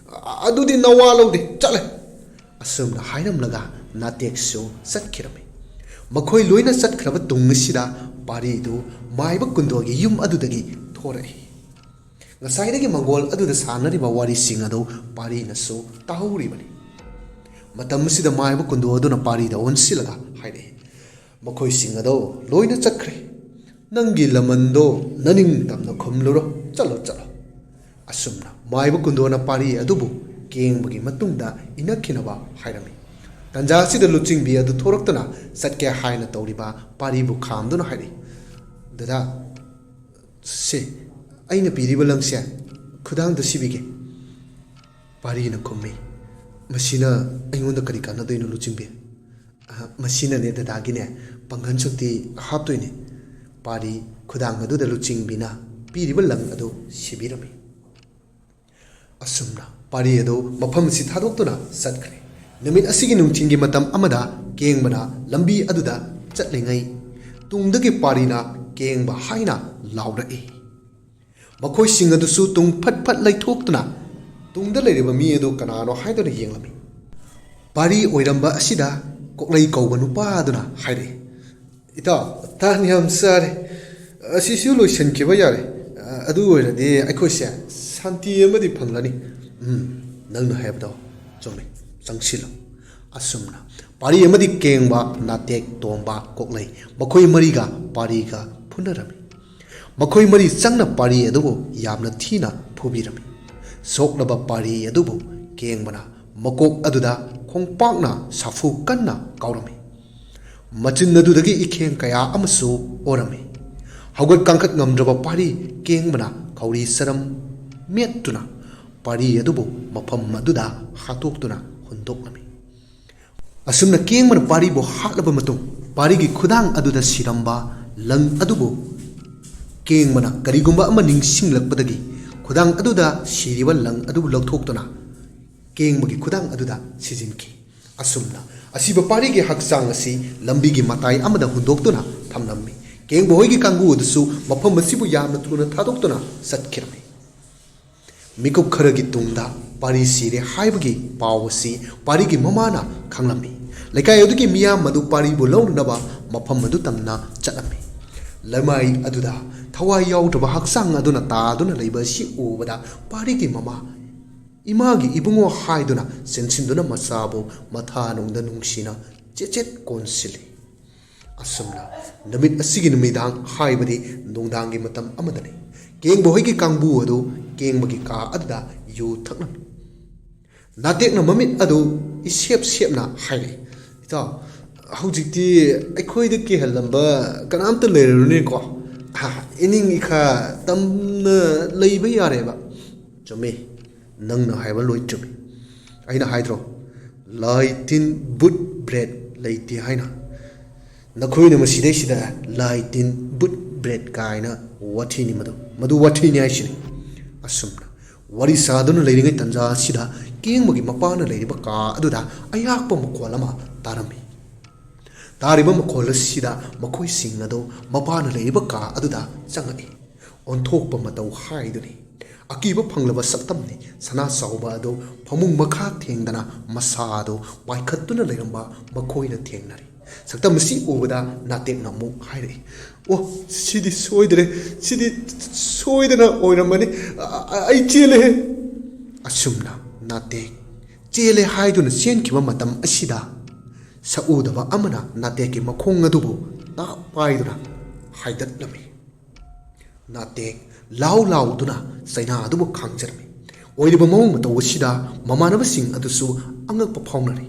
Speaker 1: ꯑꯗꯨꯗꯤ ꯅꯋꯥ ꯂꯧꯗꯦ ꯆꯠꯂꯦ ꯑꯁꯨꯝꯅ ꯍꯥꯏꯔꯝꯂꯒ ꯅꯥꯇꯦꯛꯁꯨ ꯆꯠꯈꯤꯔꯝꯃꯤ ꯃꯈꯣꯏ ꯂꯣꯏꯅ ꯆꯠꯈ꯭ꯔꯕ ꯇꯨꯡ ꯑꯁꯤꯗ ꯄꯥꯔꯤꯗꯨ ꯃꯥꯏꯕ ꯀꯨꯟꯗꯣꯒꯤ ꯌꯨꯝ ꯑꯗꯨꯗꯒꯤ ꯊꯣꯔꯛꯏ ꯉꯁꯥꯏꯗꯒꯤ ꯃꯪꯒꯣꯜ ꯑꯗꯨꯗ ꯁꯥꯟꯅꯔꯤꯕ ꯋꯥꯔꯤꯁꯤꯡ ꯑꯗꯨ ꯄꯥꯔꯤꯅꯁꯨ ꯇꯥꯍꯧꯔꯤꯕꯅꯤ ꯃꯇꯝ ꯑꯁꯤꯗ ꯃꯥꯏꯕ ꯀꯨꯟꯗꯣ ꯑꯗꯨꯅ ꯄꯥꯔꯤꯗ ꯑꯣꯟꯁꯤꯜꯂꯒ ꯍꯥꯏꯔꯛꯏ ꯃꯈꯣꯏꯁꯤꯡ ꯑꯗꯣ ꯂꯣꯏꯅ ꯆꯠꯈ꯭ꯔꯦ ꯅꯪꯒꯤ ꯂꯃꯟꯗꯣ ꯅꯅꯤꯡ ꯇꯝꯅ ꯈꯨꯝꯂꯨꯔꯣ ꯆꯠꯂꯣ ꯆꯠꯂꯣ ꯑꯁꯨꯝꯅ ꯃꯥꯏꯕ ꯀꯨꯟꯗꯣꯅ ꯄꯥꯔꯤ ꯑꯗꯨꯕꯨ ꯀꯦꯡꯕꯒꯤ ꯃꯇꯨꯡꯗ ꯏꯅꯈꯤꯅꯕ ꯍꯥꯏꯔꯝꯃꯤ ꯇꯟꯖꯥ ꯑꯁꯤꯗ ꯂꯨꯆꯤꯡꯕꯤ ꯑꯗꯨ ꯊꯣꯔꯛꯇꯨꯅ ꯆꯠꯀꯦ ꯍꯥꯏꯅ ꯇꯧꯔꯤꯕ ꯄꯥꯔꯤꯕꯨ ꯈꯥꯝꯗꯨꯅ ꯍꯥꯏꯔꯛꯏ ꯗꯗꯥ ꯁꯦ ꯑꯩꯅ ꯄꯤꯔꯤꯕ ꯂꯪꯁꯦ ꯈꯨꯗꯥꯡꯗ ꯁꯤꯕꯤꯒꯦ ꯄꯥꯔꯤꯅ ꯈꯨꯝꯃꯤ ꯃꯁꯤꯅ ꯑꯩꯉꯣꯟꯗ ꯀꯔꯤ ꯀꯥꯟꯅꯗꯣꯏꯅꯣ ꯂꯨꯆꯤꯡꯕꯤ ꯃꯁꯤꯅꯅꯦ ꯗꯗꯥꯒꯤꯅꯦ ꯄꯥꯡꯒꯟ ꯁꯛꯇꯤ ꯍꯥꯞꯇꯣꯏꯅꯦ ꯄꯥꯔꯤ ꯈꯨꯗꯥꯡ ꯑꯗꯨꯗ ꯂꯨꯆꯤꯡꯕꯤꯅ ꯄꯤꯔꯤꯕ ꯂꯪ ꯑꯗꯨ ꯁꯤꯕꯤꯔꯝꯃꯤ ꯑꯁꯨꯝꯅ ꯄꯥꯔꯤ ꯑꯗꯨ ꯃꯐꯝ ꯑꯁꯤ ꯊꯥꯗꯣꯛꯇꯨꯅ ꯆꯠꯈ꯭ꯔꯦ ꯅꯨꯃꯤꯠ ꯑꯁꯤꯒꯤ ꯅꯨꯡꯊꯤꯜꯒꯤ ꯃꯇꯝ ꯑꯃꯗ ꯀꯦꯡꯕꯅ ꯂꯝꯕꯤ ꯑꯗꯨꯗ ꯆꯠꯂꯤꯉꯩ ꯇꯨꯡꯗꯒꯤ ꯄꯥꯔꯤꯅ ꯀꯦꯡꯕ ꯍꯥꯏꯅ ꯂꯥꯎꯔꯛꯏ ꯃꯈꯣꯏꯁꯤꯡ ꯑꯗꯨꯁꯨ ꯇꯨꯡ ꯐꯠ ꯐꯠ ꯂꯩꯊꯣꯛꯇꯨꯅ ꯇꯨꯡꯗ ꯂꯩꯔꯤꯕ ꯃꯤ ꯑꯗꯨ ꯀꯅꯥꯅꯣ ꯍꯥꯏꯗꯨꯅ ꯌꯦꯡꯂꯝꯃꯤ ꯄꯥꯔꯤ ꯑꯣꯏꯔꯝꯕ ꯑꯁꯤꯗ ꯀꯣꯛꯂꯩ ꯀꯧꯕ ꯅꯨꯄꯥ ꯑꯗꯨꯅ ꯍꯥꯏꯔꯛꯏ ꯏꯇꯥꯎ ꯇꯥꯟ ꯌꯥꯝ ꯆꯥꯔꯦ ꯑꯁꯤꯁꯨ ꯂꯣꯏꯁꯤꯟꯈꯤꯕ ꯌꯥꯔꯦ ꯑꯗꯨ ꯑꯣꯏꯔꯗꯤ ꯑꯩꯈꯣꯏꯁꯦ ꯁꯥꯟꯇꯤ ꯑꯃꯗꯤ ꯐꯪꯂꯅꯤ ꯅꯪꯅ ꯍꯥꯏꯕꯗꯣ ꯆꯨꯝꯃꯤ ꯆꯪꯁꯤꯜꯂꯨ ꯑꯁꯨꯝꯅ ꯄꯥꯔꯤ ꯑꯃꯗꯤ ꯀꯦꯡꯕ ꯅꯥꯇꯦꯛ ꯇꯣꯝꯕ ꯀꯣꯛꯂꯩ ꯃꯈꯣꯏ ꯃꯔꯤꯒ ꯄꯥꯔꯤꯒ ꯐꯨꯅꯔꯝꯃꯤ ꯃꯈꯣꯏ ꯃꯔꯤ ꯆꯪꯅ ꯄꯥꯔꯤ ꯑꯗꯨꯕꯨ ꯌꯥꯝꯅ ꯊꯤꯅ ꯐꯨꯕꯤꯔꯝꯃꯤ ꯁꯣꯛꯂꯕ ꯄꯥꯔꯤ ꯑꯗꯨꯕꯨ ꯀꯦꯡꯕꯅ ꯃꯀꯣꯛ ꯑꯗꯨꯗ ꯈꯣꯡꯄꯥꯛꯅ ꯁꯥꯐꯨ ꯀꯟꯅ ꯀꯥꯎꯔꯝꯃꯤ ꯃꯆꯤꯟ ꯑꯗꯨꯗꯒꯤ ꯏꯈꯦꯡ ꯀꯌꯥ ꯑꯃꯁꯨ ꯑꯣꯔꯝꯃꯤ ꯍꯧꯒꯠ ꯀꯥꯡꯈꯠ ꯉꯝꯗ꯭ꯔꯕ ꯄꯥꯔꯤ ꯀꯦꯡꯕꯅ ꯈꯧꯔꯤ ꯆꯔꯝ ꯃꯦꯠꯇꯨꯅ ꯄꯥꯔꯤ ꯑꯗꯨꯕు ꯃꯐꯝ ꯑꯗꯨꯗ ꯍꯥꯠꯇꯣꯛꯇꯨꯅ ꯍꯨꯟꯗꯣꯛꯂꯝꯃꯤ ꯑꯁꯨꯝꯅ ꯀꯦꯡꯕꯅ ꯄꯥꯔꯤꯕꯨ ꯍꯥꯠꯂꯕ ꯃꯇꯨꯡ ꯄꯥꯔꯤꯒꯤ ꯈꯨꯗꯥꯡ ꯑꯗꯨꯗ ꯁꯤꯔꯝꯕ ꯂꯪ ꯑꯗꯨꯕꯨ ꯀꯦꯡꯕꯅ ꯀꯔꯤꯒꯨꯝꯕ ꯑꯃ ꯅꯤꯡꯁꯤꯡꯂꯛꯄꯗꯒꯤ ꯈꯨꯗꯥꯡ ꯑꯗꯨꯗ ꯁꯤꯔꯤꯕ ꯂꯪ ꯑꯗꯨꯕꯨ ꯂꯧꯊꯣꯛꯇꯨꯅ ꯀꯦꯡꯕꯒꯤ ꯈꯨꯗꯥꯡ ꯑꯗꯨꯗ ꯁꯤꯖꯤꯟꯈꯤ ꯑꯁꯨꯝꯅ ꯑꯁꯤꯕ ꯄꯥꯔꯤꯒꯤ ꯍꯛꯆꯥꯡ ꯑꯁꯤ ꯂꯝꯕꯤꯒꯤ ꯃꯇꯥꯏ ꯑꯃꯗ ꯍꯨꯟꯗꯣꯛꯇꯨꯅ ꯊꯝꯂꯝꯃꯤ ꯀꯦꯡꯕ ꯍꯣꯏꯒꯤ ꯀꯥꯡꯕꯨ ꯑꯗꯨꯁꯨ ꯃꯐꯝ ꯑꯁꯤꯕꯨ ꯌꯥꯝꯅ ꯊꯨꯅ ꯊꯥꯗꯣꯛꯇꯨꯅ ꯆꯠꯈꯤꯔꯝꯃꯤ ꯃꯤꯀꯨꯞ ꯈꯔꯒꯤ ꯇꯨꯡꯗ ꯄꯥꯔꯤ ꯁꯤꯔꯦ ꯍꯥꯏꯕꯒꯤ ꯄꯥꯎ ꯑꯁꯤ ꯄꯥꯔꯤꯒꯤ ꯃꯃꯥꯅ ꯈꯪꯂꯝꯃꯤ ꯂꯩꯀꯥꯏ ꯑꯗꯨꯒꯤ ꯃꯤꯌꯥꯝ ꯑꯗꯨ ꯄꯥꯔꯤꯕꯨ ꯂꯧꯅꯅꯕ ꯃꯐꯝ ꯑꯗꯨ ꯇꯝꯅ ꯆꯠꯂꯝꯃꯤ ꯂꯩꯃꯥꯏ ꯑꯗꯨꯗ ꯊꯋꯥꯏ ꯌꯥꯎꯗ꯭ꯔꯕ ꯍꯛꯆꯥꯡ ꯑꯗꯨꯅ ꯇꯥꯗꯨꯅ ꯂꯩꯕ ꯑꯁꯤ ꯎꯕꯗ ꯄꯥꯔꯤꯒꯤ ꯃꯃꯥ ꯏꯃꯥꯒꯤ ꯏꯕꯨꯡꯉꯣ ꯍꯥꯏꯗꯨꯅ ꯆꯦꯟꯁꯤꯟꯗꯨꯅ ꯃꯆꯥꯕꯨ ꯃꯊꯥꯅꯨꯡꯗ ꯅꯨꯡꯁꯤꯅ ꯆꯦꯆꯦꯠ ꯀꯣꯟꯁꯤꯜꯂꯤ ꯑꯁꯨꯝꯅ ꯅꯨꯃꯤꯠ ꯑꯁꯤꯒꯤ ꯅꯨꯃꯤꯗꯥꯡ ꯍꯥꯏꯕꯗꯤ ꯅꯨꯡꯗꯥꯡꯒꯤ ꯃꯇꯝ ꯑꯃꯗꯅꯤ ꯀꯦꯡꯕ ꯍꯣꯏꯒꯤ ꯀꯥꯡꯕꯨ ꯑꯗꯨ ꯀꯦꯡꯕꯒꯤ ꯀꯥ ꯑꯗꯨꯗ ꯌꯨ ꯊꯛꯂꯝꯃꯤ ꯅꯥꯇꯦꯛꯅ ꯃꯃꯤꯠ ꯑꯗꯨ ꯏꯁꯦꯞ ꯁꯦꯞꯅ ꯍꯥꯏꯔꯛꯏ ꯏꯇꯥꯎ ꯍꯧꯖꯤꯛꯇꯤ ꯑꯩꯈꯣꯏꯗ ꯀꯤꯍꯜꯂꯝꯕ ꯀꯅꯥꯝꯇ ꯂꯩꯔꯔꯨꯅꯤꯀꯣ ꯏꯅꯤꯡ ꯏꯈꯥ ꯇꯝꯅ ꯂꯩꯕ ꯌꯥꯔꯦꯕ ꯆꯨꯝꯃꯤ ꯅꯪꯅ ꯍꯥꯏꯕ ꯂꯣꯏ ꯆꯨꯝꯃꯤ ꯑꯩꯅ ꯍꯥꯏꯗ꯭ꯔꯣ ꯂꯥꯏ ꯇꯤꯟ ꯕꯨꯠ ꯕ꯭ꯔꯦꯗ ꯂꯩꯇꯦ ꯍꯥꯏꯅ ꯅꯈꯣꯏꯅ ꯃꯁꯤꯗꯩꯁꯤꯗ ꯂꯥꯏ ꯇꯤꯟ ꯕꯨꯠ ꯕ꯭ꯔꯦꯗ ꯀꯥꯏꯅ ꯋꯥꯊꯤꯅꯤ ꯃꯗꯨ ꯋꯥꯊꯤꯅꯤ ꯍꯥꯏꯁꯤꯅꯤ ꯑꯁꯨꯝꯅ ꯋꯥꯔꯤ ꯁꯥꯗꯨꯅ ꯂꯩꯔꯤꯉꯩ ꯇꯟꯖꯥ ꯑꯁꯤꯗ ꯀꯦꯡꯕꯒꯤ ꯃꯄꯥꯅ ꯂꯩꯔꯤꯕ ꯀꯥ ꯑꯗꯨꯗ ꯑꯌꯥꯛꯄ ꯃꯈꯣꯜ ꯑꯃ ꯇꯥꯔꯝꯃꯤ ꯇꯥꯔꯤꯕ ꯃꯈꯣꯜ ꯑꯁꯤꯗ ꯃꯈꯣꯏꯁꯤꯡ ꯑꯗꯨ ꯃꯄꯥꯅ ꯂꯩꯔꯤꯕ ꯀꯥ ꯑꯗꯨꯗ ꯆꯪꯉꯛꯏ ꯑꯣꯟꯊꯣꯛꯄ ꯃꯇꯧ ꯍꯥꯏꯗꯨꯅꯤ ꯑꯀꯤꯕ ꯐꯪꯂꯕ ꯁꯛꯇꯝꯅꯤ ꯁꯅꯥ ꯆꯥꯎꯕ ꯑꯗꯨ ꯐꯃꯨꯡ ꯃꯈꯥ ꯊꯦꯡꯗꯅ ꯃꯁꯥ ꯑꯗꯨ ꯄꯥꯏꯈꯠꯇꯨꯅ ꯂꯩꯔꯝꯕ ꯃꯈꯣꯏꯅ ꯊꯦꯡꯅꯔꯤ ꯁꯛꯇꯝ ꯑꯁꯤ ꯎꯕꯗ ꯅꯥꯇꯦꯛꯅ ꯑꯃꯨꯛ ꯍꯥꯏꯔꯛꯏ ꯑꯣ ꯁꯤꯗꯤ ꯁꯣꯏꯗ꯭ꯔꯦ ꯁꯤꯗꯤ ꯁꯣꯏꯗꯅ ꯑꯣꯏꯔꯝꯃꯅꯤ ꯑꯩ ꯆꯦꯜꯂꯦꯍꯦ ꯑꯁꯨꯝꯅ ꯅꯥꯇꯦꯛ ꯆꯦꯜꯂꯦ ꯍꯥꯏꯗꯨꯅ ꯆꯦꯟꯈꯤꯕ ꯃꯇꯝ ꯑꯁꯤꯗ ꯁꯛꯎꯗꯕ ꯑꯃꯅ ꯅꯥꯇꯦꯛꯀꯤ ꯃꯈꯣꯡ ꯑꯗꯨꯕꯨ ꯇꯥꯞ ꯄꯥꯏꯗꯨꯅ ꯍꯥꯏꯗꯠꯂꯝꯃꯤ ꯅꯥꯇꯦꯛ ꯂꯥꯎ ꯂꯥꯎꯗꯨꯅ ꯆꯩꯅꯥ ꯑꯗꯨꯕꯨ ꯈꯥꯡꯖꯔꯝꯃꯤ ꯑꯣꯏꯔꯤꯕ ꯃꯑꯣꯡ ꯃꯇꯧ ꯑꯁꯤꯗ ꯃꯃꯥꯟꯅꯕꯁꯤꯡ ꯑꯗꯨꯁꯨ ꯑꯉꯛꯄ ꯐꯥꯎꯅꯔꯤ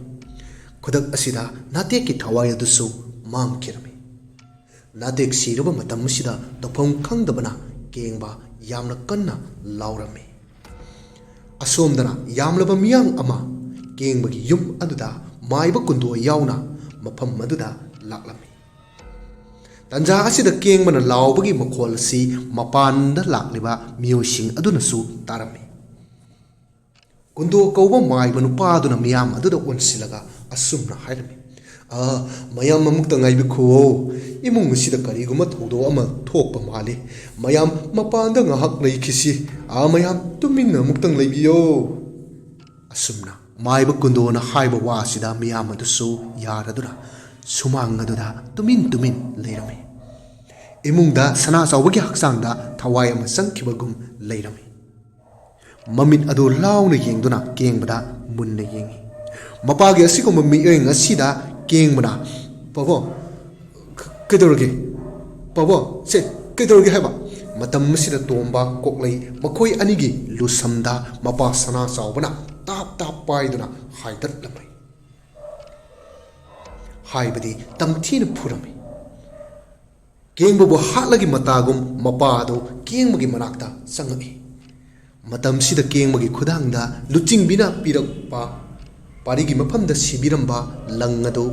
Speaker 1: ꯈꯨꯗꯛ ꯑꯁꯤꯗ ꯅꯥꯇꯦꯛꯀꯤ ꯊꯋꯥꯏ ꯑꯗꯨꯁꯨ ꯃꯥꯡꯈꯤꯔꯝꯃꯤ ꯅꯥꯇꯦꯛ ꯁꯤꯔꯕ ꯃꯇꯝ ꯑꯁꯤꯗ ꯇꯧꯐꯝ ꯈꯪꯗꯕꯅ ꯀꯦꯡꯕ ꯌꯥꯝꯅ ꯀꯟꯅ ꯂꯥꯎꯔꯝꯃꯤ ꯑꯁꯣꯝꯗꯅ ꯌꯥꯝꯂꯕ ꯃꯤꯌꯥꯝ ꯑꯃ ꯀꯦꯡꯕꯒꯤ ꯌꯨꯝ ꯑꯗꯨꯗ ꯃꯥꯏꯕ ꯀꯨꯟꯗꯣ ꯌꯥꯎꯅ ꯃꯐꯝ ꯑꯗꯨꯗ ꯂꯥꯛꯂꯝꯃꯤ ꯇꯟꯖꯥ ꯑꯁꯤꯗ ꯀꯦꯡꯕꯅ ꯂꯥꯎꯕꯒꯤ ꯃꯈꯣꯜ ꯑꯁꯤ ꯃꯄꯥꯟꯗ ꯂꯥꯛꯂꯤꯕ ꯃꯤꯑꯣꯏꯁꯤꯡ ꯑꯗꯨꯅꯁꯨ ꯇꯥꯔꯝꯃꯤ ꯀꯨꯟꯗꯣ ꯀꯧꯕ ꯃꯥꯏꯕ ꯅꯨꯄꯥꯗꯨꯅ ꯃꯤꯌꯥꯝ ꯑꯗꯨꯗ ꯑꯣꯟꯁꯤꯜꯂꯒ ꯑꯁꯨꯝꯅ ꯍꯥꯏꯔꯝꯃꯤ ꯃꯌꯥꯝ ꯑꯃꯨꯛꯇ ꯉꯥꯏꯕꯤꯈꯨꯋꯣ ꯏꯃꯨꯡ ꯑꯁꯤꯗ ꯀꯔꯤꯒꯨꯝꯕ ꯊꯧꯗꯣꯛ ꯑꯃ ꯊꯣꯛꯄ ꯃꯥꯜꯂꯤ ꯃꯌꯥꯝ ꯃꯄꯥꯟꯗ ꯉꯥꯏꯍꯥꯛ ꯂꯩꯈꯤꯁꯤ ꯃꯌꯥꯝ ꯇꯨꯃꯤꯟꯅ ꯑꯃꯨꯛꯇꯪ ꯂꯩꯕꯤꯌꯣ ꯑꯁꯨꯝꯅ ꯃꯥꯏꯕ ꯀꯨꯟꯗꯣꯅ ꯍꯥꯏꯕ ꯋꯥ ꯑꯁꯤꯗ ꯃꯤꯌꯥꯝ ꯑꯗꯨꯁꯨ ꯌꯥꯔꯗꯨꯅ ꯁꯨꯃꯥꯡ ꯑꯗꯨꯗ ꯇꯨꯃꯤꯟ ꯇꯨꯃꯤꯟ ꯂꯩꯔꯝꯃꯤ ꯏꯃꯨꯡꯗ ꯁꯅꯥ ꯆꯥꯎꯕꯒꯤ ꯍꯛꯆꯥꯡꯗ ꯊꯋꯥꯏ ꯑꯃ ꯆꯪꯈꯤꯕꯒꯨꯝ ꯂꯩꯔꯝꯃꯤ ꯃꯃꯤꯠ ꯑꯗꯨ ꯂꯥꯎꯅ ꯌꯦꯡꯗꯨꯅ ꯀꯦꯡꯕꯗ ꯃꯨꯟꯅ ꯌꯦꯡꯉꯤ ꯃꯄꯥꯒꯤ ꯑꯁꯤꯒꯨꯝꯕ ꯃꯤꯠꯌꯦꯡ ꯑꯁꯤꯗ ꯀꯦꯡꯕꯅ ꯄꯥꯕꯣ ꯀꯩꯗꯧꯔꯒꯦ ꯄꯥꯕ ꯁꯦ ꯀꯩꯗꯧꯔꯒꯦ ꯍꯥꯏꯕ ꯃꯇꯝ ꯑꯁꯤꯗ ꯇꯣꯝꯕ ꯀꯣꯛꯂꯩ ꯃꯈꯣꯏ ꯑꯅꯤꯒꯤ ꯂꯨꯁꯝꯗ ꯃꯄꯥ ꯁꯅꯥ ꯆꯥꯎꯕꯅ ꯇꯥꯞ ꯇꯥꯞ ꯄꯥꯏꯗꯨꯅ ꯍꯥꯏꯗꯠꯂꯝꯃꯤ ꯍꯥꯏꯕꯗꯤ ꯇꯝꯊꯤꯅ ꯐꯨꯔꯝꯃꯤ ꯀꯦꯡꯕꯕꯨ ꯍꯥꯠꯂꯒꯤ ꯃꯇꯥꯒꯨꯝ ꯃꯄꯥ ꯑꯗꯨ ꯀꯦꯡꯕꯒꯤ ꯃꯅꯥꯛꯇ ꯆꯪꯉꯛꯏ ꯃꯇꯝꯁꯤꯗ ꯀꯦꯡꯕꯒꯤ ꯈꯨꯗꯥꯡꯗ ꯂꯨꯆꯤꯡꯕꯤꯅ ꯄꯤꯔꯛꯄ ꯄꯥꯔꯤꯒꯤ ꯃꯐꯝꯗ ꯁꯤꯕꯤꯔꯝꯕ ꯂꯪ ꯑꯗꯨ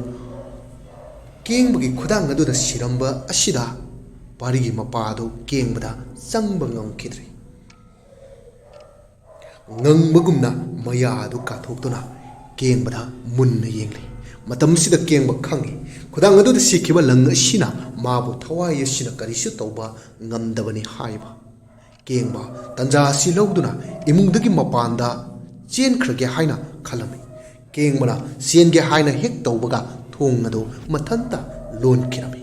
Speaker 1: ꯀꯦꯡꯕꯒꯤ ꯈꯨꯗꯥꯡ ꯑꯗꯨꯗ ꯁꯤꯔꯝꯕ ꯑꯁꯤꯗ ꯄꯥꯔꯤꯒꯤ ꯃꯄꯥ ꯑꯗꯨ ꯀꯦꯡꯕꯗ ꯆꯪꯕ ꯉꯝꯈꯤꯗ꯭ꯔꯦ ꯉꯪꯕꯒꯨꯝꯅ ꯃꯌꯥ ꯑꯗꯨ ꯀꯥꯊꯣꯛꯇꯨꯅ ꯀꯦꯡꯕꯗ ꯃꯨꯟꯅ ꯌꯦꯡꯂꯤ ꯃꯇꯝꯁꯤꯗ ꯀꯦꯡꯕ ꯈꯪꯉꯤ ꯈꯨꯗꯥꯡ ꯑꯗꯨꯗ ꯁꯤꯈꯤꯕ ꯂꯪ ꯑꯁꯤꯅ ꯃꯥꯕꯨ ꯊꯋꯥꯏ ꯑꯁꯤꯅ ꯀꯔꯤꯁꯨ ꯇꯧꯕ ꯉꯝꯗꯕꯅꯤ ꯍꯥꯏꯕ ꯀꯦꯡꯕ ꯇꯟꯖꯥ ꯑꯁꯤ ꯂꯧꯗꯨꯅ ꯏꯃꯨꯡꯗꯒꯤ ꯃꯄꯥꯟꯗ ꯆꯦꯟꯈ꯭ꯔꯒꯦ ꯍꯥꯏꯅ ꯈꯜꯂꯝꯃꯤ ꯀꯦꯡꯕꯅ ꯆꯦꯟꯒꯦ ꯍꯥꯏꯅ ꯍꯦꯛ ꯇꯧꯕꯒ ꯊꯣꯡ ꯑꯗꯨ ꯃꯊꯟꯇ ꯂꯣꯟꯈꯤꯔꯝꯃꯤ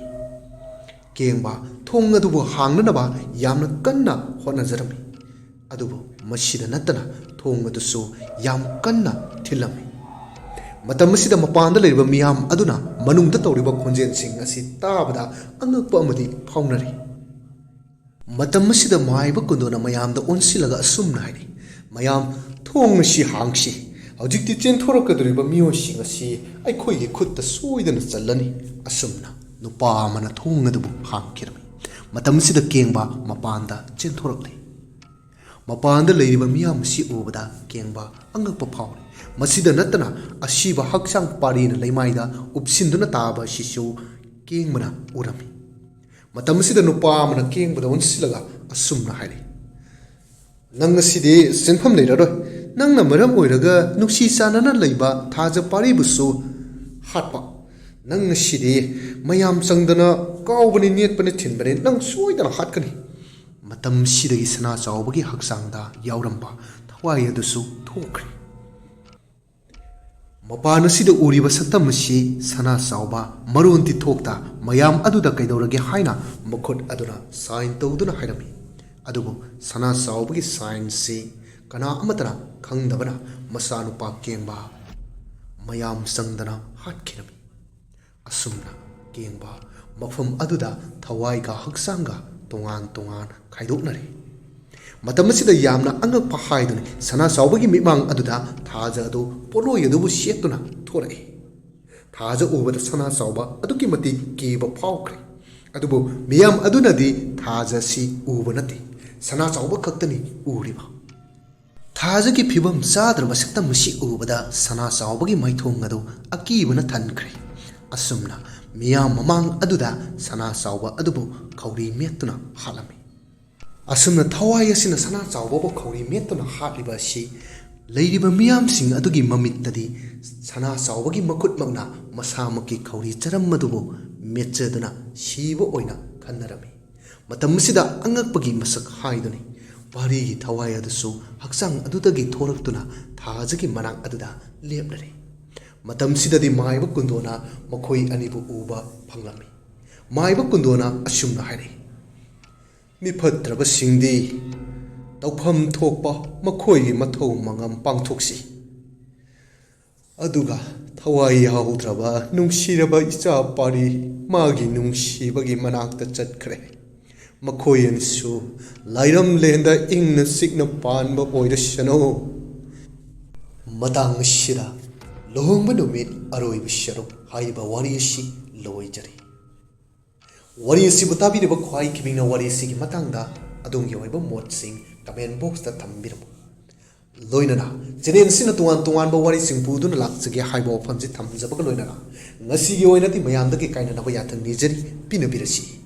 Speaker 1: ꯀꯦꯡꯕ ꯊꯣꯡ ꯑꯗꯨꯕꯨ ꯍꯥꯡꯅꯅꯕ ꯌꯥꯝꯅ ꯀꯟꯅ ꯍꯣꯠꯅꯖꯔꯝꯃꯤ ꯑꯗꯨꯕꯨ ꯃꯁꯤꯗ ꯅꯠꯇꯅ ꯊꯣꯡ ꯑꯗꯨꯁꯨ ꯌꯥꯝ ꯀꯟꯅ ꯊꯤꯜꯂꯝꯃꯤ ꯃꯇꯝ ꯑꯁꯤꯗ ꯃꯄꯥꯟꯗ ꯂꯩꯔꯤꯕ ꯃꯤꯌꯥꯝ ꯑꯗꯨꯅ ꯃꯅꯨꯡꯗ ꯇꯧꯔꯤꯕ ꯈꯣꯟꯖꯦꯜꯁꯤꯡ ꯑꯁꯤ ꯇꯥꯕꯗ ꯑꯉꯛꯄ ꯑꯃꯗꯤ ꯐꯥꯎꯅꯔꯤ ꯃꯇꯝ ꯑꯁꯤꯗ ꯃꯥꯏꯕ ꯀꯨꯟꯗꯣꯅ ꯃꯌꯥꯝꯗ ꯑꯣꯟꯁꯤꯜꯂꯒ ꯑꯁꯨꯝꯅ ꯍꯥꯏꯔꯤ ꯃꯌꯥꯝ ꯊꯣꯡ ꯑꯁꯤ ꯍꯥꯡꯁꯤ ꯍꯧꯖꯤꯛꯇꯤ ꯆꯦꯟꯊꯣꯔꯛꯀꯗꯧꯔꯤꯕ ꯃꯤꯑꯣꯏꯁꯤꯡ ꯑꯁꯤ ꯑꯩꯈꯣꯏꯒꯤ ꯈꯨꯠꯇ ꯁꯣꯏꯗꯅ ꯆꯜꯂꯅꯤ ꯑꯁꯨꯝꯅ ꯅꯨꯄꯥ ꯑꯃꯅ ꯊꯣꯡ ꯑꯗꯨꯕꯨ ꯍꯥꯡꯈꯤꯔꯝꯃꯤ ꯃꯇꯝꯁꯤꯗ ꯀꯦꯡꯕ ꯃꯄꯥꯟꯗ ꯆꯦꯟꯊꯣꯔꯛꯂꯤ ꯃꯄꯥꯟꯗ ꯂꯩꯔꯤꯕ ꯃꯤꯌꯥꯝ ꯑꯁꯤ ꯎꯕꯗ ꯀꯦꯡꯕ ꯑꯉꯛꯄ ꯐꯥꯎꯔꯤ ꯃꯁꯤꯗ ꯅꯠꯇꯅ ꯑꯁꯤꯕ ꯍꯛꯆꯥꯡ ꯄꯥꯔꯤꯅ ꯂꯩꯃꯥꯏꯗ ꯎꯞꯁꯤꯟꯗꯨꯅ ꯇꯥꯕ ꯑꯁꯤꯁꯨ ꯀꯦꯡꯕꯅ ꯎꯔꯝꯃꯤ ꯃꯇꯝ ꯑꯁꯤꯗ ꯅꯨꯄꯥ ꯑꯃꯅ ꯀꯦꯡꯕꯗ ꯑꯣꯟꯁꯤꯜꯂꯒ ꯑꯁꯨꯝꯅ ꯍꯥꯏꯔꯤ ꯅꯪ ꯑꯁꯤꯗꯤ ꯆꯦꯟꯐꯝ ꯂꯩꯔꯔꯣꯏ ꯅꯪꯅ ꯃꯔꯝ ꯑꯣꯏꯔꯒ ꯅꯨꯡꯁꯤ ꯆꯥꯟꯅꯅ ꯂꯩꯕ ꯊꯥꯖ ꯄꯥꯔꯤꯕꯨꯁꯨ ꯍꯥꯠꯄ ꯅꯪ ꯑꯁꯤꯗꯤ ꯃꯌꯥꯝ ꯆꯪꯗꯅ ꯀꯥꯎꯕꯅꯤ ꯅꯦꯠꯄꯅꯤ ꯊꯤꯟꯕꯅꯤ ꯅꯪ ꯁꯣꯏꯗꯅ ꯍꯥꯠꯀꯅꯤ ꯃꯇꯝꯁꯤꯗꯒꯤ ꯁꯅꯥ ꯆꯥꯎꯕꯒꯤ ꯍꯛꯆꯥꯡꯗ ꯌꯥꯎꯔꯝꯕ ꯊꯋꯥꯏ ꯑꯗꯨꯁꯨ ꯊꯣꯛꯈ꯭ꯔꯦ ꯃꯄꯥꯟ ꯑꯁꯤꯗ ꯎꯔꯤꯕ ꯁꯛꯇꯝ ꯑꯁꯤ ꯁꯅꯥ ꯆꯥꯎꯕ ꯃꯔꯣꯟꯗꯤ ꯊꯣꯛꯇ ꯃꯌꯥꯝ ꯑꯗꯨꯗ ꯀꯩꯗꯧꯔꯒꯦ ꯍꯥꯏꯅ ꯃꯈꯨꯠ ꯑꯗꯨꯅ ꯁꯥꯏꯟ ꯇꯧꯗꯨꯅ ꯍꯥꯏꯔꯝꯃꯤ ꯑꯗꯨꯕꯨ ꯁꯅꯥ ꯆꯥꯎꯕꯒꯤ ꯁꯥꯏꯟꯁꯤ ꯀꯅꯥ ꯑꯃꯠꯇꯅ ꯈꯪꯗꯕꯅ ꯃꯆꯥꯅꯨꯄꯥ ꯀꯦꯡꯕ ꯃꯌꯥꯝ ꯆꯪꯗꯅ ꯍꯥꯠꯈꯤꯔꯝꯃꯤ ꯑꯁꯨꯝꯅ ꯀꯦꯡꯕ ꯃꯐꯝ ꯑꯗꯨꯗ ꯊꯋꯥꯏꯒ ꯍꯛꯆꯥꯡꯒ ꯇꯣꯉꯥꯟ ꯇꯣꯉꯥꯟ ꯈꯥꯏꯗꯣꯛꯅꯔꯦ ꯃꯇꯝ ꯑꯁꯤꯗ ꯌꯥꯝꯅ ꯑꯉꯛꯄ ꯍꯥꯏꯗꯨꯅꯤ ꯁꯅꯥ ꯆꯥꯎꯕꯒꯤ ꯃꯤꯠꯃꯥꯡ ꯑꯗꯨꯗ ꯊꯥꯖ ꯑꯗꯨ ꯄꯣꯠꯂꯣꯏ ꯑꯗꯨꯕꯨ ꯁꯦꯠꯇꯨꯅ ꯊꯣꯔꯛꯏ ꯊꯥꯖ ꯎꯕꯗ ꯁꯅꯥ ꯆꯥꯎꯕ ꯑꯗꯨꯛꯀꯤ ꯃꯇꯤꯛ ꯀꯤꯕ ꯐꯥꯎꯈ꯭ꯔꯦ ꯑꯗꯨꯕꯨ ꯃꯤꯌꯥꯝ ꯑꯗꯨꯅꯗꯤ ꯊꯥꯖꯁꯤ ꯎꯕ ꯅꯠꯇꯦ ꯁꯅꯥ ꯆꯥꯎꯕ ꯈꯛꯇꯅꯤ ꯎꯔꯤꯕ ꯊꯥꯖꯒꯤ ꯐꯤꯕꯝ ꯆꯥꯗ꯭ꯔꯕ ꯁꯛꯇꯝ ꯑꯁꯤ ꯎꯕꯗ ꯁꯅꯥ ꯆꯥꯎꯕꯒꯤ ꯃꯥꯏꯊꯣꯡ ꯑꯗꯨ ꯑꯀꯤꯕꯅ ꯊꯟꯈ꯭ꯔꯦ ꯑꯁꯨꯝꯅ ꯃꯤꯌꯥꯝ ꯃꯃꯥꯡ ꯑꯗꯨꯗ ꯁꯅꯥ ꯆꯥꯎꯕ ꯑꯗꯨꯕꯨ ꯈꯧꯔꯤ ꯃꯦꯠꯇꯨꯅ ꯍꯥꯠꯂꯝꯃꯤ ꯑꯁꯨꯝꯅ ꯊꯋꯥꯏ ꯑꯁꯤꯅ ꯁꯅꯥ ꯆꯥꯎꯕꯕꯨ ꯈꯧꯔꯤ ꯃꯦꯠꯇꯨꯅ ꯍꯥꯠꯂꯤꯕ ꯑꯁꯤ ꯂꯩꯔꯤꯕ ꯃꯤꯌꯥꯝꯁꯤꯡ ꯑꯗꯨꯒꯤ ꯃꯃꯤꯠꯇꯗꯤ ꯁꯅꯥ ꯆꯥꯎꯕꯒꯤ ꯃꯈꯨꯠꯃꯛꯅ ꯃꯁꯥꯃꯛꯀꯤ ꯈꯧꯔꯤ ꯆꯔꯝ ꯑꯗꯨꯕꯨ ꯃꯦꯠꯆꯗꯨꯅ ꯁꯤꯕ ꯑꯣꯏꯅ ꯈꯟꯅꯔꯝꯃꯤ ꯃꯇꯝ ꯑꯁꯤꯗ ꯑꯉꯛꯄꯒꯤ ꯃꯁꯛ ꯍꯥꯏꯗꯨꯅꯤ ꯄꯥꯔꯤꯒꯤ ꯊꯋꯥꯏ ꯑꯗꯨꯁꯨ ꯍꯛꯆꯥꯡ ꯑꯗꯨꯗꯒꯤ ꯊꯣꯔꯛꯇꯨꯅ ꯊꯥꯖꯒꯤ ꯃꯅꯥꯛ ꯑꯗꯨꯗ ꯂꯦꯞꯂꯔꯦ ꯃꯇꯝꯁꯤꯗꯗꯤ ꯃꯥꯏꯕ ꯀꯨꯟꯗꯣꯅ ꯃꯈꯣꯏ ꯑꯅꯤꯕꯨ ꯎꯕ ꯐꯪꯂꯝꯃꯤ ꯃꯥꯏꯕ ꯀꯨꯟꯗꯣꯅ ꯑꯁꯨꯝꯅ ꯍꯥꯏꯔꯛꯏ ꯃꯤꯐꯠꯇ꯭ꯔꯕꯁꯤꯡꯗꯤ ꯇꯧꯐꯝ ꯊꯣꯛꯄ ꯃꯈꯣꯏꯒꯤ ꯃꯊꯧ ꯃꯉꯝ ꯄꯥꯡꯊꯣꯛꯁꯤ ꯑꯗꯨꯒ ꯊꯋꯥꯏ ꯌꯥꯎꯗ꯭ꯔꯕ ꯅꯨꯡꯁꯤꯔꯕ ꯏꯆꯥ ꯄꯥꯔꯤ ꯃꯥꯒꯤ ꯅꯨꯡꯁꯤꯕꯒꯤ ꯃꯅꯥꯛꯇ ꯆꯠꯈ꯭ꯔꯦ ꯃꯈꯣꯏ ꯑꯅꯤꯁꯨ ꯂꯥꯏꯔꯝꯂꯦꯟꯗ ꯏꯪꯅ ꯆꯤꯛꯅ ꯄꯥꯟꯕ ꯑꯣꯏꯔꯁꯅꯨ ꯃꯇꯥꯡ ꯑꯁꯤꯗ ꯂꯨꯍꯣꯡꯕ ꯅꯨꯃꯤꯠ ꯑꯔꯣꯏꯕ ꯁꯔꯨꯛ ꯍꯥꯏꯔꯤꯕ ꯋꯥꯔꯤ ꯑꯁꯤ ꯂꯣꯏꯖꯔꯤ ꯋꯥꯔꯤ ꯑꯁꯤꯕꯨ ꯇꯥꯕꯤꯔꯤꯕ ꯈ꯭ꯋꯥꯏꯈꯤꯕꯤꯡꯅ ꯋꯥꯔꯤ ꯑꯁꯤꯒꯤ ꯃꯇꯥꯡꯗ ꯑꯗꯣꯝꯒꯤ ꯑꯣꯏꯕ ꯃꯣꯠꯁꯤꯡ ꯀꯃꯦꯟ ꯕꯣꯛꯁꯇ ꯊꯝꯕꯤꯔꯝꯃꯨ ꯂꯣꯏꯅꯅ ꯆꯦꯅꯦꯜ ꯑꯁꯤꯅ ꯇꯣꯉꯥꯟ ꯇꯣꯉꯥꯟꯕ ꯋꯥꯔꯤꯁꯤꯡ ꯄꯨꯗꯨꯅ ꯂꯥꯛꯆꯒꯦ ꯍꯥꯏꯕ ꯋꯥꯐꯝꯁꯤ ꯊꯝꯖꯕꯒ ꯂꯣꯏꯅꯅ ꯉꯁꯤꯒꯤ ꯑꯣꯏꯅꯗꯤ ꯃꯌꯥꯝꯗꯒꯤ ꯀꯥꯏꯅꯅꯕ ꯌꯥꯊꯪ ꯅꯤꯖꯔꯤ ꯄꯤꯅꯕꯤꯔꯁꯤ